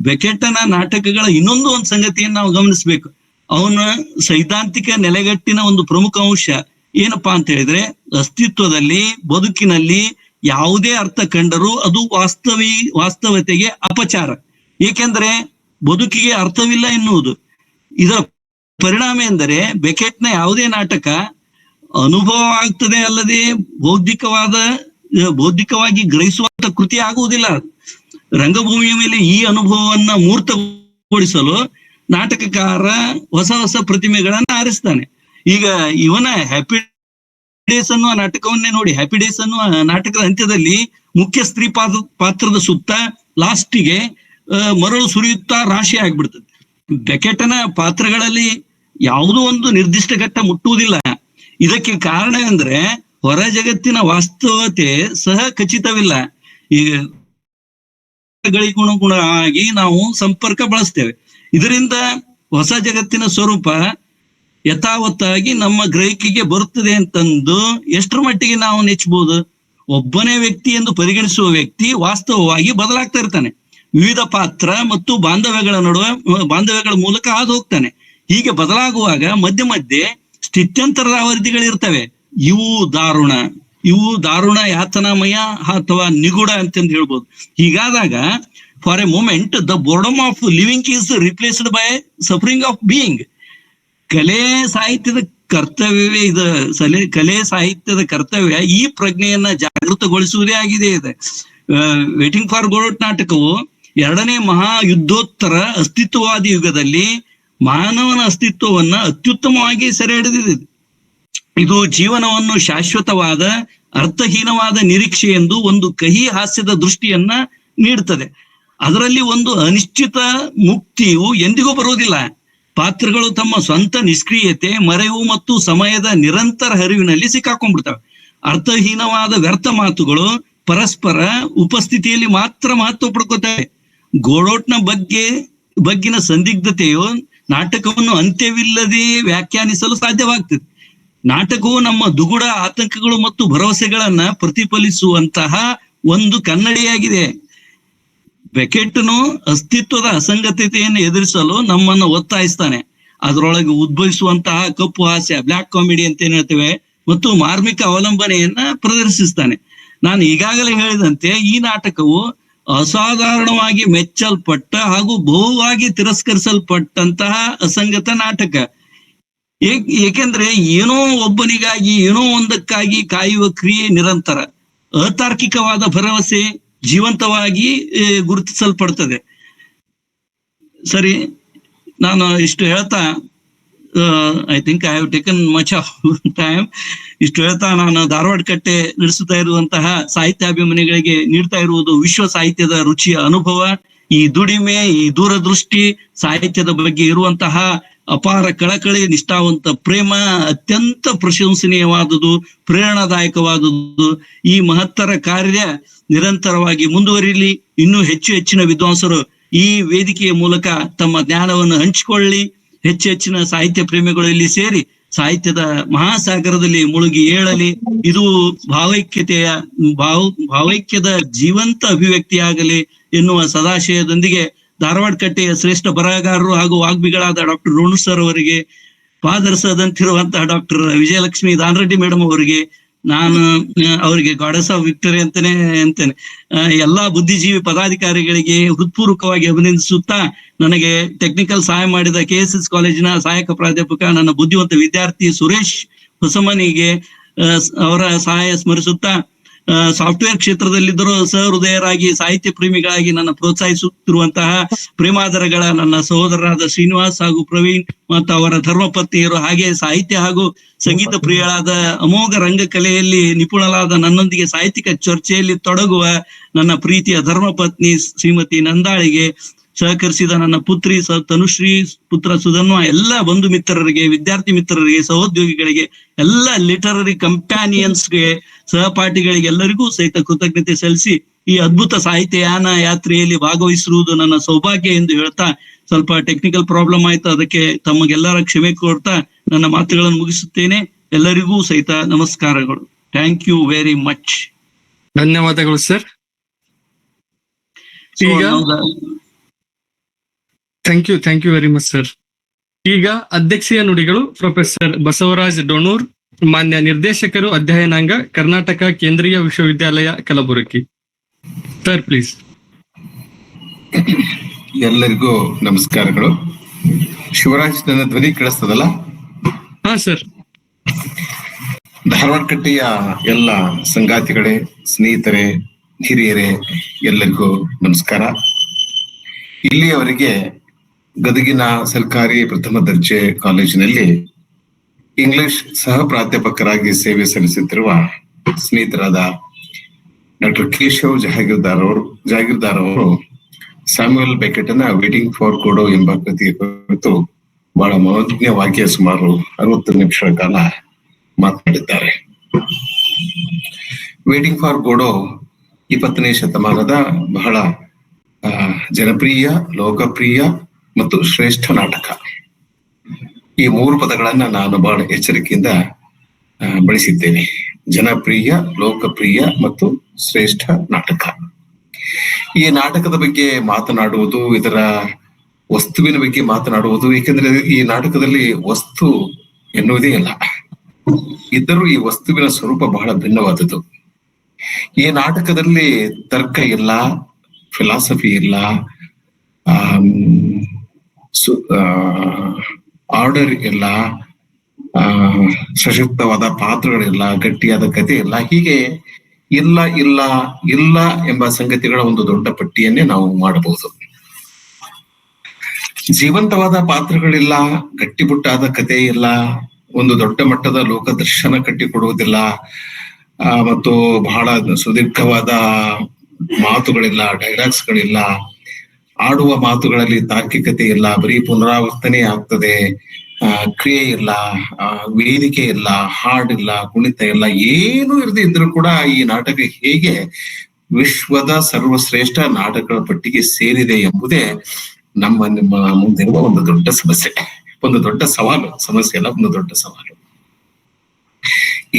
ಬೆಕೆಟ್ಟನ ನಾಟಕಗಳ ಇನ್ನೊಂದು ಸಂಗತಿಯನ್ನು ನಾವು ಗಮನಿಸ್ಬೇಕು. ಅವನ ಸೈದ್ಧಾಂತಿಕ ನೆಲೆಗಟ್ಟಿನ ಒಂದು ಪ್ರಮುಖ ಅಂಶ ಏನಪ್ಪಾ ಅಂತ ಹೇಳಿದ್ರೆ, ಅಸ್ತಿತ್ವದಲ್ಲಿ, ಬದುಕಿನಲ್ಲಿ ಯಾವುದೇ ಅರ್ಥ ಕಂಡರೂ ಅದು ವಾಸ್ತವತೆಗೆ ಅಪಚಾರ. ಏಕೆಂದ್ರೆ ಬದುಕಿಗೆ ಅರ್ಥವಿಲ್ಲ ಎನ್ನುವುದು. ಇದರ ಪರಿಣಾಮ ಎಂದರೆ ಬೆಕೆಟ್ನ ಯಾವುದೇ ನಾಟಕ ಅನುಭವ ಆಗ್ತದೆ ಅಲ್ಲದೆ ಬೌದ್ಧಿಕವಾಗಿ ಗ್ರಹಿಸುವಂತ ಕೃತಿ ಆಗುವುದಿಲ್ಲ. ರಂಗಭೂಮಿಯ ಮೇಲೆ ಈ ಅನುಭವವನ್ನ ಮೂರ್ತಗೊಳಿಸಲು ನಾಟಕಕಾರ ಹೊಸ ಪ್ರತಿಮೆಗಳನ್ನ ಆರಿಸ್ತಾನೆ. ಈಗ ಇವನ ಹ್ಯಾಪಿ ಡೇಸ್ ಅನ್ನುವ ನಾಟಕವನ್ನೇ ನೋಡಿ. ಹ್ಯಾಪಿ ಡೇಸ್ ಅನ್ನುವ ನಾಟಕದ ಅಂತ್ಯದಲ್ಲಿ ಮುಖ್ಯ ಸ್ತ್ರೀ ಪಾತ್ರದ ಸುತ್ತ ಲಾಸ್ಟಿಗೆ ಮರಳು ಸುರಿಯುತ್ತಾ ರಾಶಿ ಆಗ್ಬಿಡ್ತದೆ. ಬೆಕೆಟನ ಪಾತ್ರಗಳಲ್ಲಿ ಯಾವುದೋ ಒಂದು ನಿರ್ದಿಷ್ಟ ಘಟ್ಟ ಮುಟ್ಟುವುದಿಲ್ಲ. ಇದಕ್ಕೆ ಕಾರಣವೆಂದ್ರೆ ಹೊರ ಜಗತ್ತಿನ ವಾಸ್ತವತೆ ಸಹ ಖಚಿತವಿಲ್ಲ. ಈಗ ಗಳಿಗುಣಗುಣವಾಗಿ ನಾವು ಸಂಪರ್ಕ ಬಳಸ್ತೇವೆ. ಇದರಿಂದ ಹೊಸ ಜಗತ್ತಿನ ಸ್ವರೂಪ ಯಥಾವತ್ತಾಗಿ ನಮ್ಮ ಗ್ರಹಿಕೆಗೆ ಬರುತ್ತದೆ ಅಂತಂದು ಎಷ್ಟರ ಮಟ್ಟಿಗೆ ನಾವು ನೆಚ್ಚಬಹುದು? ಒಬ್ಬನೇ ವ್ಯಕ್ತಿ ಎಂದು ಪರಿಗಣಿಸುವ ವ್ಯಕ್ತಿ ವಾಸ್ತವವಾಗಿ ಬದಲಾಗ್ತಾ ಇರ್ತಾನೆ. ವಿವಿಧ ಪಾತ್ರ ಮತ್ತು ಬಾಂಧವ್ಯಗಳ ಮೂಲಕ ಹಾದು ಹೋಗ್ತಾನೆ. ಹೀಗೆ ಬದಲಾಗುವಾಗ ಮಧ್ಯೆ ಸ್ಥಿತ್ಯಂತರದ ಅವಧಿಗಳಿರ್ತವೆ. ಇವು ದಾರುಣ, ಯಾತನಾಮಯ ಅಥವಾ ನಿಗೂಢ ಅಂತಂದು ಹೇಳ್ಬೋದು. ಹೀಗಾದಾಗ for a moment the boredom of living is replaced by suffering of being. ಕಲೆ ಸಾಹಿತ್ಯದ ಕರ್ತವ್ಯ ಈ ಪ್ರಜ್ಞೆಯನ್ನ ಜಾಗೃತಗೊಳಿಸುವುದೇ ಆಗಿದೆ. ವೇಟಿಂಗ್ ಫಾರ್ ಗೋಡೋಟ್ ನಾಟಕವು 2ನೇ ಮಹಾಯುದ್ಧೋತ್ತರ ಅಸ್ತಿತ್ವವಾದಿ ಯುಗದಲ್ಲಿ ಮಾನವನ ಅಸ್ತಿತ್ವವನ್ನ ಅತ್ಯುತ್ತಮವಾಗಿ ಸೆರೆ ಹಿಡಿದಿದೆ. ಇದು ಜೀವನವನ್ನು ಶಾಶ್ವತವಾದ, ಅರ್ಥಹೀನವಾದ ನಿರೀಕ್ಷೆ ಎಂದು ಒಂದು ಕಹಿ ಹಾಸ್ಯದ ದೃಷ್ಟಿಯನ್ನ ನೀಡುತ್ತದೆ. ಅದರಲ್ಲಿ ಒಂದು ಅನಿಶ್ಚಿತ ಮುಕ್ತಿಯು ಎಂದಿಗೂ ಬರುವುದಿಲ್ಲ. ಪಾತ್ರಗಳು ತಮ್ಮ ಸ್ವಂತ ನಿಷ್ಕ್ರಿಯತೆ, ಮರೆವು ಮತ್ತು ಸಮಯದ ನಿರಂತರ ಹರಿವಿನಲ್ಲಿ ಸಿಕ್ಕಾಕೊಂಡ್ಬಿಡ್ತವೆ. ಅರ್ಥಹೀನವಾದ ವ್ಯರ್ಥ ಮಾತುಗಳು ಪರಸ್ಪರ ಉಪಸ್ಥಿತಿಯಲ್ಲಿ ಮಾತ್ರ ಮಹತ್ವ ಪಡ್ಕೋತವೆ. ಗೋಡೋಟ್ನ ಬಗ್ಗಿನ ಸಂದಿಗ್ಧತೆಯು ನಾಟಕವನ್ನು ಅಂತ್ಯವಿಲ್ಲದೆ ವ್ಯಾಖ್ಯಾನಿಸಲು ಸಾಧ್ಯವಾಗ್ತದೆ. ನಾಟಕವು ನಮ್ಮ ದುಗುಡ, ಆತಂಕಗಳು ಮತ್ತು ಭರವಸೆಗಳನ್ನ ಪ್ರತಿಫಲಿಸುವಂತಹ ಒಂದು ಕನ್ನಡಿಯಾಗಿದೆ. ಬೆಕೆಟ್ನು ಅಸ್ತಿತ್ವದ ಅಸಂಗತತೆಯನ್ನು ಎದುರಿಸಲು ನಮ್ಮನ್ನು ಒತ್ತಾಯಿಸ್ತಾನೆ. ಅದರೊಳಗೆ ಉದ್ಭವಿಸುವಂತಹ ಕಪ್ಪು ಹಾಸ್ಯ, ಬ್ಲ್ಯಾಕ್ ಕಾಮಿಡಿ ಅಂತ ಏನ್ ಹೇಳ್ತೇವೆ, ಮತ್ತು ಮಾರ್ಮಿಕ ಅವಲಂಬನೆಯನ್ನ ಪ್ರದರ್ಶಿಸ್ತಾನೆ. ನಾನು ಈಗಾಗಲೇ ಹೇಳಿದಂತೆ ಈ ನಾಟಕವು ಅಸಾಧಾರಣವಾಗಿ ಮೆಚ್ಚಲ್ಪಟ್ಟ ಹಾಗೂ ಬಹುವಾಗಿ ತಿರಸ್ಕರಿಸಲ್ಪಟ್ಟಂತಹ ಅಸಂಗತ ನಾಟಕ. ಏಕೆಂದ್ರೆ ಏನೋ ಒಬ್ಬನಿಗಾಗಿ ಏನೋ ಒಂದಕ್ಕಾಗಿ ಕಾಯುವ ಕ್ರಿಯೆ ನಿರಂತರ. ಅತಾರ್ಕಿಕವಾದ ಭರವಸೆ ಜೀವಂತವಾಗಿ ಗುರುತಿಸಲ್ಪಡ್ತದೆ. ಸರಿ, ನಾನು ಇಷ್ಟು ಹೇಳ್ತಾ, I think I have taken much of time. ಇಷ್ಟು ಹೇಳ್ತಾ ನಾನು ಧಾರವಾಡ ಕಟ್ಟೆ ನಡೆಸುತ್ತಾ ಇರುವಂತಹ ಸಾಹಿತ್ಯಾಭಿಮಾನಿಗಳಿಗೆ ನೀಡ್ತಾ ಇರುವುದು ವಿಶ್ವ ಸಾಹಿತ್ಯದ ರುಚಿಯ ಅನುಭವ. ಈ ದುಡಿಮೆ, ಈ ದೂರದೃಷ್ಟಿ, ಸಾಹಿತ್ಯದ ಬಗ್ಗೆ ಇರುವಂತಹ ಅಪಾರ ಕಳಕಳಿ, ನಿಷ್ಠಾವಂತ ಪ್ರೇಮ ಅತ್ಯಂತ ಪ್ರಶಂಸನೀಯವಾದುದು, ಪ್ರೇರಣಾದಾಯಕವಾದುದು. ಈ ಮಹತ್ತರ ಕಾರ್ಯ ನಿರಂತರವಾಗಿ ಮುಂದುವರಿಲಿ. ಇನ್ನೂ ಹೆಚ್ಚಿನ ವಿದ್ವಾಂಸರು ಈ ವೇದಿಕೆಯ ಮೂಲಕ ತಮ್ಮ ಜ್ಞಾನವನ್ನು ಹಂಚಿಕೊಳ್ಳಿ. ಹೆಚ್ಚಿನ ಸಾಹಿತ್ಯ ಪ್ರೇಮಿಗಳು ಇಲ್ಲಿ ಸೇರಿ ಸಾಹಿತ್ಯದ ಮಹಾಸಾಗರದಲ್ಲಿ ಮುಳುಗಿ ಏಳಲಿ. ಇದು ಭಾವೈಕ್ಯದ ಜೀವಂತ ಅಭಿವ್ಯಕ್ತಿಯಾಗಲಿ ಎನ್ನುವ ಸದಾಶಯದೊಂದಿಗೆ ಧಾರವಾಡ ಕಟ್ಟೆಯ ಶ್ರೇಷ್ಠ ಬರಹಗಾರರು ಹಾಗೂ ವಾಗ್ಮಿಗಳಾದ ಡಾಕ್ಟರ್ ರೋಣು ಸರ್ ಅವರಿಗೆ, ಪಾದರಸದಂತಿರುವಂತಹ ಡಾಕ್ಟರ್ ವಿಜಯಲಕ್ಷ್ಮಿ ದಾನರೆಡ್ಡಿ ಮೇಡಮ್ ಅವರಿಗೆ, ನಾನು ಅವರಿಗೆ ಗಾಡೆಸ್ ಆಫ್ ವಿಕ್ಟರಿ ಅಂತೇನೆ ಎಲ್ಲಾ ಬುದ್ಧಿಜೀವಿ ಪದಾಧಿಕಾರಿಗಳಿಗೆ ಹೃತ್ಪೂರ್ವಕವಾಗಿ ಅಭಿನಂದಿಸುತ್ತಾ, ನನಗೆ ಟೆಕ್ನಿಕಲ್ ಸಹಾಯ ಮಾಡಿದ KSS ಕಾಲೇಜಿನ ಸಹಾಯಕ ಪ್ರಾಧ್ಯಾಪಕ ನನ್ನ ಬುದ್ಧಿವಂತ ವಿದ್ಯಾರ್ಥಿ ಸುರೇಶ್ ಹೊಸಮನಿಗೆ ಅವರ ಸಹಾಯ ಸ್ಮರಿಸುತ್ತಾ, ಸಾಫ್ಟ್ವೇರ್ ಕ್ಷೇತ್ರದಲ್ಲಿದ್ದರೂ ಸಹೃದಯರಾಗಿ ಸಾಹಿತ್ಯ ಪ್ರೇಮಿಗಳಾಗಿ ನನ್ನ ಪ್ರೋತ್ಸಾಹಿಸುತ್ತಿರುವಂತಹ ಪ್ರೇಮಾದರಗಳ ನನ್ನ ಸಹೋದರರಾದ ಶ್ರೀನಿವಾಸ್ ಹಾಗೂ ಪ್ರವೀಣ್ ಮತ್ತು ಅವರ ಧರ್ಮಪತ್ನಿಯರು, ಹಾಗೆ ಸಾಹಿತ್ಯ ಹಾಗೂ ಸಂಗೀತ ಪ್ರಿಯಳಾದ ಅಮೋಘ ರಂಗಕಲೆಯಲ್ಲಿ ನಿಪುಣರಾದ ನನ್ನೊಂದಿಗೆ ಸಾಹಿತ್ಯಿಕ ಚರ್ಚೆಯಲ್ಲಿ ತೊಡಗುವ ನನ್ನ ಪ್ರೀತಿಯ ಧರ್ಮಪತ್ನಿ ಶ್ರೀಮತಿ ನಂದಾಳಿಗೆ, ಸಹಕರಿಸಿದ ನನ್ನ ಪುತ್ರಿ ತನುಶ್ರೀ, ಪುತ್ರ ಸುಧನ್ವ, ಎಲ್ಲ ಬಂಧು ಮಿತ್ರರಿಗೆ, ವಿದ್ಯಾರ್ಥಿ ಮಿತ್ರರಿಗೆ, ಸಹೋದ್ಯೋಗಿಗಳಿಗೆ, ಎಲ್ಲ ಲಿಟರರಿ ಕಂಪ್ಯಾನಿಯನ್ಸ್ಗೆ, ಸಹಪಾಠಿಗಳಿಗೆ ಎಲ್ಲರಿಗೂ ಸಹಿತ ಕೃತಜ್ಞತೆ ಸಲ್ಲಿಸಿ ಈ ಅದ್ಭುತ ಸಾಹಿತ್ಯಯಾನ ಯಾತ್ರೆಯಲ್ಲಿ ಭಾಗವಹಿಸಿರುವುದು ನನ್ನ ಸೌಭಾಗ್ಯ ಎಂದು ಹೇಳ್ತಾ, ಸ್ವಲ್ಪ ಟೆಕ್ನಿಕಲ್ ಪ್ರಾಬ್ಲಮ್ ಆಯ್ತು, ಅದಕ್ಕೆ ತಮಗೆಲ್ಲರ ಕ್ಷಮೆ ಕೋರ್ತಾ ನನ್ನ ಮಾತುಗಳನ್ನು ಮುಗಿಸುತ್ತೇನೆ. ಎಲ್ಲರಿಗೂ ಸಹಿತ ನಮಸ್ಕಾರಗಳು. Thank you very much. ಧನ್ಯವಾದಗಳು ಸರ್. ಈಗ thank you very much sir. ಈಗ ಅಧ್ಯಕ್ಷೀಯ ನುಡಿಗಳು ಪ್ರೊಫೆಸರ್ ಬಸವರಾಜ್ ಡೊಣೂರ್, ಮಾನ್ಯ ನಿರ್ದೇಶಕರು ಅಧ್ಯಯನಾಂಗ, ಕರ್ನಾಟಕ ಕೇಂದ್ರೀಯ ವಿಶ್ವವಿದ್ಯಾಲಯ ಕಲಬುರಗಿ. Sir please. ಎಲ್ಲರಿಗೂ ನಮಸ್ಕಾರಗಳು. ಶಿವರಾಜ್, ನನ್ನ ಧ್ವನಿ ಕೇಳಿಸ್ತದಲ್ಲ? ಹಾ ಸರ್. ಧಾರವಾಡ ಕಟ್ಟೆಯ ಎಲ್ಲ ಸಂಗಾತಿಗಳೇ, ಸ್ನೇಹಿತರೆ, ಹಿರಿಯರೇ, ಎಲ್ಲರಿಗೂ ನಮಸ್ಕಾರ. ಇಲ್ಲಿಯವರೆಗೆ ಗದಗಿನ ಸರ್ಕಾರಿ ಪ್ರಥಮ ದರ್ಜೆ ಕಾಲೇಜಿನಲ್ಲಿ ಇಂಗ್ಲಿಷ್ ಸಹ ಪ್ರಾಧ್ಯಾಪಕರಾಗಿ ಸೇವೆ ಸಲ್ಲಿಸುತ್ತಿರುವ ಸ್ನೇಹಿತರಾದ ಡಾಕ್ಟರ್ ಕೇಶವ್ ಜಹಾಗೀರ್ದಾರ್ ಅವರು ಸ್ಯಾಮ್ಯುಯಲ್ ಬೆಕೆಟ್ನ ವೇಟಿಂಗ್ ಫಾರ್ ಗೋಡೋ ಎಂಬ ಕೃತಿಯ ಕುರಿತು ಬಹಳ ಮನೋಜ್ಞವಾಗಿ ಸುಮಾರು 60 ನಿಮಿಷಗಳ ಕಾಲ ಮಾತನಾಡಿದ್ದಾರೆ. ವೇಟಿಂಗ್ ಫಾರ್ ಗೋಡೋ 20ನೇ ಶತಮಾನದ ಬಹಳ ಜನಪ್ರಿಯ, ಲೋಕಪ್ರಿಯ ಮತ್ತು ಶ್ರೇಷ್ಠ ನಾಟಕ. ಈ 3 ಪದಗಳನ್ನ ನಾನು ಬಹಳ ಎಚ್ಚರಿಕೆಯಿಂದ ಬಳಸಿದ್ದೇನೆ: ಜನಪ್ರಿಯ, ಲೋಕಪ್ರಿಯ ಮತ್ತು ಶ್ರೇಷ್ಠ ನಾಟಕ. ಈ ನಾಟಕದ ಬಗ್ಗೆ ಮಾತನಾಡುವುದು, ಇದರ ವಸ್ತುವಿನ ಬಗ್ಗೆ ಮಾತನಾಡುವುದು, ಏಕೆಂದ್ರೆ ಈ ನಾಟಕದಲ್ಲಿ ವಸ್ತು ಎನ್ನುವುದೇ ಇಲ್ಲ, ಇದ್ದರೂ ಈ ವಸ್ತುವಿನ ಸ್ವರೂಪ ಬಹಳ ಭಿನ್ನವಾದದ್ದು. ಈ ನಾಟಕದಲ್ಲಿ ತರ್ಕ ಇಲ್ಲ, ಫಿಲಾಸಫಿ ಇಲ್ಲ, ಆರ್ಡರ್ ಇಲ್ಲ, ಸಶಕ್ತವಾದ ಪಾತ್ರಗಳಿಲ್ಲ, ಗಟ್ಟಿಯಾದ ಕಥೆ ಇಲ್ಲ. ಹೀಗೆ ಇಲ್ಲ ಇಲ್ಲ ಇಲ್ಲ ಎಂಬ ಸಂಗತಿಗಳ ಒಂದು ದೊಡ್ಡ ಪಟ್ಟಿಯನ್ನೇ ನಾವು ಮಾಡಬಹುದು. ಜೀವಂತವಾದ ಪಾತ್ರಗಳಿಲ್ಲ, ಗಟ್ಟಿಮುಟ್ಟಾದ ಕಥೆ ಇಲ್ಲ, ಒಂದು ದೊಡ್ಡ ಮಟ್ಟದ ಲೋಕದರ್ಶನ ಕಟ್ಟಿಕೊಡುವುದಿಲ್ಲ, ಮತ್ತು ಬಹಳ ಸುದೀರ್ಘವಾದ ಮಾತುಗಳಿಲ್ಲ, ಡೈಲಾಗ್ಸ್ಗಳಿಲ್ಲ, ಆಡುವ ಮಾತುಗಳಲ್ಲಿ ತಾರ್ಕಿಕತೆ ಇಲ್ಲ, ಬರೀ ಪುನರಾವರ್ತನೆ ಆಗ್ತದೆ, ಕ್ರಿಯೆ ಇಲ್ಲ, ವೇದಿಕೆ ಇಲ್ಲ, ಹಾಡಿಲ್ಲ, ಕುಣಿತ ಇಲ್ಲ, ಏನು ಇರದೇ ಇದ್ರೂ ಕೂಡ ಈ ನಾಟಕ ಹೇಗೆ ವಿಶ್ವದ ಸರ್ವಶ್ರೇಷ್ಠ ನಾಟಕಗಳ ಪಟ್ಟಿಗೆ ಸೇರಿದೆ ಎಂಬುದೇ ನಿಮ್ಮ ಮುಂದಿರುವ ಒಂದು ದೊಡ್ಡ ಸಮಸ್ಯೆ, ಒಂದು ದೊಡ್ಡ ಸವಾಲು. ಸಮಸ್ಯೆ ಅಲ್ಲ, ಒಂದು ದೊಡ್ಡ ಸವಾಲು.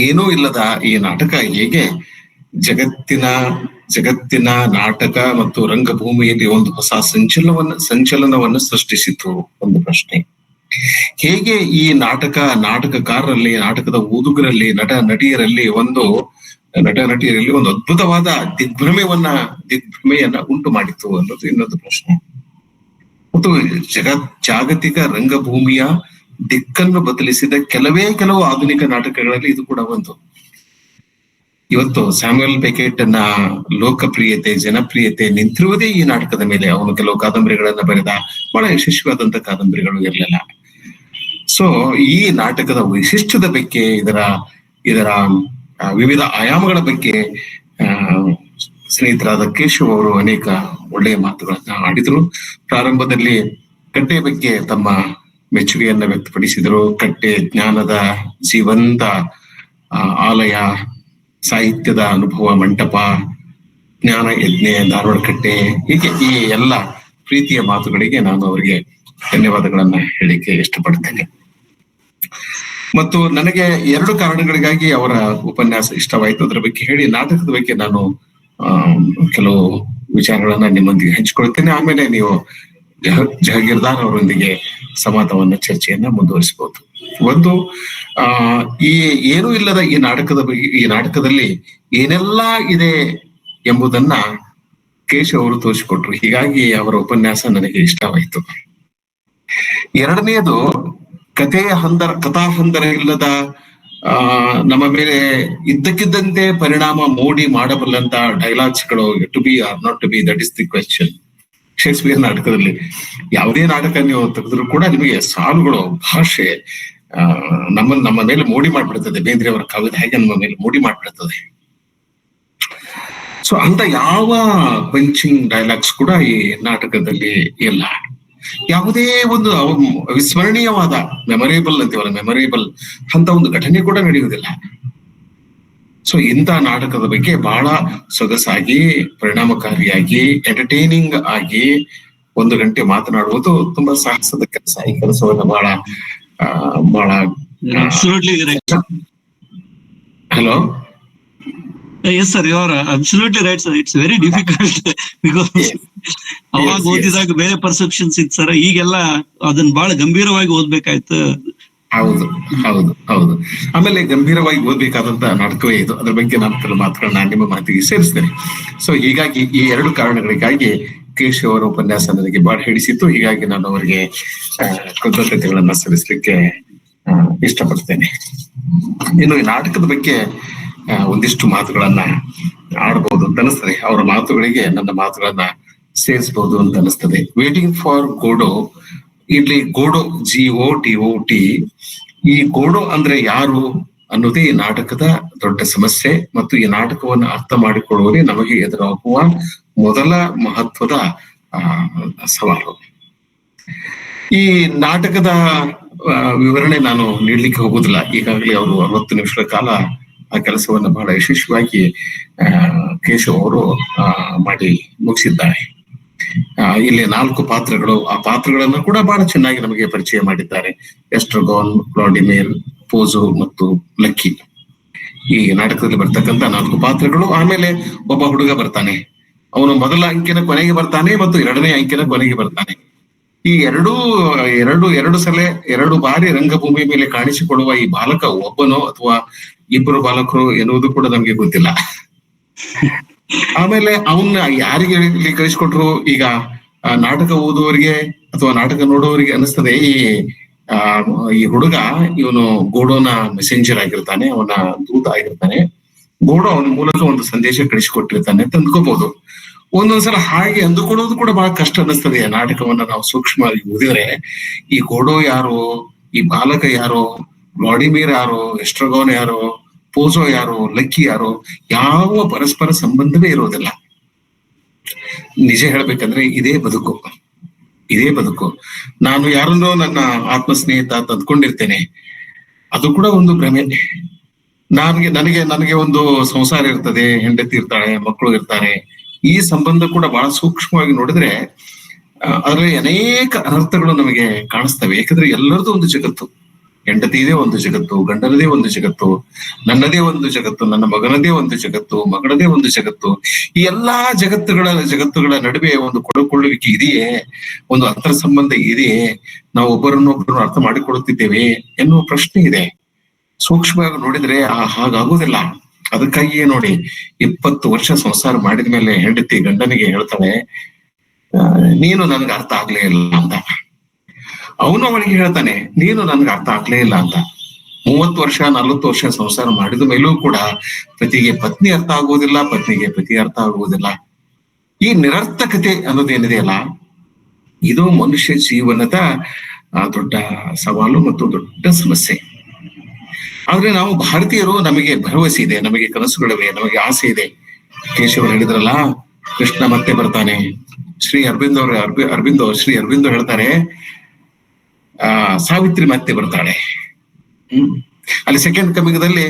ಏನೂ ಇಲ್ಲದ ಈ ನಾಟಕ ಹೇಗೆ ಜಗತ್ತಿನ ನಾಟಕ ಮತ್ತು ರಂಗಭೂಮಿಯಲ್ಲಿ ಒಂದು ಹೊಸ ಸಂಚಲನವನ್ನು ಸೃಷ್ಟಿಸಿತು? ಒಂದು ಪ್ರಶ್ನೆ. ಹೇಗೆ ಈ ನಾಟಕಕಾರರಲ್ಲಿ, ನಾಟಕದ ಓದುಗರಲ್ಲಿ, ನಟ ನಟಿಯರಲ್ಲಿ ಒಂದು ಅದ್ಭುತವಾದ ದಿಗ್ಭ್ರಮೆಯನ್ನ ಉಂಟು ಮಾಡಿತು ಅನ್ನೋದು ಇನ್ನೊಂದು ಪ್ರಶ್ನೆ. ಮತ್ತು ಜಾಗತಿಕ ರಂಗಭೂಮಿಯ ದಿಕ್ಕನ್ನು ಬದಲಿಸಿದ ಕೆಲವು ಆಧುನಿಕ ನಾಟಕಗಳಲ್ಲಿ ಇದು ಕೂಡ ಒಂದು. ಇವತ್ತು ಸ್ಯಾಮ್ಯುಯಲ್ ಬೆಕೆಟ್ ನ ಲೋಕಪ್ರಿಯತೆ, ಜನಪ್ರಿಯತೆ ನಿಂತಿರುವುದೇ ಈ ನಾಟಕದ ಮೇಲೆ. ಅವನು ಕೆಲವು ಕಾದಂಬರಿಗಳನ್ನ ಬರೆದ, ಬಹಳ ಯಶಸ್ವಿಯಾದಂತ ಕಾದಂಬರಿಗಳು ಇರಲಿಲ್ಲ. ಸೊ ಈ ನಾಟಕದ ವೈಶಿಷ್ಟ್ಯದ ಬಗ್ಗೆ, ಇದರ ವಿವಿಧ ಆಯಾಮಗಳ ಬಗ್ಗೆ ಸ್ನೇಹಿತರಾದ ಕೇಶವ್ ಅವರು ಅನೇಕ ಒಳ್ಳೆಯ ಮಾತುಗಳನ್ನ ಆಡಿದ್ರು. ಪ್ರಾರಂಭದಲ್ಲಿ ಕಟ್ಟೆ ಬಗ್ಗೆ ತಮ್ಮ ಮೆಚ್ಚುಗೆಯನ್ನ ವ್ಯಕ್ತಪಡಿಸಿದರು. ಕಟ್ಟೆ ಜ್ಞಾನದ ಜೀವಂತ ಆಲಯ, ಸಾಹಿತ್ಯದ ಅನುಭವ ಮಂಟಪ, ಜ್ಞಾನ ಯಜ್ಞೆ, ಧಾರವಾಡ ಕಟ್ಟೆ, ಹೀಗೆ ಈ ಎಲ್ಲ ಪ್ರೀತಿಯ ಮಾತುಗಳಿಗೆ ನಾನು ಅವರಿಗೆ ಧನ್ಯವಾದಗಳನ್ನ ಹೇಳಿಕೆ ಇಷ್ಟಪಡ್ತೇನೆ. ಮತ್ತು ನನಗೆ 2 ಕಾರಣಗಳಿಗಾಗಿ ಅವರ ಉಪನ್ಯಾಸ ಇಷ್ಟವಾಯಿತು. ಅದರ ಬಗ್ಗೆ ಹೇಳಿ ನಾಟಕದ ಬಗ್ಗೆ ನಾನು ಕೆಲವು ವಿಚಾರಗಳನ್ನ ನಿಮ್ಮೊಂದಿಗೆ ಹಂಚಿಕೊಳ್ತೇನೆ. ಆಮೇಲೆ ನೀವು ಜಹಗೀರ್ದಾರ್ ಅವರೊಂದಿಗೆ ಸಂವಾದವನ್ನ, ಚರ್ಚೆಯನ್ನ ಮುಂದುವರಿಸಬಹುದು. ಒಂದು, ಈ ಏನೂ ಇಲ್ಲದ ಈ ನಾಟಕದಲ್ಲಿ ಏನೆಲ್ಲಾ ಇದೆ ಎಂಬುದನ್ನ ಕೇಶವ್ ಅವರು ತೋರಿಸಿಕೊಟ್ರು. ಹೀಗಾಗಿ ಅವರ ಉಪನ್ಯಾಸ ನನಗೆ ಇಷ್ಟವಾಯಿತು. ಎರಡನೆಯದು, ಕಥಾ ಹಂದರ ಇಲ್ಲದ ನಮ್ಮ ಮೇಲೆ ಇದ್ದಕ್ಕಿದ್ದಂತೆ ಪರಿಣಾಮ ಮೂಡಿ ಮಾಡಬಲ್ಲಂತ ಡೈಲಾಗ್ಸ್ಗಳು, to be or not to be, that is the question. Shakespeare ನಾಟಕದಲ್ಲಿ ಯಾವುದೇ ನಾಟಕ ನೀವು ತೆಗೆದ್ರು ಕೂಡ ನಿಮಗೆ ಸಾಲುಗಳು, ಭಾಷೆ ನಮ್ಮ ಮೇಲೆ ಮೂಡಿ ಮಾಡ್ಬಿಡ್ತದೆ. ಬೇಂದ್ರೆ ಅವರ ಕಾವ್ಯದ ಹಾಗೆ ನಮ್ಮ ಮೇಲೆ ಮೂಡಿ ಮಾಡ್ಬಿಡ್ತದೆ. ಸೊ ಅಂತ ಯಾವ ಪಂಚಿಂಗ್ ಡೈಲಾಗ್ಸ್ ಕೂಡ ಈ ನಾಟಕದಲ್ಲಿ ಇಲ್ಲ. ಯಾವುದೇ ಒಂದು ವಿಸ್ಮರಣೀಯವಾದ ಮೆಮೊರೇಬಲ್ ಅಂತೀವಲ್ಲ, ಮೆಮೊರೇಬಲ್ ಅಂತ ಒಂದು ಘಟನೆ ಕೂಡ ನಡೆಯುವುದಿಲ್ಲ. ಸೊ ಇಂಥ ನಾಟಕದ ಬಗ್ಗೆ ಬಹಳ ಸೊಗಸಾಗಿ, ಪರಿಣಾಮಕಾರಿಯಾಗಿ, ಎಂಟರ್ಟೈನಿಂಗ್ ಆಗಿ 1 ಗಂಟೆ ಮಾತನಾಡುವುದು ತುಂಬಾ ಸಾಹಸದ ಕೆಲಸ. ಈ ಕೆಲಸವನ್ನ ಬಹಳ hello. Yes sir, you are absolutely right sir. It's very difficult because ಅವಾಗ ಓದಿದಾಗ ಬೇರೆ ಪರ್ಸೆಪ್ಷನ್ಸ್ ಇತ್ತು ಸರ್. ಈಗೆಲ್ಲ ಅದನ್ನ ಬಹಳ ಗಂಭೀರವಾಗಿ ಓದ್ಬೇಕಾಯ್ತು. ಹೌದು. ಆಮೇಲೆ ಗಂಭೀರವಾಗಿ ಓದ್ಬೇಕಾದಂತ ನಾಟಕವೇ ಇದು. ಅದ್ರ ಬಗ್ಗೆ ನಾನು ಕೆಲವು ಮಾತುಗಳನ್ನ ನಿಮ್ಮ ಮಾತಿಗೆ ಸೇರಿಸ್ತೇನೆ. ಸೊ ಹೀಗಾಗಿ ಈ 2 ಕಾರಣಗಳಿಗಾಗಿ ಕೇಶವ್ ಅವರ ಉಪನ್ಯಾಸ ನನಗೆ ಬಹಳ ಹಿಡಿಸಿತ್ತು. ಹೀಗಾಗಿ ನಾನು ಅವರಿಗೆ ಕೃತಜ್ಞತೆಗಳನ್ನ ಸಲ್ಲಿಸಲಿಕ್ಕೆ ಇಷ್ಟಪಡ್ತೇನೆ. ಇನ್ನು ಈ ನಾಟಕದ ಬಗ್ಗೆ ಒಂದಿಷ್ಟು ಮಾತುಗಳನ್ನ ಆಡಬಹುದು ಅಂತ ಅನಿಸ್ತದೆ. ಅವರ ಮಾತುಗಳಿಗೆ ನನ್ನ ಮಾತುಗಳನ್ನ ಸೇರಿಸಬಹುದು ಅಂತ ಅನಿಸ್ತದೆ. ವೇಟಿಂಗ್ ಫಾರ್ ಗೋಡೋ, ಇಲ್ಲಿ ಗೋಡೋ, GOTOT, ಈ ಗೋಡೋ ಅಂದ್ರೆ ಯಾರು ಅನ್ನೋದೇ ಈ ನಾಟಕದ ದೊಡ್ಡ ಸಮಸ್ಯೆ. ಮತ್ತು ಈ ನಾಟಕವನ್ನು ಅರ್ಥ ಮಾಡಿಕೊಳ್ಳುವಲ್ಲಿ ನಮಗೆ ಎದುರಾಗುವ ಮೊದಲ ಮಹತ್ವದ ಸವಾಲು. ಈ ನಾಟಕದ ವಿವರಣೆ ನಾನು ನೀಡ್ಲಿಕ್ಕೆ ಹೋಗುದಿಲ್ಲ. ಈಗಾಗಲೇ ಅವರು 60 ನಿಮಿಷಗಳ ಕಾಲ ಆ ಕೆಲಸವನ್ನ ಬಹಳ ಯಶಸ್ವಿಯಾಗಿ ಕೇಶವ್ ಅವರು ಮಾಡಿ ಮುಗಿಸಿದ್ದಾರೆ. ಇಲ್ಲಿ 4 ಪಾತ್ರಗಳು, ಆ ಪಾತ್ರಗಳನ್ನ ಕೂಡ ಬಹಳ ಚೆನ್ನಾಗಿ ನಮಗೆ ಪರಿಚಯ ಮಾಡಿದ್ದಾರೆ. ಎಸ್ಟ್ರಗೋನ್, ವ್ಲಾಡಿಮಿರ್, ಪೋಜೋ ಮತ್ತು ಲಕ್ಕಿ. ಈ ನಾಟಕದಲ್ಲಿ ಬರ್ತಕ್ಕಂಥ 4 ಪಾತ್ರಗಳು. ಆಮೇಲೆ ಒಬ್ಬ ಹುಡುಗ ಬರ್ತಾನೆ. ಅವನು ಮೊದಲ ಅಂಕಿನ ಕೊನೆಗೆ ಬರ್ತಾನೆ ಮತ್ತು 2ನೇ ಅಂಕಿನ ಕೊನೆಗೆ ಬರ್ತಾನೆ. ಈ ಎರಡು ಬಾರಿ ರಂಗಭೂಮಿ ಮೇಲೆ ಕಾಣಿಸಿಕೊಳ್ಳುವ ಈ ಬಾಲಕ ಒಬ್ಬನೋ ಅಥವಾ 2 ಬಾಲಕರು ಎನ್ನುವುದು ಕೂಡ ನಮ್ಗೆ ಗೊತ್ತಿಲ್ಲ. ಆಮೇಲೆ ಅವನ್ನ ಯಾರಿಗೆ ಇಲ್ಲಿ ಕಳಿಸ್ಕೊಟ್ರು? ಈಗ ನಾಟಕ ಓದುವವರಿಗೆ ಅಥವಾ ನಾಟಕ ನೋಡುವವರಿಗೆ ಅನಿಸ್ತದೆ ಈ ಹುಡುಗ ಇವನು ಗೋಡೋನ ಮೆಸೆಂಜರ್ ಆಗಿರ್ತಾನೆ, ಅವನ ದೂತ ಆಗಿರ್ತಾನೆ. ಗೋಡೋ ಅವನ ಮೂಲಕ ಒಂದು ಸಂದೇಶ ಕಳಿಸಿಕೊಟ್ಟಿರ್ತಾನೆ ಅಂತ ಅಂದ್ಕೋಬಹುದು. ಒಂದೊಂದ್ಸಲ ಹಾಗೆ ಅಂದುಕೊಳ್ಳೋದು ಕೂಡ ಬಹಳ ಕಷ್ಟ ಅನ್ನಿಸ್ತದೆ. ನಾಟಕವನ್ನ ನಾವು ಸೂಕ್ಷ್ಮವಾಗಿ ಓದಿದ್ರೆ ಈ ಗೋಡೋ ಯಾರು, ಈ ಬಾಲಕ ಯಾರು, ವ್ಲಾಡಿಮಿರ್ ಯಾರು, ಎಸ್ಟ್ರಗೋನ್ ಯಾರು, ಪೋಜೋ ಯಾರು, ಲಕ್ಕಿ ಯಾರು, ಯಾವ ಪರಸ್ಪರ ಸಂಬಂಧವೇ ಇರೋದಿಲ್ಲ. ನಿಜ ಹೇಳ್ಬೇಕಂದ್ರೆ ಇದೇ ಬದುಕು. ನಾನು ಯಾರನ್ನೋ ನನ್ನ ಆತ್ಮ ಸ್ನೇಹಿತ ಅಂತ ಅಂದ್ಕೊಂಡಿರ್ತೇನೆ, ಅದು ಕೂಡ ಒಂದು ಭ್ರಮೆ. ನನಗೆ ಒಂದು ಸಂಸಾರ ಇರ್ತದೆ, ಹೆಂಡತಿ ಇರ್ತಾಳೆ, ಮಕ್ಕಳು ಇರ್ತಾರೆ. ಈ ಸಂಬಂಧ ಕೂಡ ಬಹಳ ಸೂಕ್ಷ್ಮವಾಗಿ ನೋಡಿದ್ರೆ ಅದರಲ್ಲಿ ಅನೇಕ ಅನರ್ಥಗಳು ನಮಗೆ ಕಾಣಿಸ್ತವೆ. ಯಾಕಂದ್ರೆ ಎಲ್ಲರದ್ದು ಒಂದು ಜಗತ್ತು. ಹೆಂಡತಿದೇ ಒಂದು ಜಗತ್ತು, ಗಂಡನದೇ ಒಂದು ಜಗತ್ತು, ನನ್ನದೇ ಒಂದು ಜಗತ್ತು, ನನ್ನ ಮಗನದೇ ಒಂದು ಜಗತ್ತು, ಮಗಳದೇ ಒಂದು ಜಗತ್ತು. ಈ ಎಲ್ಲಾ ಜಗತ್ತುಗಳ ನಡುವೆ ಒಂದು ಕೊಡುಕೊಳ್ಳುವಿಕೆ ಇದೆಯೇ, ಒಂದು ಅಂತರ ಸಂಬಂಧ ಇದೆಯೇ, ನಾವು ಒಬ್ಬರನ್ನೊಬ್ಬರು ಅರ್ಥ ಮಾಡಿಕೊಳ್ಳುತ್ತಿದ್ದೇವೆ ಎನ್ನುವ ಪ್ರಶ್ನೆ ಇದೆ. ಸೂಕ್ಷ್ಮವಾಗಿ ನೋಡಿದ್ರೆ ಹಾಗಾಗುವುದಿಲ್ಲ. ಅದಕ್ಕಾಗಿಯೇ ನೋಡಿ, 20 ವರ್ಷ ಸಂಸಾರ ಮಾಡಿದ ಮೇಲೆ ಹೆಂಡತಿ ಗಂಡನಿಗೆ ಹೇಳ್ತಾಳೆ, ನೀನು ನನ್ಗೆ ಅರ್ಥ ಆಗ್ಲೇ ಇಲ್ಲ ಅಂತ. ಅವನು ಅವಳಿಗೆ ಹೇಳ್ತಾನೆ, ನೀನು ನನ್ಗೆ ಅರ್ಥ ಆಗ್ಲೇ ಇಲ್ಲ ಅಂತ. 30 ವರ್ಷ 40 ವರ್ಷ ಸಂಸಾರ ಮಾಡಿದ ಮೇಲೂ ಕೂಡ ಪತಿಗೆ ಪತ್ನಿ ಅರ್ಥ ಆಗುವುದಿಲ್ಲ, ಪತ್ನಿಗೆ ಪತಿ ಅರ್ಥ ಆಗುವುದಿಲ್ಲ. ಈ ನಿರರ್ಥಕತೆ ಅನ್ನೋದೇನಿದೆಯಲ್ಲ, ಇದು ಮನುಷ್ಯ ಜೀವನದ ದೊಡ್ಡ ಸವಾಲು ಮತ್ತು ದೊಡ್ಡ ಸಮಸ್ಯೆ. ಆದ್ರೆ ನಾವು ಭಾರತೀಯರು, ನಮಗೆ ಭರವಸೆ ಇದೆ, ನಮಗೆ ಕನಸುಗಳಿವೆ, ನಮಗೆ ಆಸೆ ಇದೆ. ಕೇಶವರು ಹೇಳಿದ್ರಲ್ಲ, ಕೃಷ್ಣ ಮತ್ತೆ ಬರ್ತಾನೆ. ಶ್ರೀ ಅರವಿಂದೋ ಹೇಳ್ತಾರೆ, ಸಾವಿತ್ರಿ ಮತ್ತೆ ಬರ್ತಾಳೆ. ಅಲ್ಲಿ ಸೆಕೆಂಡ್ ಕಮಿಂಗದಲ್ಲಿ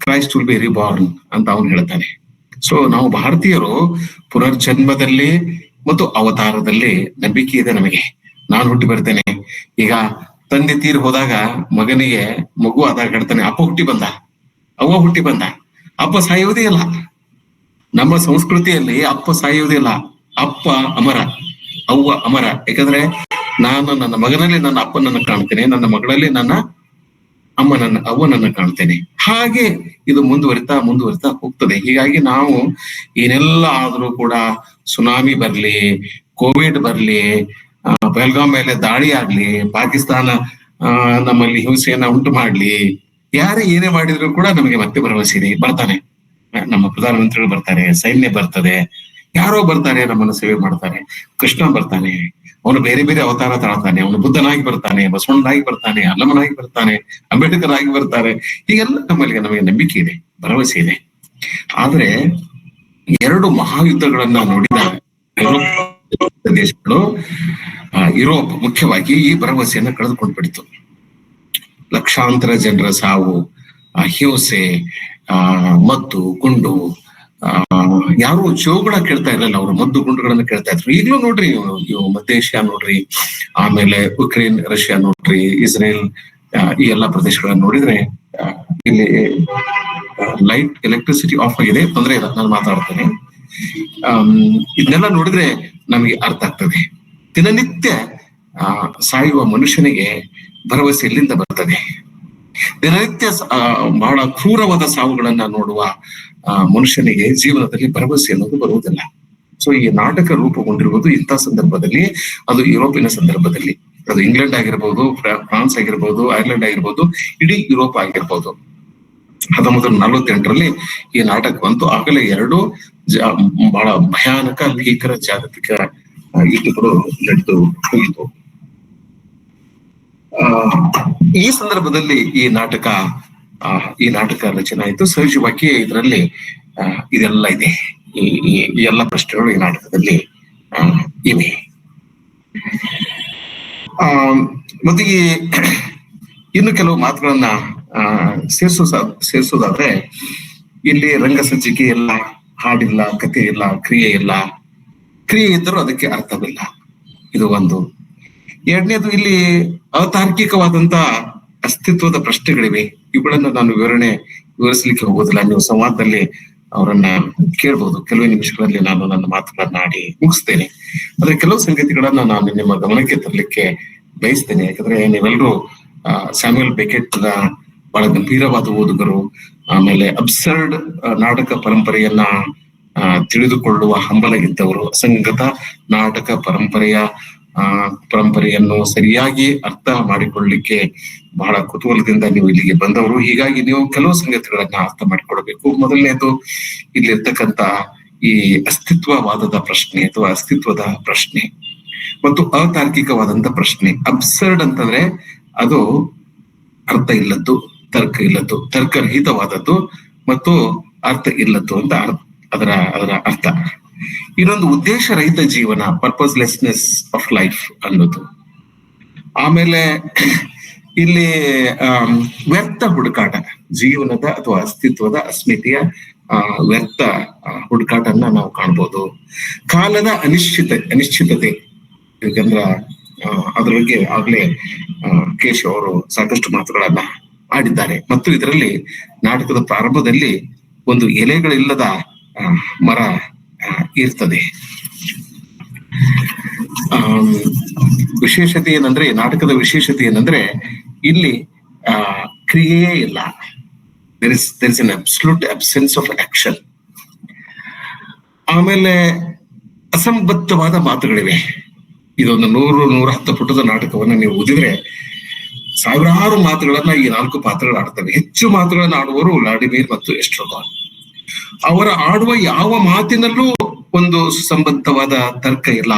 ಕ್ರೈಸ್ಟ್ ವಿಲ್ ಬಿ ರಿಬಾರ್ನ್ ಅಂತ ಅವನು ಹೇಳ್ತಾನೆ. ಸೊ ನಾವು ಭಾರತೀಯರು ಪುನರ್ಜನ್ಮದಲ್ಲಿ ಮತ್ತು ಅವತಾರದಲ್ಲಿ ನಂಬಿಕೆ ಇದೆ ನಮಗೆ. ನಾನು ಹುಟ್ಟಿ ಬರ್ತೇನೆ. ಈಗ ತಂದೆ ತೀರಿ ಹೋದಾಗ ಮಗನಿಗೆ ಮಗು ಆದಾಗ ಹೇಳ್ತಾನೆ, ಅಪ್ಪ ಹುಟ್ಟಿ ಬಂದ, ಅವ್ವ ಹುಟ್ಟಿ ಬಂದ. ಅಪ್ಪ ಸಾಯುವುದೇ ಇಲ್ಲ. ನಮ್ಮ ಸಂಸ್ಕೃತಿಯಲ್ಲಿ ಅಪ್ಪ ಸಾಯುವುದೇ ಇಲ್ಲ. ಅಪ್ಪ ಅಮರ, ಅವ್ವ ಅಮರ. ಯಾಕಂದ್ರೆ ನಾನು ನನ್ನ ಮಗನಲ್ಲಿ ನನ್ನ ಅಪ್ಪನನ್ನ ಕಾಣ್ತೇನೆ, ನನ್ನ ಮಗಳಲ್ಲಿ ನನ್ನ ಅವ್ವನನ್ನ ಕಾಣ್ತೇನೆ. ಹಾಗೆ ಇದು ಮುಂದುವರಿತಾ ಹೋಗ್ತದೆ. ಹೀಗಾಗಿ ನಾವು ಏನೆಲ್ಲ ಆದ್ರೂ ಕೂಡ, ಸುನಾಮಿ ಬರ್ಲಿ, ಕೋವಿಡ್ ಬರ್ಲಿ, ಪಹಲ್ಗಾಮ್ ಮೇಲೆ ದಾಳಿ ಆಗ್ಲಿ, ಪಾಕಿಸ್ತಾನ ನಮ್ಮಲ್ಲಿ ಹಿಂಸೆಯನ್ನ ಉಂಟು ಮಾಡ್ಲಿ, ಯಾರೇ ಏನೇ ಮಾಡಿದ್ರು ಕೂಡ ನಮಗೆ ಮತ್ತೆ ಭರವಸೆ ಇದೆ. ಬರ್ತಾನೆ, ನಮ್ಮ ಪ್ರಧಾನಮಂತ್ರಿಗಳು ಬರ್ತಾರೆ, ಸೈನ್ಯ ಬರ್ತದೆ, ಯಾರೋ ಬರ್ತಾರೆ, ನಮ್ಮನ್ನು ಸೇವೆ ಮಾಡ್ತಾರೆ. ಕೃಷ್ಣ ಬರ್ತಾನೆ, ಅವನು ಬೇರೆ ಬೇರೆ ಅವತಾರ ತಾಳ್ತಾನೆ. ಅವನು ಬುದ್ಧನಾಗಿ ಬರ್ತಾನೆ, ಬಸವಣ್ಣನಾಗಿ ಬರ್ತಾನೆ, ಅಲ್ಲಮನಾಗಿ ಬರ್ತಾನೆ, ಅಂಬೇಡ್ಕರ್ ಆಗಿ ಬರ್ತಾರೆ. ಹೀಗೆಲ್ಲ ನಮಗೆ ನಂಬಿಕೆ ಇದೆ, ಭರವಸೆ ಇದೆ. ಆದ್ರೆ 2 ಮಹಾಯುದ್ಧಗಳನ್ನ ನೋಡಿದ ದೇಶಗಳು, ಯುರೋಪ್ ಮುಖ್ಯವಾಗಿ, ಈ ಭರವಸೆಯನ್ನ ಕಳೆದುಕೊಂಡು ಬಿಡ್ತು. ಲಕ್ಷಾಂತರ ಜನರ ಸಾವು, ಹಿಂಸೆ, ಮದ್ದು ಗುಂಡು, ಯಾರು ಜೋಗಳ ಕೇಳ್ತಾ ಇರಲಿಲ್ಲ, ಅವರು ಮದ್ದು ಗುಂಡುಗಳನ್ನ ಕೇಳ್ತಾ ಇದ್ರು. ಈಗಲೂ ನೋಡ್ರಿ, ಇವು ಮಧ್ಯ ಏಷ್ಯಾ ನೋಡ್ರಿ, ಆಮೇಲೆ ಉಕ್ರೇನ್, ರಷ್ಯಾ ನೋಡ್ರಿ, ಇಸ್ರೇಲ್, ಈ ಎಲ್ಲಾ ಪ್ರದೇಶಗಳನ್ನ ನೋಡಿದ್ರೆ ಇಲ್ಲಿ ಲೈಟ್ ಎಲೆಕ್ಟ್ರಿಸಿಟಿ ಆಫ್ ಆಗಿದೆ, ತೊಂದರೆ ಇಲ್ಲ, ನಾನು ಮಾತಾಡ್ತೇನೆ. ಇದನ್ನೆಲ್ಲ ನೋಡಿದ್ರೆ ನಮಗೆ ಅರ್ಥ ಆಗ್ತದೆ. ದಿನನಿತ್ಯ ಸಾಯುವ ಮನುಷ್ಯನಿಗೆ ಭರವಸೆ ಎಲ್ಲಿಂದ ಬರ್ತದೆ? ದಿನನಿತ್ಯ ಬಹಳ ಕ್ರೂರವಾದ ಸಾವುಗಳನ್ನ ನೋಡುವ ಮನುಷ್ಯನಿಗೆ ಜೀವನದಲ್ಲಿ ಭರವಸೆ ಅನ್ನೋದು ಬರುವುದಿಲ್ಲ. ಸೊ ಈ ನಾಟಕ ರೂಪುಗೊಂಡಿರುವುದು ಇಂಥ ಸಂದರ್ಭದಲ್ಲಿ, ಅದು ಯುರೋಪಿನ ಸಂದರ್ಭದಲ್ಲಿ, ಅದು ಇಂಗ್ಲೆಂಡ್ ಆಗಿರ್ಬೋದು, ಫ್ರಾನ್ಸ್ ಆಗಿರ್ಬೋದು, ಐರ್ಲೆಂಡ್ ಆಗಿರ್ಬೋದು, ಇಡೀ ಯುರೋಪ್ ಆಗಿರ್ಬೋದು. 1948ರಲ್ಲಿ ಈ ನಾಟಕ ಬಂತು. ಆಗಲೇ 2 ಬಹಳ ಭಯಾನಕ ಭೀಕರ ಜಾಗತಿಕ ಯುದ್ಧಗಳು ನಡೆದು ಹೋಗಿತ್ತು. ಈ ಸಂದರ್ಭದಲ್ಲಿ ಈ ನಾಟಕ ರಚನೆ ಆಯಿತು. ಸಹಜವಾಗಿ ಇದರಲ್ಲಿ ಇದೆಲ್ಲ ಇದೆ, ಈ ಎಲ್ಲ ಪ್ರಶ್ನೆಗಳು ಈ ನಾಟಕದಲ್ಲಿ ಇವೆ. ಮತ್ತೆ ಈ ಇನ್ನು ಕೆಲವು ಮಾತುಗಳನ್ನ ಸೇರಿಸೋದಾದ್ರೆ, ಇಲ್ಲಿ ರಂಗಸಜ್ಜಿಕೆ ಇಲ್ಲ, ಹಾಡಿಲ್ಲ, ಕಥೆ ಇಲ್ಲ, ಕ್ರಿಯೆ ಇಲ್ಲ. ಕ್ರಿಯೆ ಇದ್ದರೂ ಅದಕ್ಕೆ ಅರ್ಥವಿಲ್ಲ. ಇದು ಒಂದು. ಎರಡನೇದು, ಇಲ್ಲಿ ಅತಾರ್ಕಿಕವಾದಂತ ಅಸ್ತಿತ್ವದ ಪ್ರಶ್ನೆಗಳಿವೆ. ಇವುಗಳನ್ನ ನಾನು ವಿವರಿಸಲಿಕ್ಕೆ ಹೋಗೋದಿಲ್ಲ. ನೀವು ಸಂವಾದದಲ್ಲಿ ಅವರನ್ನ ಕೇಳ್ಬೋದು. ಕೆಲವೇ ನಿಮಿಷಗಳಲ್ಲಿ ನಾನು ನನ್ನ ಮಾತುಗಳನ್ನ ಆಡಿ ಮುಗಿಸ್ತೇನೆ. ಆದ್ರೆ ಕೆಲವು ಸಂಗತಿಗಳನ್ನ ನಾನು ನಿಮ್ಮ ಗಮನಕ್ಕೆ ತರಲಿಕ್ಕೆ ಬಯಸ್ತೇನೆ. ಯಾಕಂದ್ರೆ ನೀವೆಲ್ಲರೂ ಸ್ಯಾಮ್ಯುಯಲ್ ಬೆಕೆಟ್ ಬಹಳ ಗಂಭೀರವಾದ ಓದುಗರು, ಆಮೇಲೆ ಅಬ್ಸರ್ಡ್ ನಾಟಕ ಪರಂಪರೆಯನ್ನ ತಿಳಿದುಕೊಳ್ಳುವ ಹಂಬಲ ಇದ್ದವರು, ಅಸಂಗತ ನಾಟಕ ಪರಂಪರೆಯನ್ನು ಸರಿಯಾಗಿ ಅರ್ಥ ಮಾಡಿಕೊಳ್ಳಲಿಕ್ಕೆ ಬಹಳ ಕುತೂಹಲದಿಂದ ನೀವು ಇಲ್ಲಿಗೆ ಬಂದವರು. ಹೀಗಾಗಿ ನೀವು ಕೆಲವು ಸಂಗತಿಗಳನ್ನ ಅರ್ಥ ಮಾಡಿಕೊಳ್ಬೇಕು. ಮೊದಲನೇದು, ಇಲ್ಲಿರ್ತಕ್ಕಂಥ ಈ ಅಸ್ತಿತ್ವವಾದದ ಪ್ರಶ್ನೆ ಅಥವಾ ಅಸ್ತಿತ್ವದ ಪ್ರಶ್ನೆ ಮತ್ತು ಅತಾರ್ಕಿಕವಾದಂತ ಪ್ರಶ್ನೆ. ಅಬ್ಸರ್ಡ್ ಅಂತಂದ್ರೆ ಅದು ಅರ್ಥ ಇಲ್ಲದ್ದು, ತರ್ಕ ಇಲ್ಲದ್ದು, ತರ್ಕರಹಿತವಾದದ್ದು ಮತ್ತು ಅರ್ಥ ಇಲ್ಲದ್ದು ಅಂತ ಅದರ ಅರ್ಥ. ಇನ್ನೊಂದು, ಉದ್ದೇಶರಹಿತ ಜೀವನ, ಪರ್ಪಸ್ಲೆಸ್ನೆಸ್ ಆಫ್ ಲೈಫ್ ಅನ್ನೋದು. ಆಮೇಲೆ ಇಲ್ಲಿ ವ್ಯರ್ಥ ಹುಡುಕಾಟ, ಜೀವನದ ಅಥವಾ ಅಸ್ತಿತ್ವದ ಅಸ್ಮಿತೆಯ ವ್ಯರ್ಥ ಹುಡುಕಾಟನ್ನ ನಾವು ಕಾಣ್ಬೋದು. ಕಾಲದ ಅನಿಶ್ಚಿತತೆ, ಯಾಕಂದ್ರ ಅದ್ರ ಬಗ್ಗೆ ಆಗ್ಲೇ ಕೇಶವ್ ಅವರು ಸಾಕಷ್ಟು ಮಾತುಗಳನ್ನ ಆಡಿದ್ದಾರೆ. ಮತ್ತು ಇದರಲ್ಲಿ ನಾಟಕದ ಪ್ರಾರಂಭದಲ್ಲಿ ಒಂದು ಎಲೆಗಳಿಲ್ಲದ ಮರ ಇರ್ತದೆ. ವಿಶೇಷತೆ ಏನಂದ್ರೆ, ನಾಟಕದ ವಿಶೇಷತೆ ಏನಂದ್ರೆ, ಇಲ್ಲಿ ಕ್ರಿಯೆಯೇ ಇಲ್ಲ. there is an absolute absence of action. ಆಮೇಲೆ ಅಸಂಬದ್ಧವಾದ ಮಾತುಗಳಿವೆ. ಇದೊಂದು 100-110 ಪುಟದ ನಾಟಕವನ್ನ ನೀವು ಓದಿದ್ರೆ ಸಾವಿರಾರು ಮಾತುಗಳನ್ನ ಈ 4 ಪಾತ್ರಗಳು ಆಡ್ತವೆ. ಹೆಚ್ಚು ಮಾತುಗಳನ್ನ ಆಡುವವರು ವ್ಲಾಡಿಮಿರ್ ಮತ್ತು ಎಸ್ಟ್ರಗೋನ್. ಅವರ ಆಡುವ ಯಾವ ಮಾತಿನಲ್ಲೂ ಒಂದು ಸುಸಂಬದ್ಧವಾದ ತರ್ಕ ಇಲ್ಲ,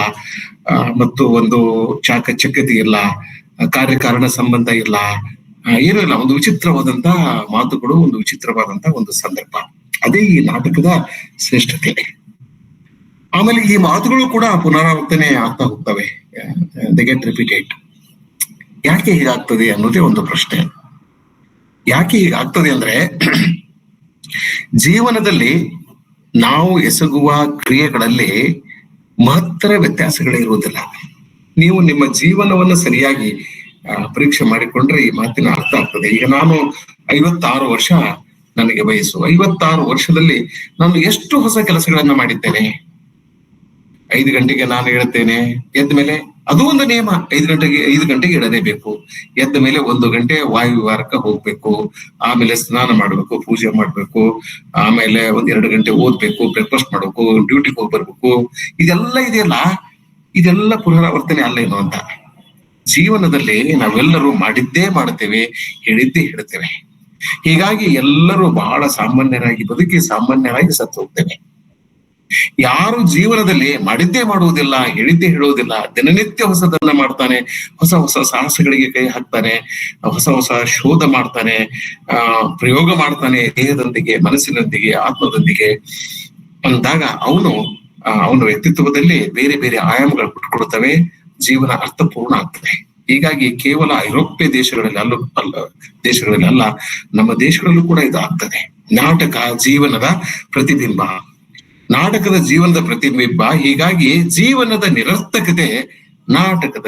ಮತ್ತು ಒಂದು ಚಾಕಚಕ್ಯತೆ ಇಲ್ಲ, ಕಾರ್ಯಕಾರಣ ಸಂಬಂಧ ಇಲ್ಲ, ಏನೂ ಇಲ್ಲ. ಒಂದು ವಿಚಿತ್ರವಾದಂತ ಮಾತುಗಳು, ಒಂದು ವಿಚಿತ್ರವಾದಂತ ಒಂದು ಸಂದರ್ಭ. ಅದೇ ಈ ನಾಟಕದ ಶ್ರೇಷ್ಠತೆ. ಆಮೇಲೆ ಈ ಮಾತುಗಳು ಕೂಡ ಪುನರಾವರ್ತನೆ ಆಗ್ತಾ ಹೋಗ್ತವೆ, ದೇ ಗೆಟ್ ರಿಪೀಟೆಡ್. ಯಾಕೆ ಹೀಗಾಗ್ತದೆ ಅನ್ನೋದೇ ಒಂದು ಪ್ರಶ್ನೆ. ಯಾಕೆ ಹೀಗಾಗ್ತದೆ ಅಂದ್ರೆ, ಜೀವನದಲ್ಲಿ ನಾವು ಎಸಗುವ ಕ್ರಿಯೆಗಳಲ್ಲಿ ಮಹತ್ತರ ವ್ಯತ್ಯಾಸಗಳೇ ಇರುವುದಿಲ್ಲ. ನೀವು ನಿಮ್ಮ ಜೀವನವನ್ನು ಸರಿಯಾಗಿ ಪರೀಕ್ಷೆ ಮಾಡಿಕೊಂಡ್ರೆ ಈ ಮಾತಿನ ಅರ್ಥ ಆಗ್ತದೆ. ಈಗ ನಾನು 56 ವರ್ಷ ನನಗೆ ವಯಸ್ಸು. 56 ವರ್ಷದಲ್ಲಿ ನಾನು ಎಷ್ಟು ಹೊಸ ಕೆಲಸಗಳನ್ನ ಮಾಡಿದ್ದೇನೆ. 5 ಗಂಟೆಗೆ ನಾನು ಹೇಳ್ತೇನೆ, ಎದ್ದ ಮೇಲೆ ಅದು ಒಂದು ನಿಯಮ, 5 ಗಂಟೆಗೆ ಇಡಲೇಬೇಕು. ಎದ್ದ ಮೇಲೆ 1 ಗಂಟೆ ವಾಯು ವಿಹಾರಕ್ಕೆ ಹೋಗ್ಬೇಕು, ಆಮೇಲೆ ಸ್ನಾನ ಮಾಡ್ಬೇಕು, ಪೂಜೆ ಮಾಡ್ಬೇಕು, ಆಮೇಲೆ 1-2 ಗಂಟೆ ಓದ್ಬೇಕು, ಬ್ರೇಕ್ಫಾಸ್ಟ್ ಮಾಡ್ಬೇಕು, ಡ್ಯೂಟಿಗೆ ಹೋಗಿ ಬರ್ಬೇಕು. ಇದೆಲ್ಲ ಇದೆಯಲ್ಲ, ಇದೆಲ್ಲ ಪುನರಾವರ್ತನೆ ಅಲ್ಲ ಏನು ಅಂತ. ಜೀವನದಲ್ಲಿ ನಾವೆಲ್ಲರೂ ಮಾಡಿದ್ದೇ ಮಾಡ್ತೇವೆ, ಹೇಳಿದ್ದೇ ಹೇಳ್ತೇವೆ. ಹೀಗಾಗಿ ಎಲ್ಲರೂ ಬಹಳ ಸಾಮಾನ್ಯರಾಗಿ ಬದುಕಿ ಸಾಮಾನ್ಯರಾಗಿ ಸತ್ತು ಹೋಗ್ತೇವೆ. ಯಾರು ಜೀವನದಲ್ಲಿ ಮಾಡಿದ್ದೇ ಮಾಡುವುದಿಲ್ಲ, ಹೇಳಿದ್ದೇ ಹೇಳುವುದಿಲ್ಲ, ದಿನನಿತ್ಯ ಹೊಸದನ್ನ ಮಾಡ್ತಾನೆ, ಹೊಸ ಹೊಸ ಸಾಹಸಗಳಿಗೆ ಕೈ ಹಾಕ್ತಾನೆ, ಹೊಸ ಹೊಸ ಶೋಧ ಮಾಡ್ತಾನೆ, ಪ್ರಯೋಗ ಮಾಡ್ತಾನೆ, ದೇಹದೊಂದಿಗೆ, ಮನಸ್ಸಿನೊಂದಿಗೆ, ಆತ್ಮದೊಂದಿಗೆ ಅಂದಾಗ ಅವನ ವ್ಯಕ್ತಿತ್ವದಲ್ಲಿ ಬೇರೆ ಬೇರೆ ಆಯಾಮಗಳು ಬಿಟ್ಕೊಡ್ತವೆ, ಜೀವನ ಅರ್ಥಪೂರ್ಣ ಆಗ್ತದೆ. ಹೀಗಾಗಿ ಕೇವಲ ಐರೋಪ್ಯ ದೇಶಗಳಲ್ಲಿ ಅಲ್ಲ, ನಮ್ಮ ದೇಶಗಳಲ್ಲೂ ಕೂಡ ಇದು ಆಗ್ತದೆ. ನಾಟಕ ಜೀವನದ ಪ್ರತಿಬಿಂಬ, ನಾಟಕದ ಜೀವನದ ಪ್ರತಿಬಿಂಬ. ಹೀಗಾಗಿ ಜೀವನದ ನಿರರ್ಥಕತೆ ನಾಟಕದ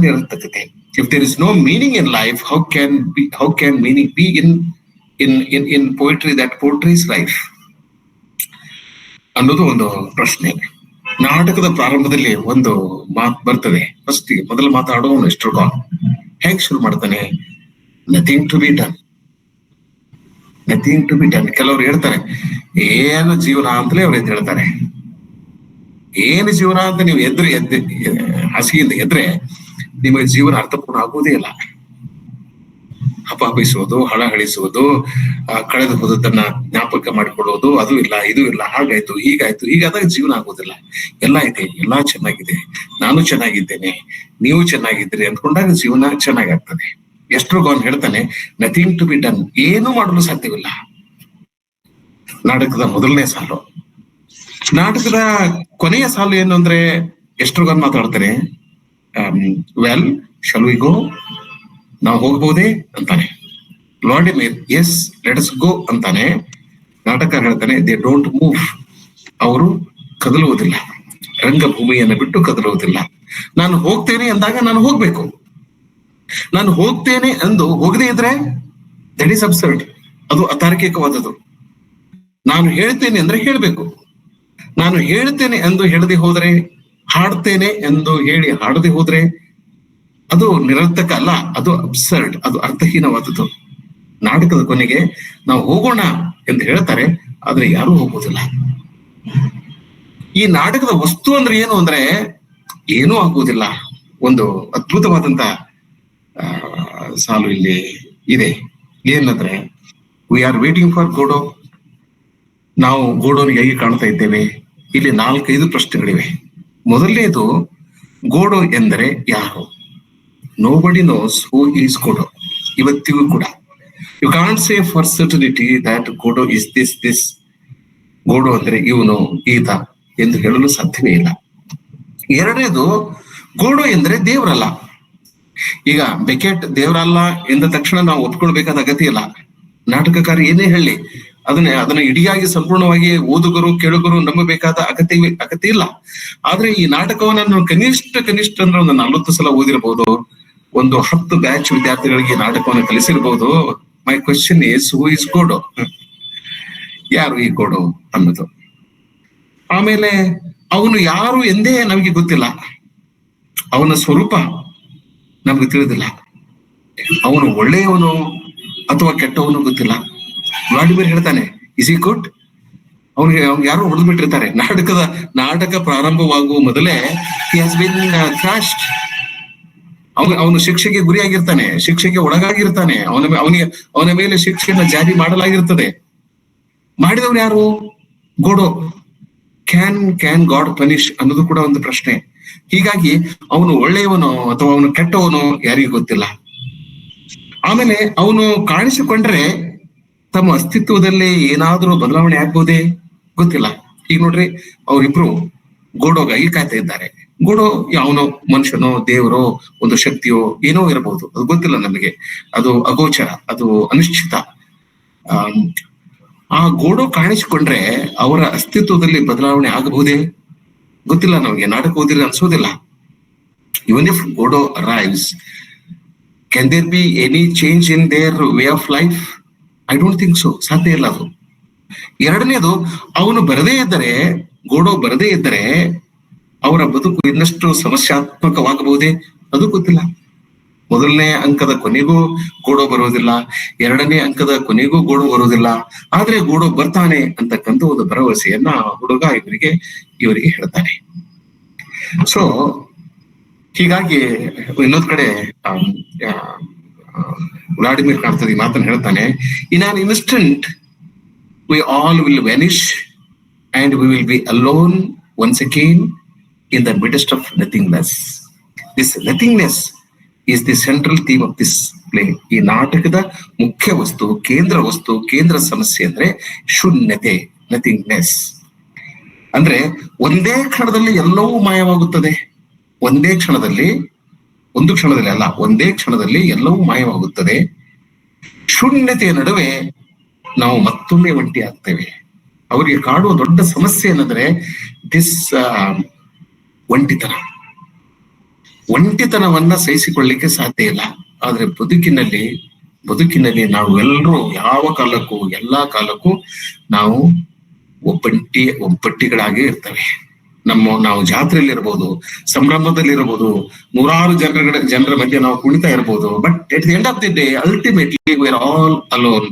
ನಿರರ್ಥಕತೆ. If there is no meaning in life, how can meaning be in poetry that portrays life ಅನ್ನೋದು ಒಂದು ಪ್ರಶ್ನೆ. ನಾಟಕದ ಪ್ರಾರಂಭದಲ್ಲಿ ಒಂದು ಮಾತು ಬರ್ತದೆ. ಫಸ್ಟ್ ಮೊದಲು ಮಾತಾಡುವವನು ಎಸ್ಟ್ರಗೋನ್ ಹೇಗ್ ಶುರು ಮಾಡ್ತಾನೆ? Nothing to be done. ಕೆಲವ್ರು ಹೇಳ್ತಾರೆ ಏನು ಜೀವನ ಅಂತಲೇ ಅವ್ರು ಹೇಳ್ತಾರೆ. ಏನು ಜೀವನ ಅಂತ ನೀವು ಹಾಸಿಗೆಯಿಂದ ಎದ್ರೆ ನಿಮಗೆ ಜೀವನ ಅರ್ಥಪೂರ್ಣ ಆಗುವುದೇ ಇಲ್ಲ. ಹಪಾಪಿಸುವುದು, ಹಳಹಳಿಸುವುದು, ಕಳೆದು ಹೋದದನ್ನ ಜ್ಞಾಪಕ ಮಾಡಿಕೊಳ್ಳುವುದು, ಅದು ಇಲ್ಲ, ಇದು ಇಲ್ಲ, ಹಾಗಾಯ್ತು, ಹೀಗಾದಾಗ ಜೀವನ ಆಗುವುದಿಲ್ಲ. ಎಲ್ಲ ಇದೆ, ಎಲ್ಲಾ ಚೆನ್ನಾಗಿದೆ, ನಾನು ಚೆನ್ನಾಗಿದ್ದೇನೆ, ನೀವು ಚೆನ್ನಾಗಿದ್ದೀರಿ ಅಂದ್ಕೊಂಡಾಗ ಜೀವನ ಚೆನ್ನಾಗಾಗ್ತದೆ. ಎಸ್ಟ್ರಗೋನ್ ಹೇಳ್ತಾನೆ ನಥಿಂಗ್ ಟು ಬಿ ಡನ್, ಏನು ಮಾಡಲು ಸಾಧ್ಯವಿಲ್ಲ. ನಾಟಕದ ಮೊದಲನೇ ಸಾಲು. ನಾಟಕದ ಕೊನೆಯ ಸಾಲು ಏನು ಅಂದ್ರೆ, ಎಸ್ಟ್ರಗೋನ್ ಮಾತಾಡ್ತಾನೆ, ವೆಲ್ ಶಾಲ್ ವಿ ಗೋ, ನಾವು ಹೋಗ್ಬೋದೇ ಅಂತಾನೆ. Vladimir S let us go ಅಂತಾನೆ. ನಾಟಕ ಹೇಳ್ತಾನೆ ದೇ ಡೋಂಟ್ ಮೂವ್, ಅವರು ಕದಲುವುದಿಲ್ಲ, ರಂಗಭೂಮಿಯನ್ನು ಬಿಟ್ಟು ಕದಲುವುದಿಲ್ಲ. ನಾನು ಹೋಗ್ತೇನೆ ಅಂದಾಗ ನಾನು ಹೋಗ್ಬೇಕು. ನಾನು ಹೋಗ್ತೇನೆ ಎಂದು ಹೋಗದೇ ಇದ್ರೆ ದಟ್ ಈಸ್ ಅಬ್ಸರ್ಡ್, ಅದು ಅತಾರ್ಕಿಕವಾದದ್ದು. ನಾನು ಹೇಳ್ತೇನೆ ಅಂದ್ರೆ ಹೇಳ್ಬೇಕು. ನಾನು ಹೇಳ್ತೇನೆ ಎಂದು ಹೇಳದೆ ಹೋದ್ರೆ, ಹಾಡ್ತೇನೆ ಎಂದು ಹೇಳಿ ಹಾಡದೆ ಹೋದ್ರೆ ಅದು ನಿರರ್ಥಕ ಅಲ್ಲ, ಅದು ಅಬ್ಸರ್ಡ್, ಅದು ಅರ್ಥಹೀನವಾದದ್ದು. ನಾಟಕದ ಕೊನೆಗೆ ನಾವು ಹೋಗೋಣ ಎಂದು ಹೇಳ್ತಾರೆ, ಆದ್ರೆ ಯಾರೂ ಹೋಗುವುದಿಲ್ಲ. ಈ ನಾಟಕದ ವಸ್ತು ಅಂದ್ರೆ ಏನು ಅಂದ್ರೆ ಏನೂ ಆಗುವುದಿಲ್ಲ. ಒಂದು ಅದ್ಭುತವಾದಂತ ಸಾಲು ಇಲ್ಲಿ ಇದೆ. ಏನಂದ್ರೆ, we are waiting for Godot. ನಾವು ಗೋಡೋನಿಗೆ ಹೇಗೆ ಕಾಣ್ತಾ ಇದ್ದೇವೆ? ಇಲ್ಲಿ 4-5 ಪ್ರಶ್ನೆಗಳಿವೆ. ಮೊದಲನೇದು, ಗೋಡೋ ಎಂದರೆ ಯಾರು? Nobody knows who is Godot. ಇವತ್ತಿಗೂ ಕೂಡ you can't say for certainty that Godot is this. Godot ಅಂದ್ರೆ ಇವನು, ಈತ ಎಂದು ಹೇಳಲು ಸಾಧ್ಯವೇ ಇಲ್ಲ. ಎರಡನೇದು, ಗೋಡೋ ಎಂದ್ರೆ ದೇವರಲ್ಲ. ಈಗ ಬೆಕೆಟ್ ದೇವರಲ್ಲ ಎಂದ ತಕ್ಷಣ ನಾವು ಒಪ್ಕೊಳ್ಬೇಕಾದ ಅಗತ್ಯ ಇಲ್ಲ. ನಾಟಕಕಾರ ಏನೇ ಹೇಳಿ ಅದನ್ನ ಇಡಿಯಾಗಿ ಸಂಪೂರ್ಣವಾಗಿ ಓದುಗರು ಕೇಳುಗರು ನಂಬಬೇಕಾದ ಅಗತ್ಯ ಇಲ್ಲ. ಆದ್ರೆ ಈ ನಾಟಕವನ್ನ ಕನಿಷ್ಠ ಅಂದ್ರೆ ಒಂದು 40 ಸಲ ಓದಿರ್ಬೋದು, ಒಂದು 10 ಬ್ಯಾಚ್ ವಿದ್ಯಾರ್ಥಿಗಳಿಗೆ ನಾಟಕವನ್ನು ಕಲಿಸಿರ್ಬೋದು. My question is, who is Godot? ಯಾರು ಈ ಗೋಡೋ ಅನ್ನೋದು. ಆಮೇಲೆ ಅವನು ಯಾರು ಎಂದೇ ನಮಗೆ ಗೊತ್ತಿಲ್ಲ, ಅವನ ಸ್ವರೂಪ ನಮ್ಗೆ ತಿಳಿದಿಲ್ಲ, ಅವನು ಒಳ್ಳೆಯವನು ಅಥವಾ ಕೆಟ್ಟವನು ಗೊತ್ತಿಲ್ಲ. ವ್ಲಾಡಿಮಿರ್ ಹೇಳ್ತಾನೆ, ಇಸ್ ಈ ಗುಡ್? ಅವ್ನಿಗೆ ಯಾರೋ ಹೊಡೆದು ಬಿಟ್ಟಿರ್ತಾರೆ. ನಾಟಕ ಪ್ರಾರಂಭವಾಗುವ ಮೊದಲೇ ಹಿ ಹ್ಯಾಸ್ ಬಿನ್ ಕ್ರಾಶ್ಡ್. ಅವನು ಶಿಕ್ಷೆಗೆ ಗುರಿಯಾಗಿರ್ತಾನೆ, ಶಿಕ್ಷೆಗೆ ಒಳಗಾಗಿರ್ತಾನೆ, ಅವನ ಮೇಲೆ ಶಿಕ್ಷೆಯನ್ನ ಜಾರಿ ಮಾಡಲಾಗಿರ್ತದೆ. ಮಾಡಿದವನು ಯಾರು? ಗೋಡೋ. ಕ್ಯಾನ್ ಗಾಡ್ ಪನಿಷ್ ಅನ್ನೋದು ಕೂಡ ಒಂದು ಪ್ರಶ್ನೆ. ಹೀಗಾಗಿ ಅವನು ಒಳ್ಳೆಯವನೋ ಅಥವಾ ಅವನು ಕೆಟ್ಟವನೋ ಯಾರಿಗೂ ಗೊತ್ತಿಲ್ಲ. ಆಮೇಲೆ ಅವನು ಕಾಣಿಸಿಕೊಂಡ್ರೆ ತಮ್ಮ ಅಸ್ತಿತ್ವದಲ್ಲಿ ಏನಾದ್ರೂ ಬದಲಾವಣೆ ಆಗ್ಬೋದೇ ಗೊತ್ತಿಲ್ಲ. ಈಗ ನೋಡ್ರಿ, ಅವರಿಬ್ರು ಗೋಡೋಗಾಗಿ ಕಾಯ್ತಾ ಇದ್ದಾರೆ. ಗೋಡೋ ಯಾವನೋ ಮನುಷ್ಯನೋ ದೇವರೋ ಒಂದು ಶಕ್ತಿಯೋ ಏನೋ ಇರಬಹುದು, ಅದು ಗೊತ್ತಿಲ್ಲ ನಮಗೆ. ಅದು ಅಗೋಚರ, ಅದು ಅನಿಶ್ಚಿತ. ಆ ಗೋಡೋ ಕಾಣಿಸಿಕೊಂಡ್ರೆ ಅವರ ಅಸ್ತಿತ್ವದಲ್ಲಿ ಬದಲಾವಣೆ ಆಗಬಹುದೇ ಗೊತ್ತಿಲ್ಲ ನಮಗೆ. ನಾಟಕ ಓದಿದ್ರೆ ಅನ್ಸೋದಿಲ್ಲ. Even if Godot arrives, can there be any change in their way of life? I don't think so. ಸಾಧ್ಯ ಇಲ್ಲ ಅದು. ಎರಡನೇದು, ಅವನು ಗೋಡೋ ಬರದೇ ಇದ್ದರೆ ಅವರ ಬದುಕು ಇನ್ನಷ್ಟು ಸಮಸ್ಯಾತ್ಮಕವಾಗಬಹುದೇ? ಅದು ಗೊತ್ತಿಲ್ಲ. ಮೊದಲನೇ ಅಂಕದ ಕೊನೆಗೂ ಗೋಡೋ ಬರೋದಿಲ್ಲ, ಎರಡನೇ ಅಂಕದ ಕೊನೆಗೂ ಗೋಡೋ ಬರೋದಿಲ್ಲ. ಆದ್ರೆ ಗೋಡೋ ಬರ್ತಾನೆ ಅಂತಕ್ಕಂಥ ಒಂದು ಭರವಸೆಯನ್ನ ಹುಡುಗ ಇವರಿಗೆ ಹೇಳ್ತಾನೆ. ಸೊ ಹೀಗಾಗಿ ಇನ್ನೊಂದ್ ಕಡೆ ವ್ಲಾಡಿಮಿರ್ ಕಾರ್ತದ್ ಈ ಮಾತನ್ನು ಹೇಳ್ತಾನೆ, in an instant we all will vanish and we will be alone once again in the midst of nothingness. This nothingness is the central theme of this play. ಈ ನಾಟಕದ ಮುಖ್ಯ ವಸ್ತು, ಕೇಂದ್ರ ಸಮಸ್ಯೆ ಅಂದ್ರೆ ಶೂನ್ಯತೆ, ನಥಿಂಗ್ನೆಸ್. ಅಂದ್ರೆ ಒಂದೇ ಕ್ಷಣದಲ್ಲಿ ಎಲ್ಲವೂ ಮಾಯವಾಗುತ್ತದೆ. ಒಂದೇ ಕ್ಷಣದಲ್ಲಿ ಎಲ್ಲವೂ ಮಾಯವಾಗುತ್ತದೆ. ಶೂನ್ಯತೆಯ ನಡುವೆ ನಾವು ಮತ್ತೊಮ್ಮೆ ಒಂಟಿ ಆಗ್ತೇವೆ. ಅವರಿಗೆ ಕಾಡುವ ದೊಡ್ಡ ಸಮಸ್ಯೆ ಏನಂದ್ರೆ ಒಂಟಿತನವನ್ನ ಸಹಿಸಿಕೊಳ್ಳಿಕ್ಕೆ ಸಾಧ್ಯ ಇಲ್ಲ. ಆದ್ರೆ ಬದುಕಿನಲ್ಲಿ ನಾವು ಎಲ್ಲರೂ ಎಲ್ಲಾ ಕಾಲಕ್ಕೂ ನಾವು ಒಬ್ಬಟ್ಟಿಗಳಾಗೇ ಇರ್ತವೆ. ನಾವು ಜಾತ್ರೆಯಲ್ಲಿರ್ಬೋದು, ಸಂಭ್ರಮದಲ್ಲಿರ್ಬೋದು, ನೂರಾರು ಜನರ ಮಧ್ಯೆ ನಾವು ಕುಣಿತಾ ಇರ್ಬೋದು. But at the end of the day ultimately we are all alone.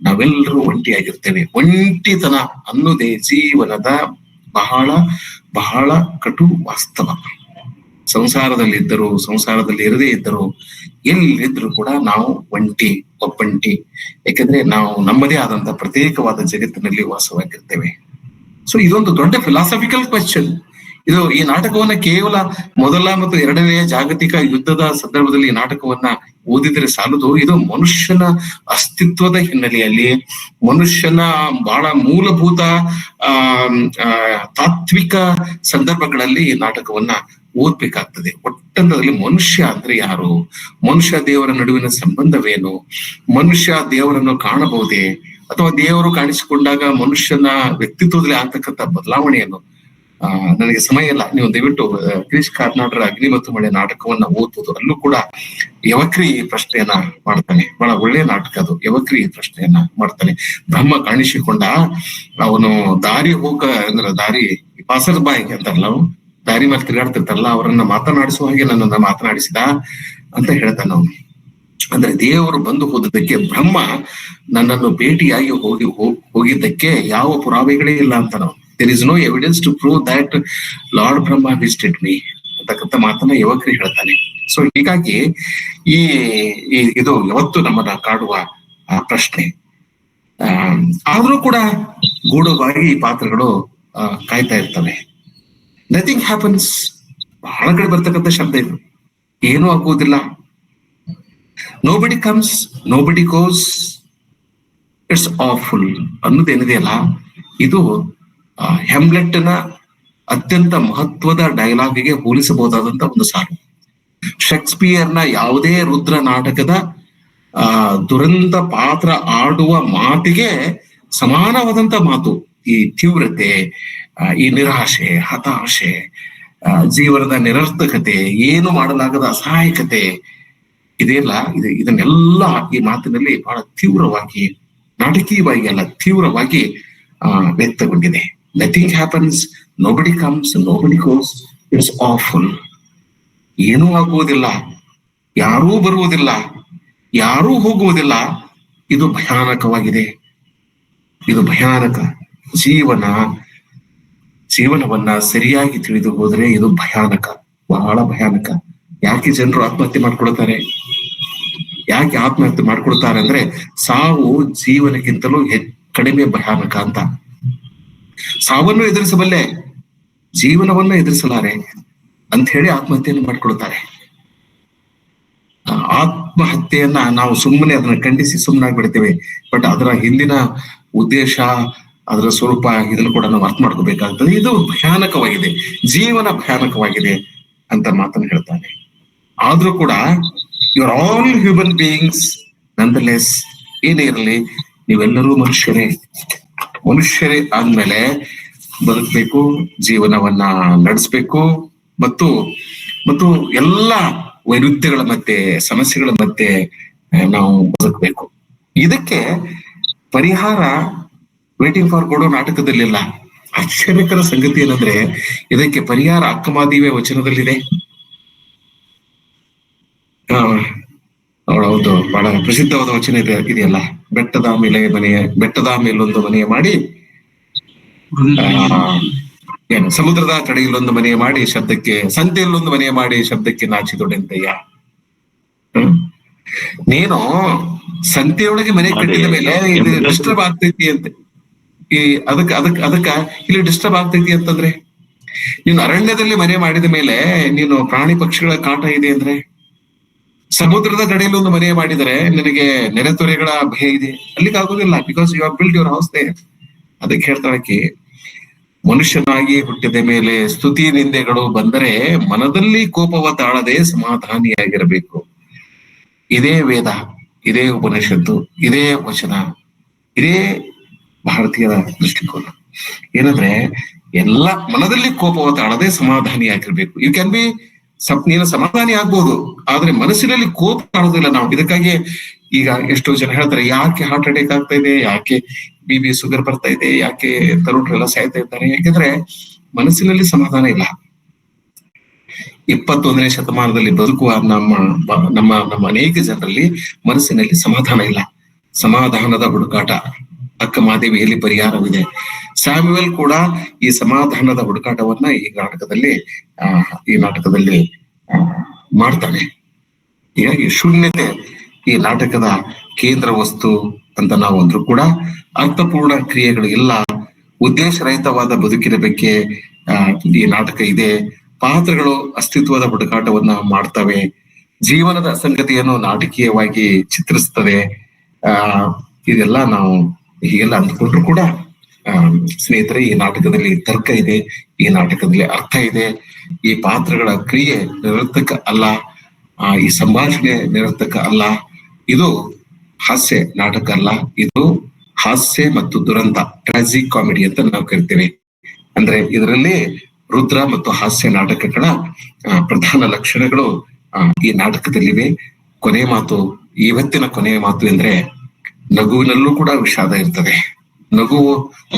ನಾವೆಲ್ಲರೂ ಒಂಟಿಯಾಗಿರ್ತೇವೆ. ಒಂಟಿತನ ಅನ್ನೋದೇ ಜೀವನದ ಬಹಳ ಬಹಳ ಕಟು ವಾಸ್ತವ. ಸಂಸಾರದಲ್ಲಿ ಇರದೇ ಇದ್ದರು, ಎಲ್ಲಿದ್ರು ಕೂಡ ನಾವು ಒಬ್ಬಂಟಿ. ಯಾಕಂದ್ರೆ ನಾವು ನಮ್ಮದೇ ಆದಂತ ಪ್ರತ್ಯೇಕವಾದ ಜಗತ್ತಿನಲ್ಲಿ ವಾಸವಾಗಿರ್ತೇವೆ. ಸೊ ಇದೊಂದು ದೊಡ್ಡ ಫಿಲಾಸಫಿಕಲ್ ಕ್ವೆಶ್ಚನ್. ಈ ನಾಟಕವನ್ನ ಕೇವಲ ಮೊದಲ ಮತ್ತು ಎರಡನೆಯ ಜಾಗತಿಕ ಯುದ್ಧದ ಸಂದರ್ಭದಲ್ಲಿ ಈ ನಾಟಕವನ್ನ ಓದಿದರೆ ಸಾಲದು. ಇದು ಮನುಷ್ಯನ ಅಸ್ತಿತ್ವದ ಹಿನ್ನೆಲೆಯಲ್ಲಿ, ಮನುಷ್ಯನ ಬಹಳ ಮೂಲಭೂತ ತಾತ್ವಿಕ ಸಂದರ್ಭಗಳಲ್ಲಿ ಈ ನಾಟಕವನ್ನ ಓದ್ಬೇಕಾಗ್ತದೆ. ಒಟ್ಟಂದಲ್ಲಿ ಮನುಷ್ಯ ಅಂದ್ರೆ ಯಾರು, ಮನುಷ್ಯ ದೇವರ ನಡುವಿನ ಸಂಬಂಧವೇನು, ಮನುಷ್ಯ ದೇವರನ್ನು ಕಾಣಬಹುದೇ, ಅಥವಾ ದೇವರು ಕಾಣಿಸಿಕೊಂಡಾಗ ಮನುಷ್ಯನ ವ್ಯಕ್ತಿತ್ವದಲ್ಲಿ ಆಗ್ತಕ್ಕಂಥ ಬದಲಾವಣೆಯನ್ನು. ನನಗೆ ಸಮಯ ಇಲ್ಲ, ನೀವು ದಯವಿಟ್ಟು ಗಿರೀಶ್ ಕಾರ್ನಾಡ್ರ ಅಗ್ನಿ ಮತ್ತು ಮಳೆ ನಾಟಕವನ್ನ ಓದ್ಬೋದು. ಅಲ್ಲೂ ಕೂಡ ಯವಕ್ರಿ ಪ್ರಶ್ನೆಯನ್ನ ಮಾಡ್ತಾನೆ. ಬಹಳ ಒಳ್ಳೆಯ ನಾಟಕ ಅದು. ಯವಕ್ರಿ ಪ್ರಶ್ನೆಯನ್ನ ಮಾಡ್ತಾನೆ. ಬ್ರಹ್ಮ ಕಾಣಿಸಿಕೊಂಡ, ಅವನು ದಾರಿ ಪಾಸರ್ ಬಾಯಿ ಅಂತಾರಲ್ಲ, ದಾರಿ ಮೇಲೆ ತಿರುಗಾಡ್ತಿರ್ತಾರಲ್ಲ, ಅವರನ್ನ ಮಾತನಾಡಿಸುವ ಹಾಗೆ ನನ್ನನ್ನ ಮಾತನಾಡಿಸಿದ ಅಂತ ಹೇಳ್ತಾನ ಅವನು. ಅಂದ್ರೆ ದೇವರು ಬಂದು ಹೋದದಕ್ಕೆ, ಬ್ರಹ್ಮ ನನ್ನನ್ನು ಭೇಟಿಯಾಗಿ ಹೋಗಿದ್ದಕ್ಕೆ ಯಾವ ಪುರಾವೆಗಳೇ ಇಲ್ಲ ಅಂತ ನಾವು. There is no evidence to prove that Lord Brahma visited me ಅಂತಕ್ಕಂಥ ಮಾತನ್ನ ಯವಕ್ರಿ ಹೇಳ್ತಾನೆ. ಸೊ ಹೀಗಾಗಿ ಇದು ಯಾವತ್ತು ನಮ್ಮನ್ನ ಕಾಡುವ ಪ್ರಶ್ನೆ. ಆದ್ರೂ ಕೂಡ ಗೂಢವಾಗಿ ಈ ಪಾತ್ರಗಳು ಕಾಯ್ತಾ ಇರ್ತವೆ. ನಥಿಂಗ್ ಹ್ಯಾಪನ್ಸ್, ಬಹಳ ಕಡೆ ಬರ್ತಕ್ಕಂಥ ಶಬ್ದ ಇದು. ಏನೂ ಆಗುವುದಿಲ್ಲ. Nobody comes, nobody goes, it's awful ಅನ್ನೋದೇನಿದೆಯಲ್ಲ, ಇದು ಹ್ಯಾಮ್ಲೆಟ್ನ ಅತ್ಯಂತ ಮಹತ್ವದ ಡೈಲಾಗಿಗೆ ಹೋಲಿಸಬಹುದಾದಂತ ಒಂದು ಸಾಲು. ಶೇಕ್ಸ್ಪಿಯರ್ನ ಯಾವುದೇ ರುದ್ರ ನಾಟಕದ ದುರಂತ ಪಾತ್ರ ಆಡುವ ಮಾತಿಗೆ ಸಮಾನವಾದಂತ ಮಾತು. ಈ ತೀವ್ರತೆ, ಈ ನಿರಾಶೆ, ಹತಾಶೆ, ಜೀವನದ ನಿರರ್ಥಕತೆ, ಏನು ಮಾಡಲಾಗದ ಅಸಹಾಯಕತೆ ಇದೆಲ್ಲ ಇದನ್ನೆಲ್ಲ ಈ ಮಾತಿನಲ್ಲಿ ಬಹಳ ತೀವ್ರವಾಗಿ, ನಾಟಕೀಯವಾಗಿ ಅಲ್ಲ, ತೀವ್ರವಾಗಿ ವ್ಯಕ್ತಗೊಂಡಿದೆ. Nothing happens, nobody comes, nobody goes, it's awful. ಏನೂ ಆಗುವುದಿಲ್ಲ, ಯಾರೂ ಬರುವುದಿಲ್ಲ, ಯಾರೂ ಹೋಗುವುದಿಲ್ಲ. ಇದು ಭಯಾನಕವಾಗಿದೆ, ಇದು ಭಯಾನಕ. ಜೀವನವನ್ನ ಸರಿಯಾಗಿ ತಿಳಿದು ಹೋದ್ರೆ ಇದು ಭಯಾನಕ, ಬಹಳ ಭಯಾನಕ. ಯಾಕೆ ಜನರು ಆತ್ಮಹತ್ಯೆ ಮಾಡ್ಕೊಳ್ತಾರೆ? ಯಾಕೆ ಆತ್ಮಹತ್ಯೆ ಮಾಡ್ಕೊಳ್ತಾರೆ ಅಂದ್ರೆ ಸಾವು ಜೀವನಕ್ಕಿಂತಲೂ ಕಡಿಮೆ ಭಯಾನಕ ಅಂತ. ಸಾವನ್ನು ಎದುರಿಸಬಲ್ಲೆ, ಜೀವನವನ್ನ ಎದುರಿಸಲಾರೆ ಅಂತ ಹೇಳಿ ಆತ್ಮಹತ್ಯೆಯನ್ನು ಮಾಡ್ಕೊಳ್ತಾರೆ. ಆತ್ಮಹತ್ಯೆಯನ್ನ ನಾವು ಸುಮ್ಮನೆ ಅದನ್ನ ಖಂಡಿಸಿ ಸುಮ್ಮನಾಗ್ಬಿಡ್ತೇವೆ. ಬಟ್ ಅದರ ಹಿಂದಿನ ಉದ್ದೇಶ, ಅದರ ಸ್ವರೂಪ, ಇದನ್ನು ಕೂಡ ನಾವು ಅರ್ಥ ಮಾಡ್ಕೋಬೇಕಾಗ್ತದೆ. ಇದು ಭಯಾನಕವಾಗಿದೆ, ಜೀವನ ಭಯಾನಕವಾಗಿದೆ ಅಂತ ಮಾತನ್ನು ಹೇಳ್ತಾನೆ. ಆದ್ರೂ ಕೂಡ you are all human beings nonetheless. ಏನೇ ಇರಲಿ, ನೀವೆಲ್ಲರೂ ಮನುಷ್ಯರೇ ಆದ್ಮೇಲೆ ಬದುಕಬೇಕು, ಜೀವನವನ್ನ ನಡೆಸ್ಬೇಕು, ಮತ್ತು ಎಲ್ಲ ವೈರುಧ್ಯಗಳ ಮಧ್ಯೆ, ಸಮಸ್ಯೆಗಳ ಮಧ್ಯೆ ನಾವು ಬದುಕಬೇಕು. ಇದಕ್ಕೆ ಪರಿಹಾರ ವೇಟಿಂಗ್ ಫಾರ್ ಗೋಡೋ ನಾಟಕದಲ್ಲಿಲ್ಲ. ಆಶ್ಚರ್ಯಕರ ಸಂಗತಿ ಏನಂದ್ರೆ ಇದಕ್ಕೆ ಪರಿಹಾರ ಅಕ್ಕಮಾದಿವೆ ವಚನದಲ್ಲಿದೆ. ಹೌದು, ಬಹಳ ಪ್ರಸಿದ್ಧವಾದ ವಚನ ಇದೆಯಲ್ಲ, ಬೆಟ್ಟದ ಮೇಲೊಂದು ಮನೆಯ ಮಾಡಿ, ಸಮುದ್ರದ ಕಡೆಯಲ್ಲೊಂದು ಮನೆಯ ಮಾಡಿ ಸಂತೆಯಲ್ಲೊಂದು ಮನೆಯ ಮಾಡಿ ಶಬ್ದಕ್ಕೆ ನಾಚಿದೊಡೆಂತಯ್ಯ. ನೀನು ಸಂತೆಯೊಳಗೆ ಮನೆ ಕಟ್ಟಿದ ಮೇಲೆ ಇದು ಡಿಸ್ಟರ್ಬ್ ಆಗ್ತೈತಿ ಅಂತ, ಅದಕ್ಕ ಇಲ್ಲಿ ಡಿಸ್ಟರ್ಬ್ ಆಗ್ತೈತಿ ಅಂತಂದ್ರೆ, ನೀನು ಅರಣ್ಯದಲ್ಲಿ ಮನೆ ಮಾಡಿದ ಮೇಲೆ ನೀನು ಪ್ರಾಣಿ ಪಕ್ಷಿಗಳ ಕಾಟ ಇದೆ ಅಂದ್ರೆ, ಸಮುದ್ರದ ಕಡೆಯಲ್ಲಿ ಒಂದು ಮನೆ ಮಾಡಿದರೆ ನಿನಗೆ ನೆರೆತೊರೆಗಳ ಭಯ ಇದೆ, ಅಲ್ಲಿಗೆ ಆಗೋದಿಲ್ಲ. Because you have build your house there. ಅದಕ್ಕೆ ಹೇಳ್ತಾಳಕ್ಕೆ, ಮನುಷ್ಯನಾಗಿ ಹುಟ್ಟಿದ ಮೇಲೆ ಸ್ತುತಿ ನಿಂದೆಗಳು ಬಂದರೆ ಮನದಲ್ಲಿ ಕೋಪವ ತಾಳದೆ ಸಮಾಧಾನಿಯಾಗಿರಬೇಕು. ಇದೇ ವೇದ, ಇದೇ ಉಪನಿಷತ್ತು, ಇದೇ ವಚನ, ಇದೇ ಭಾರತೀಯರ ದೃಷ್ಟಿಕೋನ. ಏನಂದ್ರೆ ಎಲ್ಲ ಮನದಲ್ಲಿ ಕೋಪವ ತಾಳದೆ ಸಮಾಧಾನಿಯಾಗಿರ್ಬೇಕು. ಯು ಕ್ಯಾನ್ ಬಿ ನೀನು ಸಮಾಧಾನಿ ಆಗ್ಬೋದು, ಆದ್ರೆ ಮನಸ್ಸಿನಲ್ಲಿ ಕೋಪ ತಾಳೋದಿಲ್ಲ ನಾವು. ಇದಕ್ಕಾಗಿ ಈಗ ಎಷ್ಟೋ ಜನ ಹೇಳ್ತಾರೆ, ಯಾಕೆ ಹಾರ್ಟ್ ಅಟ್ಯಾಕ್ ಆಗ್ತಾ ಇದೆ, ಯಾಕೆ BP ಶುಗರ್ ಬರ್ತಾ ಇದೆ, ಯಾಕೆ ತರುಣರೆಲ್ಲ ಸಾಯ್ತಾ ಇದ್ದಾರೆ? ಯಾಕೆಂದ್ರೆ ಮನಸ್ಸಿನಲ್ಲಿ ಸಮಾಧಾನ ಇಲ್ಲ. 21ನೇ ಶತಮಾನದಲ್ಲಿ ಬದುಕುವ ನಮ್ಮ ಅನೇಕ ಜನರಲ್ಲಿ ಮನಸ್ಸಿನಲ್ಲಿ ಸಮಾಧಾನ ಇಲ್ಲ. ಸಮಾಧಾನದ ಹುಡುಕಾಟ ಅಕ್ಕಮಾದೇವಿಯಲ್ಲಿ ಪರಿಹಾರವಿದೆ. ಸ್ಯಾಮ್ಯುಯಲ್ ಕೂಡ ಈ ಸಮಾಧಾನದ ಹುಡುಕಾಟವನ್ನ ಈ ನಾಟಕದಲ್ಲಿ ಮಾಡ್ತಾನೆ. ಹೀಗಾಗಿ ಶೂನ್ಯತೆ ಈ ನಾಟಕದ ಕೇಂದ್ರ ವಸ್ತು ಅಂತ ನಾವು ಅಂದ್ರೂ ಕೂಡ ಅರ್ಥಪೂರ್ಣ ಕ್ರಿಯೆಗಳು ಇಲ್ಲ. ಉದ್ದೇಶರಹಿತವಾದ ಬದುಕಿನ ಬಗ್ಗೆ ಈ ನಾಟಕ ಇದೆ. ಪಾತ್ರಗಳು ಅಸ್ತಿತ್ವದ ಹುಡುಕಾಟವನ್ನ ಮಾಡ್ತವೆ. ಜೀವನದ ಅಸಂಗತಿಯನ್ನು ನಾಟಕೀಯವಾಗಿ ಚಿತ್ರಿಸ್ತದೆ. ಇದೆಲ್ಲ ನಾವು ಹೀಗೆಲ್ಲ ಅಂದ್ಕೊಂಡ್ರು ಕೂಡ ಸ್ನೇಹಿತರೆ, ಈ ನಾಟಕದಲ್ಲಿ ತರ್ಕ ಇದೆ, ಈ ನಾಟಕದಲ್ಲಿ ಅರ್ಥ ಇದೆ. ಈ ಪಾತ್ರಗಳ ಕ್ರಿಯೆ ನಿರರ್ಥಕ ಅಲ್ಲ, ಈ ಸಂಭಾಷಣೆ ನಿರರ್ಥಕ ಅಲ್ಲ. ಇದು ಹಾಸ್ಯ ನಾಟಕ ಅಲ್ಲ, ಇದು ಹಾಸ್ಯ ಮತ್ತು ದುರಂತ, ಟ್ರಾಜಿಕ್ ಕಾಮಿಡಿ ಅಂತ ನಾವು ಕರಿತೇವೆ. ಅಂದ್ರೆ ಇದರಲ್ಲಿ ರುದ್ರ ಮತ್ತು ಹಾಸ್ಯ ನಾಟಕಗಳ ಪ್ರಧಾನ ಲಕ್ಷಣಗಳು ಈ ನಾಟಕದಲ್ಲಿವೆ. ಇವತ್ತಿನ ಕೊನೆಯ ಮಾತು ಅಂದ್ರೆ, ನಗುವಿನಲ್ಲೂ ಕೂಡ ವಿಷಾದ ಇರ್ತದೆ.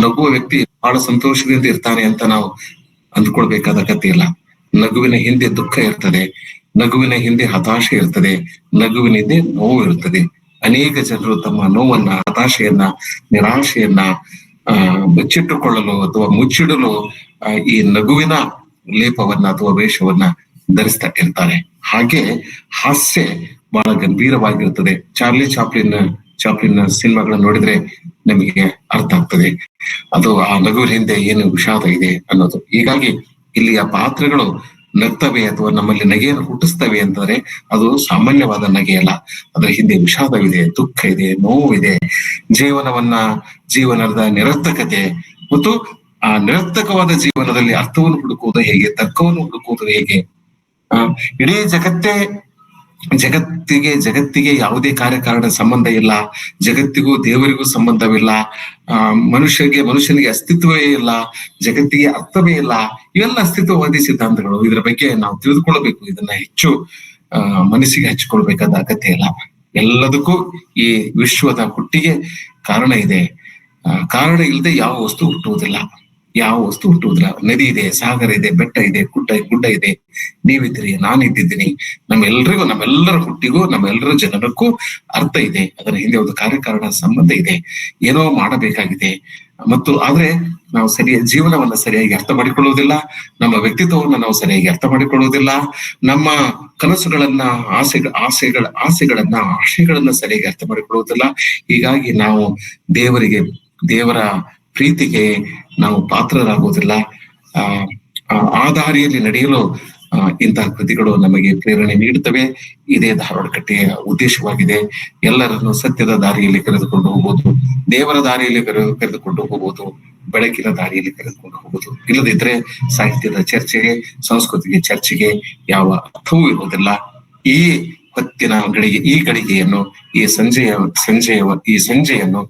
ನಗುವ ವ್ಯಕ್ತಿ ಬಹಳ ಸಂತೋಷದಿಂದ ಇರ್ತಾನೆ ಅಂತ ನಾವು ಅಂದ್ಕೊಳ್ಬೇಕಾದ ಕಥೆ ಇಲ್ಲ. ನಗುವಿನ ಹಿಂದೆ ದುಃಖ ಇರ್ತದೆ, ನಗುವಿನ ಹಿಂದೆ ಹತಾಶೆ ಇರ್ತದೆ, ನಗುವಿನ ಹಿಂದೆ ನೋವು ಇರ್ತದೆ. ಅನೇಕ ಜನರು ತಮ್ಮ ನೋವನ್ನ, ಹತಾಶೆಯನ್ನ, ನಿರಾಶೆಯನ್ನ ಬಚ್ಚಿಟ್ಟುಕೊಳ್ಳಲು ಅಥವಾ ಮುಚ್ಚಿಡಲು ಈ ನಗುವಿನ ಲೇಪವನ್ನ ಅಥವಾ ವೇಷವನ್ನ ಧರಿಸ್ತಾ ಇರ್ತಾರೆ. ಹಾಗೆ ಹಾಸ್ಯ ಬಹಳ ಗಂಭೀರವಾಗಿರುತ್ತದೆ. ಚಾರ್ಲಿ ಚಾಪ್ಲಿನ್ ಸಿನಿಮಾಗಳನ್ನ ನೋಡಿದ್ರೆ ನಮಗೆ ಅರ್ಥ ಆಗ್ತದೆ ಅದು ಆ ನಗುವಿನ ಹಿಂದೆ ಏನು ವಿಷಾದ ಇದೆ ಅನ್ನೋದು. ಹೀಗಾಗಿ ಇಲ್ಲಿಯ ಪಾತ್ರಗಳು ನಗ್ತವೆ ಅಥವಾ ನಮ್ಮಲ್ಲಿ ನಗೆಯನ್ನು ಹುಟ್ಟಿಸ್ತವೆ ಅಂತಂದ್ರೆ ಅದು ಸಾಮಾನ್ಯವಾದ ನಗೆ ಅಲ್ಲ. ಅದರ ಹಿಂದೆ ವಿಷಾದವಿದೆ, ದುಃಖ ಇದೆ, ನೋವಿದೆ. ಜೀವನದ ನಿರರ್ಥಕತೆ ಮತ್ತು ಆ ನಿರರ್ಥಕವಾದ ಜೀವನದಲ್ಲಿ ಅರ್ಥವನ್ನು ಹುಡುಕುವುದು ಹೇಗೆ, ತರ್ಕವನ್ನು ಹುಡುಕುವುದು ಹೇಗೆ. ಇಡೀ ಜಗತ್ತಿಗೆ ಯಾವುದೇ ಕಾರ್ಯಕಾರಣ ಸಂಬಂಧ ಇಲ್ಲ, ಜಗತ್ತಿಗೂ ದೇವರಿಗೂ ಸಂಬಂಧವಿಲ್ಲ, ಮನುಷ್ಯನಿಗೆ ಅಸ್ತಿತ್ವವೇ ಇಲ್ಲ, ಜಗತ್ತಿಗೆ ಅರ್ಥವೇ ಇಲ್ಲ. ಇವೆಲ್ಲ ಅಸ್ತಿತ್ವವಾದಿ ಸಿದ್ಧಾಂತಗಳು. ಇದರ ಬಗ್ಗೆ ನಾವು ತಿಳಿದುಕೊಳ್ಳಬೇಕು. ಇದನ್ನ ಹೆಚ್ಚು ಮನಸ್ಸಿಗೆ ಹಚ್ಚಿಕೊಳ್ಬೇಕಾದ ಅಗತ್ಯ ಇಲ್ಲ. ಎಲ್ಲದಕ್ಕೂ ಈ ವಿಶ್ವದ ಹುಟ್ಟಿಗೆ ಕಾರಣ ಇದೆ. ಕಾರಣ ಇಲ್ಲದೆ ಯಾವ ವಸ್ತು ಹುಟ್ಟುವುದಿಲ್ಲ. ನದಿ ಇದೆ, ಸಾಗರ ಇದೆ, ಬೆಟ್ಟ ಇದೆ, ಗುಡ್ಡ ಇದೆ, ನೀವಿದ್ದೀರಿ, ನಾನಿದ್ದೀನಿ. ನಮ್ಮೆಲ್ಲರ ಹುಟ್ಟಿಗೂ, ನಮ್ಮೆಲ್ಲರ ಜನರಕ್ಕೂ ಅರ್ಥ ಇದೆ. ಅದರ ಹಿಂದೆ ಒಂದು ಕಾರ್ಯಕಾರಣ ಸಂಬಂಧ ಇದೆ. ಏನೋ ಮಾಡಬೇಕಾಗಿದೆ. ಮತ್ತು ಆದ್ರೆ ನಾವು ಜೀವನವನ್ನ ಸರಿಯಾಗಿ ಅರ್ಥ ಮಾಡಿಕೊಳ್ಳುವುದಿಲ್ಲ, ನಮ್ಮ ವ್ಯಕ್ತಿತ್ವವನ್ನ ನಾವು ಸರಿಯಾಗಿ ಅರ್ಥ ಮಾಡಿಕೊಳ್ಳುವುದಿಲ್ಲ, ನಮ್ಮ ಕನಸುಗಳನ್ನ ಆಶೆಗಳನ್ನ ಸರಿಯಾಗಿ ಅರ್ಥ ಮಾಡಿಕೊಳ್ಳುವುದಿಲ್ಲ. ಹೀಗಾಗಿ ನಾವು ದೇವರ ಪ್ರೀತಿಗೆ ನಾವು ಪಾತ್ರರಾಗುವುದಿಲ್ಲ. ಆ ದಾರಿಯಲ್ಲಿ ನಡೆಯಲು ಇಂತಹ ಕೃತಿಗಳು ನಮಗೆ ಪ್ರೇರಣೆ ನೀಡುತ್ತವೆ. ಇದೇ ಧಾರವಾಡ ಕಟ್ಟೆಯ ಉದ್ದೇಶವಾಗಿದೆ. ಎಲ್ಲರನ್ನು ಸತ್ಯದ ದಾರಿಯಲ್ಲಿ ಕರೆದುಕೊಂಡು ಹೋಗುವುದು, ದೇವರ ದಾರಿಯಲ್ಲಿ ಕರೆದುಕೊಂಡು ಹೋಗುವುದು, ಬೆಳಕಿನ ದಾರಿಯಲ್ಲಿ ಕರೆದುಕೊಂಡು ಹೋಗುವುದು. ಇಲ್ಲದಿದ್ರೆ ಸಾಹಿತ್ಯದ ಚರ್ಚೆಗೆ, ಸಂಸ್ಕೃತಿಗೆ ಚರ್ಚೆಗೆ ಯಾವ ಅರ್ಥವೂ ಇರುವುದಿಲ್ಲ. ಈ ಹೊತ್ತಿನ ಈ ಗಳಿಗೆಯನ್ನು, ಈ ಸಂಜೆಯನ್ನು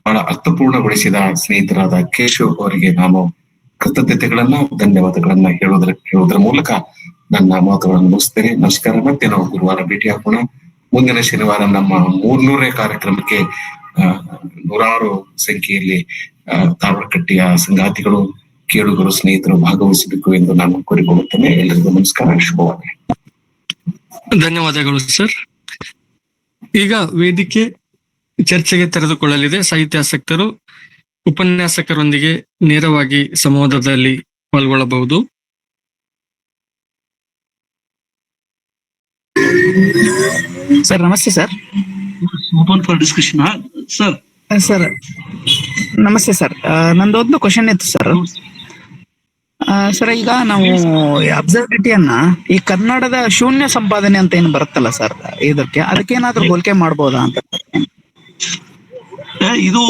ಬಹಳ ಅರ್ಥಪೂರ್ಣಗೊಳಿಸಿದ ಸ್ನೇಹಿತರಾದ ಕೇಶವ್ ಅವರಿಗೆ ನಾನು ಕೃತಜ್ಞತೆಗಳನ್ನ, ಧನ್ಯವಾದಗಳನ್ನ ಹೇಳುವುದರ ಮೂಲಕ ನನ್ನ ಮಾತುಗಳನ್ನು ಮುಗಿಸ್ತೇನೆ. ನಮಸ್ಕಾರ. ಮತ್ತೆ ನಾವು ಗುರುವಾರ ಭೇಟಿ ಹಾಕೋಣ. ಮುಂದಿನ ಶನಿವಾರ ನಮ್ಮ 300ನೇ ಕಾರ್ಯಕ್ರಮಕ್ಕೆ ನೂರಾರು ಸಂಖ್ಯೆಯಲ್ಲಿ ಧಾರವಾಡ ಕಟ್ಟೆಯ ಸಂಗಾತಿಗಳು, ಕೇಳುಗರು, ಸ್ನೇಹಿತರು ಭಾಗವಹಿಸಬೇಕು ಎಂದು ನಾನು ಕೋರಿಕೊಳ್ಳುತ್ತೇನೆ. ಎಲ್ಲರಿಗೂ ನಮಸ್ಕಾರ, ಶುಭವಾಗಲಿ. ಧನ್ಯವಾದಗಳು ಸರ್. ಈಗ ವೇದಿಕೆ ಚರ್ಚೆಗೆ ತೆರೆದುಕೊಳ್ಳಲಿದೆ. ಸಾಹಿತ್ಯಾಸಕ್ತರು ಉಪನ್ಯಾಸಕರೊಂದಿಗೆ ನೇರವಾಗಿ ಸಂವಾದದಲ್ಲಿ ಪಾಲ್ಗೊಳ್ಳಬಹುದು. ಸರ್ ನಮಸ್ತೆ sir. Open for discussion sir. Sir ನಮಸ್ತೆ ಸರ್. ನಂದೊಂದು ಕ್ವಶನ್ ಇತ್ತು ಸರ್. ಸರ್, ಈಗ ನಾವು ಅಬ್ಸರ್ವಿಟಿಯನ್ನ ಈ ಕನ್ನಡದ ಶೂನ್ಯ ಸಂಪಾದನೆ ಅಂತ ಏನು ಬರುತ್ತಲ್ಲ ಸರ್, ಅದಕ್ಕೇನಾದ್ರೂ ಹೋಲಿಕೆ ಮಾಡ್ಬೋದಾ ಅಂತ. ಇದು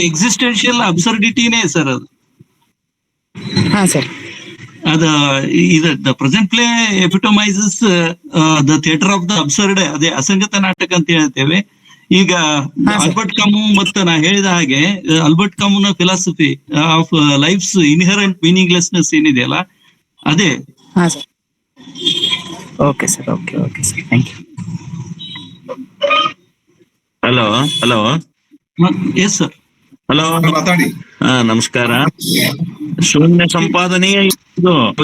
ಎಕ್ಸಿಸ್ಟೆನ್ಷಿಯಲ್ ಅಬ್ಸರ್ಡಿಟಿನೇ ಸರ್ ಅದು. ಹಾ sir. The present play epitomises the theatre of the absurd, ಅದೇ ಅಸಂಗತ ನಾಟಕ ಅಂತ ಹೇಳ್ತೇವೆ. ಈಗ ಆಲ್ಬರ್ಟ್ ಕಾಮು ಮತ್ತು ನಾ ಹೇಳಿದ ಹಾಗೆ ಆಲ್ಬರ್ಟ್ ಕಾಮುನ philosophy of life's inherent meaninglessness ಏನಿದೆಯಲ್ಲ ಅದೇ. ಹಾ ಸರ್. Okay sir. Okay sir, thank you. Hello. Yes sir. Hello, ಮಾತಾಡಿ. ನಮಸ್ಕಾರ. ಶೂನ್ಯ ಸಂಪಾದನೆ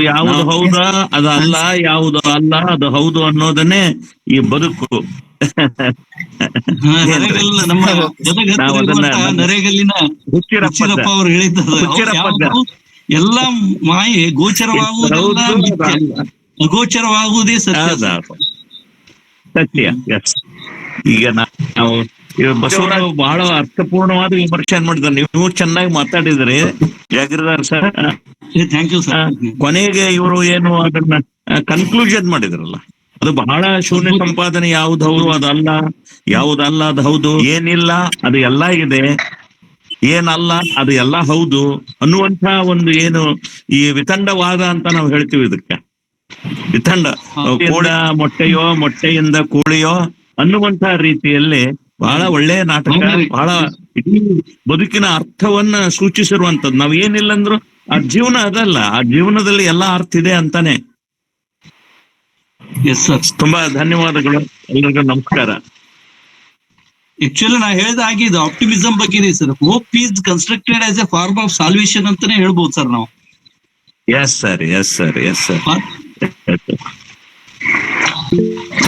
ಯಾವುದು ಹೌದಾ ಅದಲ್ಲ, ಯಾವುದು ಅಲ್ಲ ಅದು ಹೌದು ಅನ್ನೋದನ್ನೇ ಈ ಬದುಕು. ನಮ್ಮ ನರೇಗಲ್ಲಿನ ಹುಚ್ಚಿರಪ್ಪ ಅವರು ಹೇಳಿದ್ದಾರೆ, ಎಲ್ಲ ಮಾಯೆ ಗೋಚರವಾಗುವುದಲ್ಲ, ಅಗೋಚರವಾಗುವುದೇ ಸತ್ಯ. ಎಸ್. ಈಗ ನಾವು ಬಸವರಾಜ್ ಬಹಳ ಅರ್ಥಪೂರ್ಣವಾದ ವಿಮರ್ಶೆ ಮಾಡಿದ್ದಾರೆ. ನೀವು ಚೆನ್ನಾಗಿ ಮಾತಾಡಿದ್ರಿ Jagirdar sir. Thank you sir. ಕೊನೆಗೆ ಇವರು ಏನು ಅದನ್ನ ಕನ್ಕ್ಲೂಷನ್ ಮಾಡಿದ್ರಲ್ಲ, ಅದು ಬಹಳ ಶೂನ್ಯ ಸಂಪಾದನೆ ಯಾವ್ದು ಹೌದು ಅದಲ್ಲ, ಯಾವುದಲ್ಲ ಅದು ಹೌದು, ಏನಿಲ್ಲ ಅದು ಎಲ್ಲ ಇದೆ, ಏನಲ್ಲ ಅದು ಎಲ್ಲ ಹೌದು ಅನ್ನುವಂತ ಒಂದು ಏನು ಈ ವಿತಂಡವಾದ ಅಂತ ನಾವು ಹೇಳ್ತೀವಿ. ಇದಕ್ಕೆ ವಿತಂಡ, ಕೂಡ ಮೊಟ್ಟೆಯೋ ಮೊಟ್ಟೆಯಿಂದ ಕೋಳಿಯೋ ಅನ್ನುವಂತ ರೀತಿಯಲ್ಲಿ ಬಹಳ ಒಳ್ಳೆಯ ನಾಟಕ, ಬಹಳ ಇಡೀ ಬದುಕಿನ ಅರ್ಥವನ್ನ ಸೂಚಿಸಿರುವಂತದ್ದು. ನಾವ್ ಏನಿಲ್ಲ ಅಂದ್ರು ಆ ಜೀವನ ಅದಲ್ಲ, ಆ ಜೀವನದಲ್ಲಿ ಎಲ್ಲಾ ಅರ್ಥ ಇದೆ ಅಂತಾನೆ. Yes sir. ತುಂಬಾ ಧನ್ಯವಾದಗಳು, ಎಲ್ರಿಗೂ ನಮಸ್ಕಾರ. ಆಕ್ಚುಲಿ ನಾ ಹೇಳಿದ ಹಾಗೆ ಇದು ಆಪ್ಟಿಮಿಸಂ ಬಗ್ಗೆ sir. Hope is constructed as a form of salvation ಅಂತಾನೆ ಹೇಳ್ಬೋದು ಸರ್ ನಾವು. Yes sir.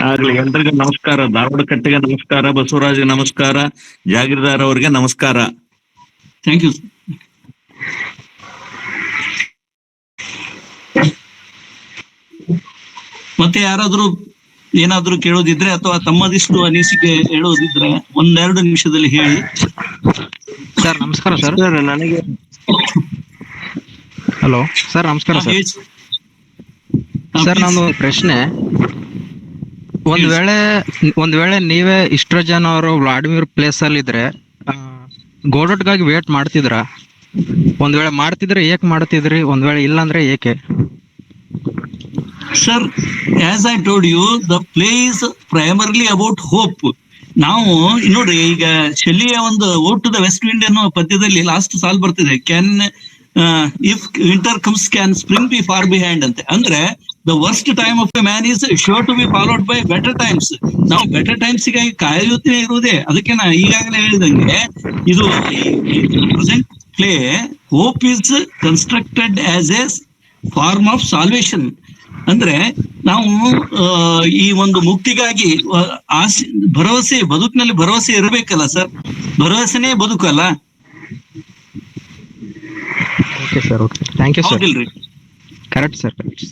ಆಗ್ಲಿ, ಎಲ್ರಿಗೂ ನಮಸ್ಕಾರ. ಧಾರವಾಡ ಕಟ್ಟೆಗೆ ನಮಸ್ಕಾರ, ಬಸವರಾಜ್ ನಮಸ್ಕಾರ, ಜಾಗೀರ್ದಾರ್ ಅವ್ರಿಗೆ ನಮಸ್ಕಾರ. Thank you. ಮತ್ತೆ ಯಾರಾದ್ರೂ ಏನಾದ್ರೂ ಕೇಳೋದಿದ್ರೆ ಅಥವಾ ತಮ್ಮದಿಷ್ಟು ಅನಿಸಿಕೆ ಹೇಳೋದಿದ್ರೆ 1-2 ನಿಮಿಷದಲ್ಲಿ ಹೇಳಿ. ಸರ್ ನಮಸ್ಕಾರ ಸರ್. ನನಗೆ ಹಲೋ ಸರ್, ನಮಸ್ಕಾರ ಸರ್. ಸರ್, ನಾನು ಪ್ರಶ್ನೆ, ಒಂದ್ ವೇಳೆ ನೀವೇ ಇಸ್ಟ್ರೋಜನ್ ಅವರು ವ್ಲಾಡಿಮಿರ್ ಪ್ಲೇಸ್ ಅಲ್ಲಿ ಇದ್ರೆ ಗೋಡೋಟ್ಗಾಗಿ ವೇಟ್ ಮಾಡ್ತಿದ್ರ? ಒಂದ್ ವೇಳೆ ಮಾಡ್ತಿದ್ರೆ ಏಕೆ ಮಾಡ್ತಿದ್ರಿ? ಒಂದ್ ವೇಳೆ ಇಲ್ಲ ಅಂದ್ರೆ ಏಕೆ? Sir, as I told you, the play is primarily about hope. ನಾವು ನೋಡ್ರಿ, ಈಗ ಶೆಲ್ಲಿಯ ಒಂದು ode to the west wind ಅನ್ನೋ ಪದ್ಯದಲ್ಲಿ ಲಾಸ್ಟ್ ಸಾಲ್ ಬರ್ತಿದೆ, can if winter comes can spring be far behind ಅಂತೆ. ಅಂದ್ರೆ the worst time of a man is sure to be followed by better times. ನಾವು ಬೆಟರ್ ಟೈಮ್ಸ್ ಗಾಗಿ ಕಾಯುತ್ತೇ ಇರುವುದೇ. ಅದಕ್ಕೆ ನಾ ಈಗಾಗಲೇ ಹೇಳಿದಂಗೆ ಇದು present play hope is constructed as a form of salvation. ಅಂದ್ರೆ ನಾವು ಈ ಒಂದು ಮುಕ್ತಿಗಾಗಿ ಆಸೆ ಭರವಸೆ ಬದುಕಿನಲ್ಲಿ ಭರವಸೆ ಇರಬೇಕಲ್ಲ ಸರ್, ಭರವಸೆನೇ ಬದುಕಲ್ಲ. Okay sir, okay, thank you sir. ಹೌದಿಲ್ರಿ? Correct sir, correct.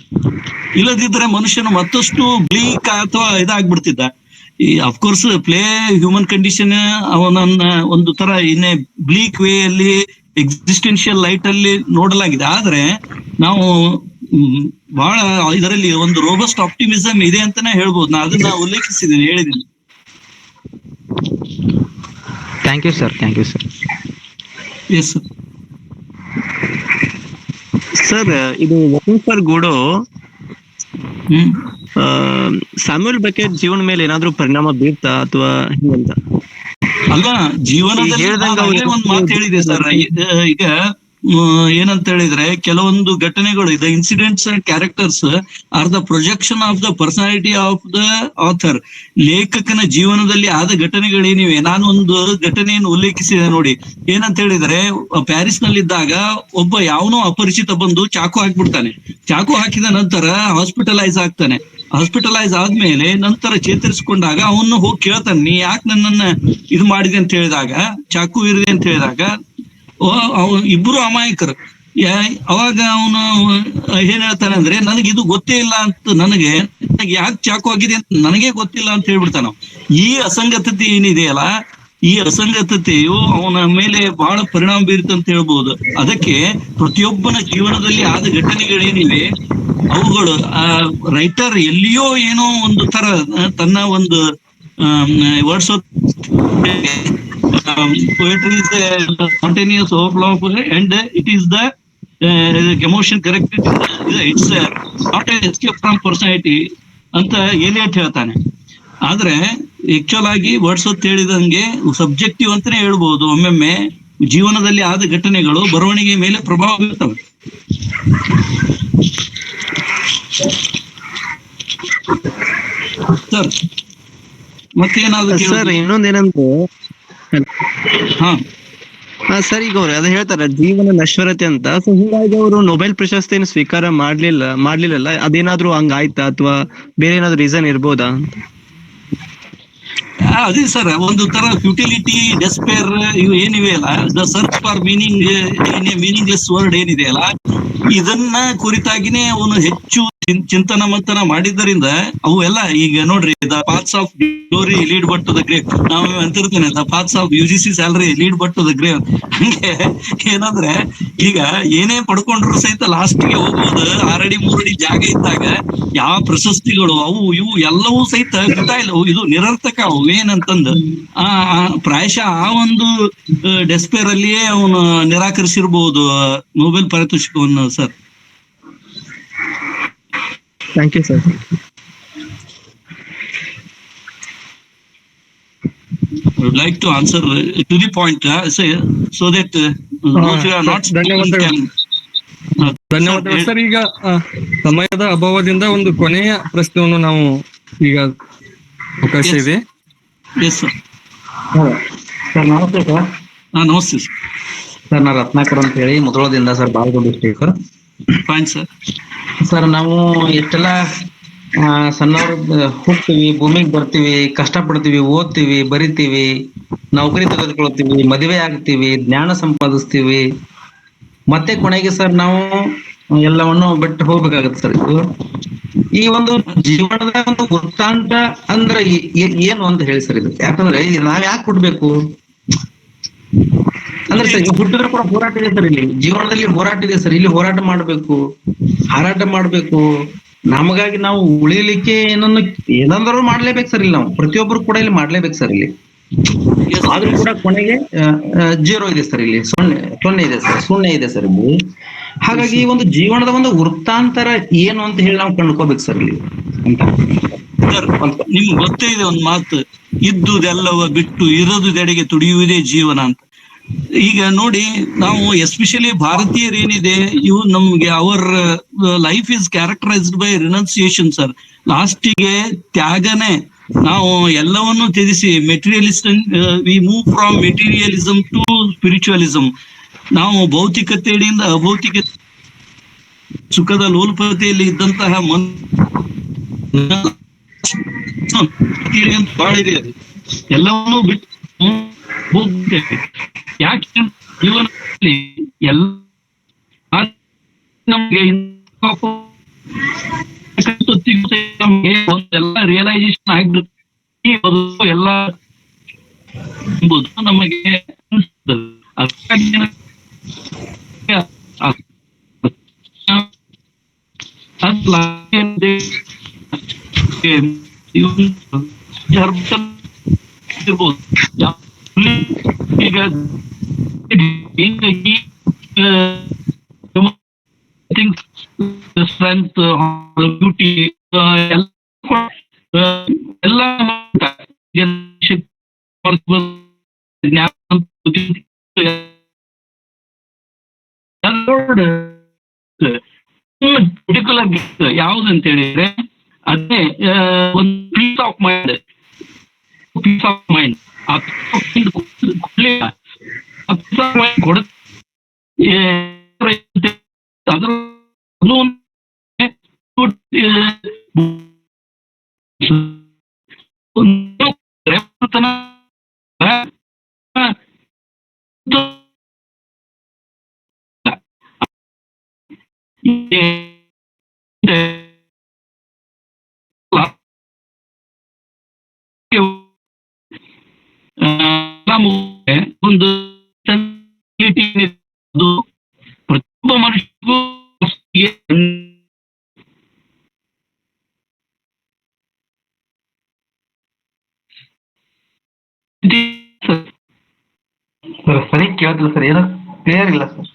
ಇಲ್ಲದಿದ್ರೆ ಮನುಷ್ಯನು ಮತ್ತಷ್ಟು ಬ್ಲೀಕ್ ಅಥವಾ ಇದಾಗ್ಬಿಡ್ತಿದ್ದ. ಈ ಅಫ್ಕೋರ್ಸ್ ಪ್ಲೇ ಹ್ಯೂಮನ್ ಕಂಡೀಷನ್ ಅವನನ್ನ ಒಂದು ತರ ಇನ್ನೇ ಬ್ಲೀಕ್ ವೇ ಅಲ್ಲಿ ಎಕ್ಸಿಸ್ಟೆನ್ಷಿಯಲ್ ಲೈಟ್ ಅಲ್ಲಿ ನೋಡಲಾಗಿದೆ. ಆದ್ರೆ ನಾವು ಬಹಳ ಇದರಲ್ಲಿ ಒಂದು ರೋಬಸ್ಟ್ ಆಪ್ಟಿಮಿಸಮ್ ಇದೆ ಅಂತಾನೆ ಹೇಳ್ಬೋದು. ನಾ ಅದನ್ನ ಉಲ್ಲೇಖಿಸಿದ್ದೀನಿ, ಹೇಳಿದ್ದೀನಿ. Thank you sir, thank you sir. Yes sir. Sir, ಇದು ವಕೀಫರ್ ಗೂಡೋ ಸ್ಯಾಮ್ಯುಯಲ್ ಬೆಕೆಟ್ ಜೀವನ ಮೇಲೆ ಏನಾದ್ರೂ ಪರಿಣಾಮ ಬೀರ್ತಾ ಅಥವಾ ಹಿಂಗಂತ? ಅಲ್ಲ, ಜೀವನದಲ್ಲಿ ಒಂದು ಮಾತು ಹೇಳಿದೆ ಸರ್. ಈಗ ಏನಂತ ಹೇಳಿದ್ರೆ, ಕೆಲವೊಂದು ಘಟನೆಗಳು, the incidents and characters are the projection of the personality of the author. ಲೇಖಕನ ಜೀವನದಲ್ಲಿ ಆದ ಘಟನೆಗಳೇನಿವೆ, ನಾನು ಒಂದು ಘಟನೆಯನ್ನು ಉಲ್ಲೇಖಿಸಿದೆ ನೋಡಿ. ಏನಂತ ಹೇಳಿದ್ರೆ, ಪ್ಯಾರಿಸ್ ನಲ್ಲಿದ್ದಾಗ ಒಬ್ಬ ಯಾವನೋ ಅಪರಿಚಿತ ಬಂದು ಚಾಕು ಹಾಕ್ಬಿಡ್ತಾನೆ. ಚಾಕು ಹಾಕಿದ ನಂತರ ಹಾಸ್ಪಿಟಲೈಸ್ ಆಗ್ತಾನೆ. ಹಾಸ್ಪಿಟಲೈಸ್ ಆದ್ಮೇಲೆ ನಂತರ ಚೇತರಿಸಿಕೊಂಡಾಗ ಅವನು ಹೋಗಿ ಕೇಳ್ತಾನೆ, ನೀ ಯಾಕೆ ನನ್ನನ್ನ ಇದು ಮಾಡಿದೆ ಅಂತ ಹೇಳಿದಾಗ, ಚಾಕು ಇರಿದೆ ಅಂತ ಹೇಳಿದಾಗ, ಇಬ್ರು ಅಮಾಯಕರು. ಅವಾಗ ಅವನು ಏನ್ ಹೇಳ್ತಾನೆ ಅಂದ್ರೆ, ನನಗಿದು ಗೊತ್ತೇ ಇಲ್ಲ ಅಂತ, ನನಗೆ ಯಾಕೆ ಚಾಕು ಆಗಿದೆ ಅಂತ ನನಗೆ ಗೊತ್ತಿಲ್ಲ ಅಂತ ಹೇಳ್ಬಿಡ್ತಾನ. ಈ ಅಸಂಗತತೆ ಏನಿದೆಯಲ್ಲ, ಈ ಅಸಂಗತತೆಯು ಅವನ ಮೇಲೆ ಬಹಳ ಪರಿಣಾಮ ಬೀರುತ್ತೆ ಅಂತ ಹೇಳ್ಬೋದು. ಅದಕ್ಕೆ ಪ್ರತಿಯೊಬ್ಬನ ಜೀವನದಲ್ಲಿ ಆದ ಘಟನೆಗಳೇನಿವೆ ಅವುಗಳು ರೈಟರ್ ಎಲ್ಲಿಯೋ ಏನೋ ಒಂದು ತರ ತನ್ನ ಒಂದು words poetry is the spontaneous overflow of and it is the emotion corrected. It's not an escape from personality ಅಂತ ಎಲಿಯಟ್ ಹೇಳ್ತಾನೆ. ಆದ್ರೆ ಆಕ್ಚುಲ್ ಆಗಿ ವರ್ಡ್ಸ್ವರ್ತ್ ಹೇಳಿದಂಗೆ ಸಬ್ಜೆಕ್ಟಿವ್ ಅಂತಾನೆ ಹೇಳ್ಬೋದು. ಒಮ್ಮೊಮ್ಮೆ ಜೀವನದಲ್ಲಿ ಆದ ಘಟನೆಗಳು ಬರವಣಿಗೆ ಮೇಲೆ ಪ್ರಭಾವ ಬೀರ್ತವೆ. ಸರ್, ಮತ್ತೇನಾದ್ರು ಸರ್, ಇನ್ನೊಂದೇನಂದ್ರೆ, ಹಾ ಸರ್, ಈಗ ಅವ್ರು ಅದ ಹೇಳ್ತಾರ ಜೀವನ ನಶ್ವರತೆ ಅಂತ. ಸೊ ಹೀಗಾಗಿ ಅವರು ನೊಬೆಲ್ ಪ್ರಶಸ್ತಿಯನ್ನು ಸ್ವೀಕಾರ ಮಾಡ್ಲಿಲ್ಲಲ್ಲ, ಅದೇನಾದ್ರೂ ಹಂಗಾಯ್ತಾ ಅಥವಾ ಬೇರೆ ಏನಾದ್ರು ರೀಸನ್ ಇರ್ಬೋದಾ? ಅದೇ ಸರ್, ಒಂದು ತರ ಫ್ಯೂಟಿಲಿಟಿ, ಡೆಸ್ಪೇರ್ ಇವು ಏನಿವೆ ಅಲ್ಲ, the search for meaning in a meaningless word ಏನಿದೆ ಅಲ್ಲ, ಇದನ್ನ ಕುರಿತಾಗಿನೇ ಅವನು ಹೆಚ್ಚು ಚಿಂತನ ಮಂಥನ ಮಾಡಿದ್ದರಿಂದ ಅವು ಎಲ್ಲ ಈಗ ನೋಡ್ರಿ, the paths of glory lead but to the grave. ನಾವು ಅಂತಿರ್ತೇನೆ, the paths of UGC salary lead but to the grave. ಹಂಗೆ ಏನಂದ್ರೆ, ಈಗ ಏನೇ ಪಡ್ಕೊಂಡ್ರು ಸಹಿತ ಲಾಸ್ಟ್ಗೆ ಹೋಗೋದು 6 ಅಡಿ 3 ಅಡಿ ಜಾಗ ಇದ್ದಾಗ ಯಾವ ಪ್ರಶಸ್ತಿಗಳು ಅವು ಇವು ಎಲ್ಲವೂ ಸಹಿತ ಬಿಡ್ತಾ ಇಲ್ಲ. ಇದು ನಿರರ್ಥಕ ಅವು ಏನಂತಂದು ಪ್ರಾಯಶಃ ಆ ಒಂದು ಡೆಸ್ಪೇರ್ ಅಲ್ಲಿಯೇ ಅವನು ನಿರಾಕರಿಸಿರ್ಬಹುದು ನೊಬೆಲ್ ಪಾರಿತೋಷಿಕವನ್ನು. Sir, thank you sir. I would like to answer to the point, so that those who are not ಧನ್ಯವಾದಗಳು ಸರ್. ಈಗ ಸಮಯದ ಅಭಾವದಿಂದ ಒಂದು ಕೊನೆಯ ಪ್ರಶ್ನೆಯನ್ನು ನಾವು ಈಗ ಅವಕಾಶ ಇದೆ. Yes sir. ಸರ್ ನಮಸ್ತೆ ಸರ್. ನಮಸ್ತೆ ಸರ್. ಸರ್, ನಾ ರತ್ನಾಕರ್ ಅಂತ ಹೇಳಿ ಮುಧೋಳದಿಂದ sir, Bagalkote district sir. Fine sir. Sir, ನಾವು ಎಷ್ಟೆಲ್ಲ ಸಣ್ಣವ್ರು ಹೋಗ್ತೀವಿ, ಭೂಮಿಗೆ ಬರ್ತೀವಿ, ಕಷ್ಟ ಪಡ್ತೀವಿ, ಓದ್ತೀವಿ, ಬರಿತೀವಿ, ನೌಕರಿ ತೆಗೆದುಕೊಳ್ತೀವಿ, ಮದುವೆ ಆಗ್ತೀವಿ, ಜ್ಞಾನ ಸಂಪಾದಿಸ್ತೀವಿ, ಮತ್ತೆ ಕೊನೆಗೆ ಸರ್ ನಾವು ಎಲ್ಲವನ್ನು ಬಿಟ್ಟು ಹೋಗ್ಬೇಕಾಗತ್ತೆ ಸರ್. ಇದು ಈ ಒಂದು ಜೀವನದ ಒಂದು ವೃತ್ತಾಂತ ಅಂದ್ರೆ ಏನು ಅಂತ ಹೇಳಿ ಸರ್ ಇದು. ಯಾಕಂದ್ರೆ ನಾವ್ ಯಾಕೆ ಹುಟ್ಟಬೇಕು ಅಂದ್ರೆ ಸರ್, ಹುಟ್ಟಿದ್ರೆ ಕೂಡ ಹೋರಾಟ ಇದೆ ಸರ್. ಇಲ್ಲಿ ಜೀವನದಲ್ಲಿ ಹೋರಾಟ ಇದೆ ಸರ್. ಇಲ್ಲಿ ಹೋರಾಟ ಮಾಡ್ಬೇಕು, ಹಾರಾಟ ಮಾಡ್ಬೇಕು. ನಮಗಾಗಿ ನಾವು ಉಳಿಲಿಕ್ಕೆ ಏನಂದ್ರೂ ಮಾಡ್ಲೇಬೇಕು ಸರ್. ಇಲ್ಲಿ ನಾವು ಪ್ರತಿಯೊಬ್ಬರು ಕೂಡ ಇಲ್ಲಿ ಮಾಡ್ಲೇಬೇಕು ಸರ್. ಇಲ್ಲಿ ಆದ್ರೂ ಕೂಡ ಕೊನೆಗೆ 0 ಇದೆ ಸರ್. ಇಲ್ಲಿ ಸೊನ್ನೆ ಇದೆ ಸರ್, ಶೂನ್ಯ ಇದೆ ಸರ್ ಇಲ್ಲಿ. ಹಾಗಾಗಿ ಈ ಒಂದು ಜೀವನದ ಒಂದು ವೃತ್ತಾಂತರ ಏನು ಅಂತ ಹೇಳಿ ನಾವು ಕಂಡುಕೋಬೇಕು ಸರ್ ಇಲ್ಲಿ ಅಂತ. ನಿಮ್ಗೆ ಗೊತ್ತೇ ಇದೆ ಒಂದು ಮಾತು, ಇದ್ದುದೆಲ್ಲವ ಬಿಟ್ಟು ಇರೋದುದೆಡೆಗೆ ತುಡಿಯುವುದೇ ಜೀವನ ಅಂತ. ಈಗ ನೋಡಿ, ನಾವು ಎಸ್ಪೆಷಲಿ ಭಾರತೀಯರೇನಿದೆ, ಇವು ನಮ್ಗೆ our life is characterised by renunciation sir. ಲಾಸ್ಟಿಗೆ ತ್ಯಾಗನೇ. ನಾವು ಎಲ್ಲವನ್ನು ತ್ಯಜಿಸಿ materialist, we move from materialism to spiritualism. ನಾವು ಭೌತಿಕತೆಯಿಂದ ಅಭೌತಿಕ ಸುಖದ ಲೋಲ್ಪತೆಯಲ್ಲಿ ಇದ್ದಂತಹ ಬಹಳ ಇದೆ. ಅದು ಎಲ್ಲವನ್ನೂ ಬಿಟ್ಟು ಹೋಗ್ತೇವೆ. ಯಾಕೆ ಜೀವನದಲ್ಲಿ ಎಲ್ಲ ನಮ್ಗೆ ಎಲ್ಲ ರಿಯಲೈಸೇಷನ್ ಆಗ್ಬಿಡುತ್ತೆ ಎಲ್ಲ ಎಂಬುದು ನಮಗೆ ಅನಿಸ್ತದೆ. ಈಗ ಸ್ಟ್ರೆಂತ್ ಬ್ಯೂಟಿ ಎಲ್ಲ ಪರ್ಟಿಕ್ಯುಲರ್ ಯಾವ್ದಂತ ಹೇಳಿದ್ರೆ ಅದೇ ಒಂದು ಪೀಸ್ ಆಫ್ ಮೈಂಡ್. ಆ ಪೀಸ್ ಆಫ್ ಮೈಂಡ್ ಕೊಡುತ್ತೆ. ಅದ್ರ ಒಂದು ಪ್ರತಿಯೊಬ್ಬ ಮನುಷ್ಯಗೂ ಸರಿ ಕೇಳಿಲ್ಲ ಸರ್, ಏನೋ ಕ್ಲಿಯರ್ ಇಲ್ಲ ಸರ್.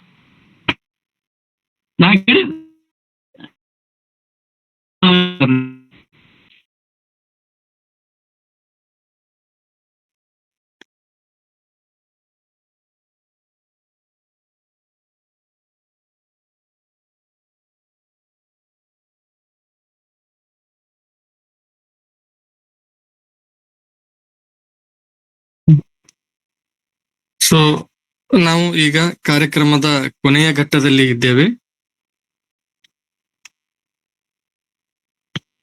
ನಾ ಕೇಳಿ ಸೊ ನಾವು ಈಗ ಕಾರ್ಯಕ್ರಮದ ಕೊನೆಯ ಘಟ್ಟದಲ್ಲಿ ಇದ್ದೇವೆ.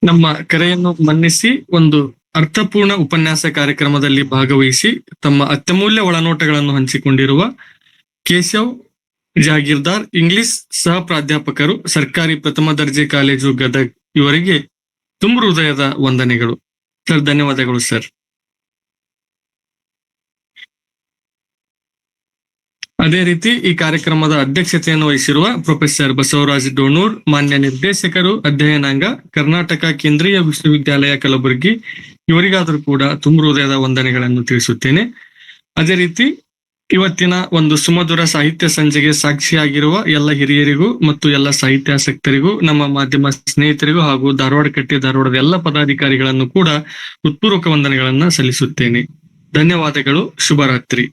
ನಮ್ಮ ಕರೆಯನ್ನು ಮನ್ನಿಸಿ ಒಂದು ಅರ್ಥಪೂರ್ಣ ಉಪನ್ಯಾಸ ಕಾರ್ಯಕ್ರಮದಲ್ಲಿ ಭಾಗವಹಿಸಿ ತಮ್ಮ ಅತ್ಯಮೂಲ್ಯ ಒಳನೋಟಗಳನ್ನು ಹಂಚಿಕೊಂಡಿರುವ ಕೇಶವ್ ಜಾಗೀರ್ದಾರ್, ಇಂಗ್ಲಿಷ್ ಸಹ ಪ್ರಾಧ್ಯಾಪಕರು, ಸರ್ಕಾರಿ ಪ್ರಥಮ ದರ್ಜೆ ಕಾಲೇಜು ಗದಗ್, ಇವರಿಗೆ ತುಂಬ ಹೃದಯದ ವಂದನೆಗಳು ಸರ್. ಧನ್ಯವಾದಗಳು ಸರ್. ಅದೇ ರೀತಿ ಈ ಕಾರ್ಯಕ್ರಮದ ಅಧ್ಯಕ್ಷತೆಯನ್ನು ವಹಿಸಿರುವ ಪ್ರೊಫೆಸರ್ ಬಸವರಾಜ್ ಡೋಣೂರ್, ಮಾನ್ಯ ನಿರ್ದೇಶಕರು, ಅಧ್ಯಯನಾಂಗ, ಕರ್ನಾಟಕ ಕೇಂದ್ರೀಯ ವಿಶ್ವವಿದ್ಯಾಲಯ ಕಲಬುರಗಿ, ಇವರಿಗಾದರೂ ಕೂಡ ತುಂಬ ಹೃದಯದ ವಂದನೆಗಳನ್ನು ತಿಳಿಸುತ್ತೇನೆ. ಅದೇ ರೀತಿ ಇವತ್ತಿನ ಒಂದು ಸುಮಧುರ ಸಾಹಿತ್ಯ ಸಂಜೆಗೆ ಸಾಕ್ಷಿಯಾಗಿರುವ ಎಲ್ಲ ಹಿರಿಯರಿಗೂ ಮತ್ತು ಎಲ್ಲ ಸಾಹಿತ್ಯಾಸಕ್ತರಿಗೂ, ನಮ್ಮ ಮಾಧ್ಯಮ ಸ್ನೇಹಿತರಿಗೂ ಹಾಗೂ ಧಾರವಾಡದ ಎಲ್ಲ ಪದಾಧಿಕಾರಿಗಳನ್ನು ಕೂಡ ಹೃತ್ಪೂರ್ವಕ ವಂದನೆಗಳನ್ನ ಸಲ್ಲಿಸುತ್ತೇನೆ. ಧನ್ಯವಾದಗಳು. ಶುಭರಾತ್ರಿ.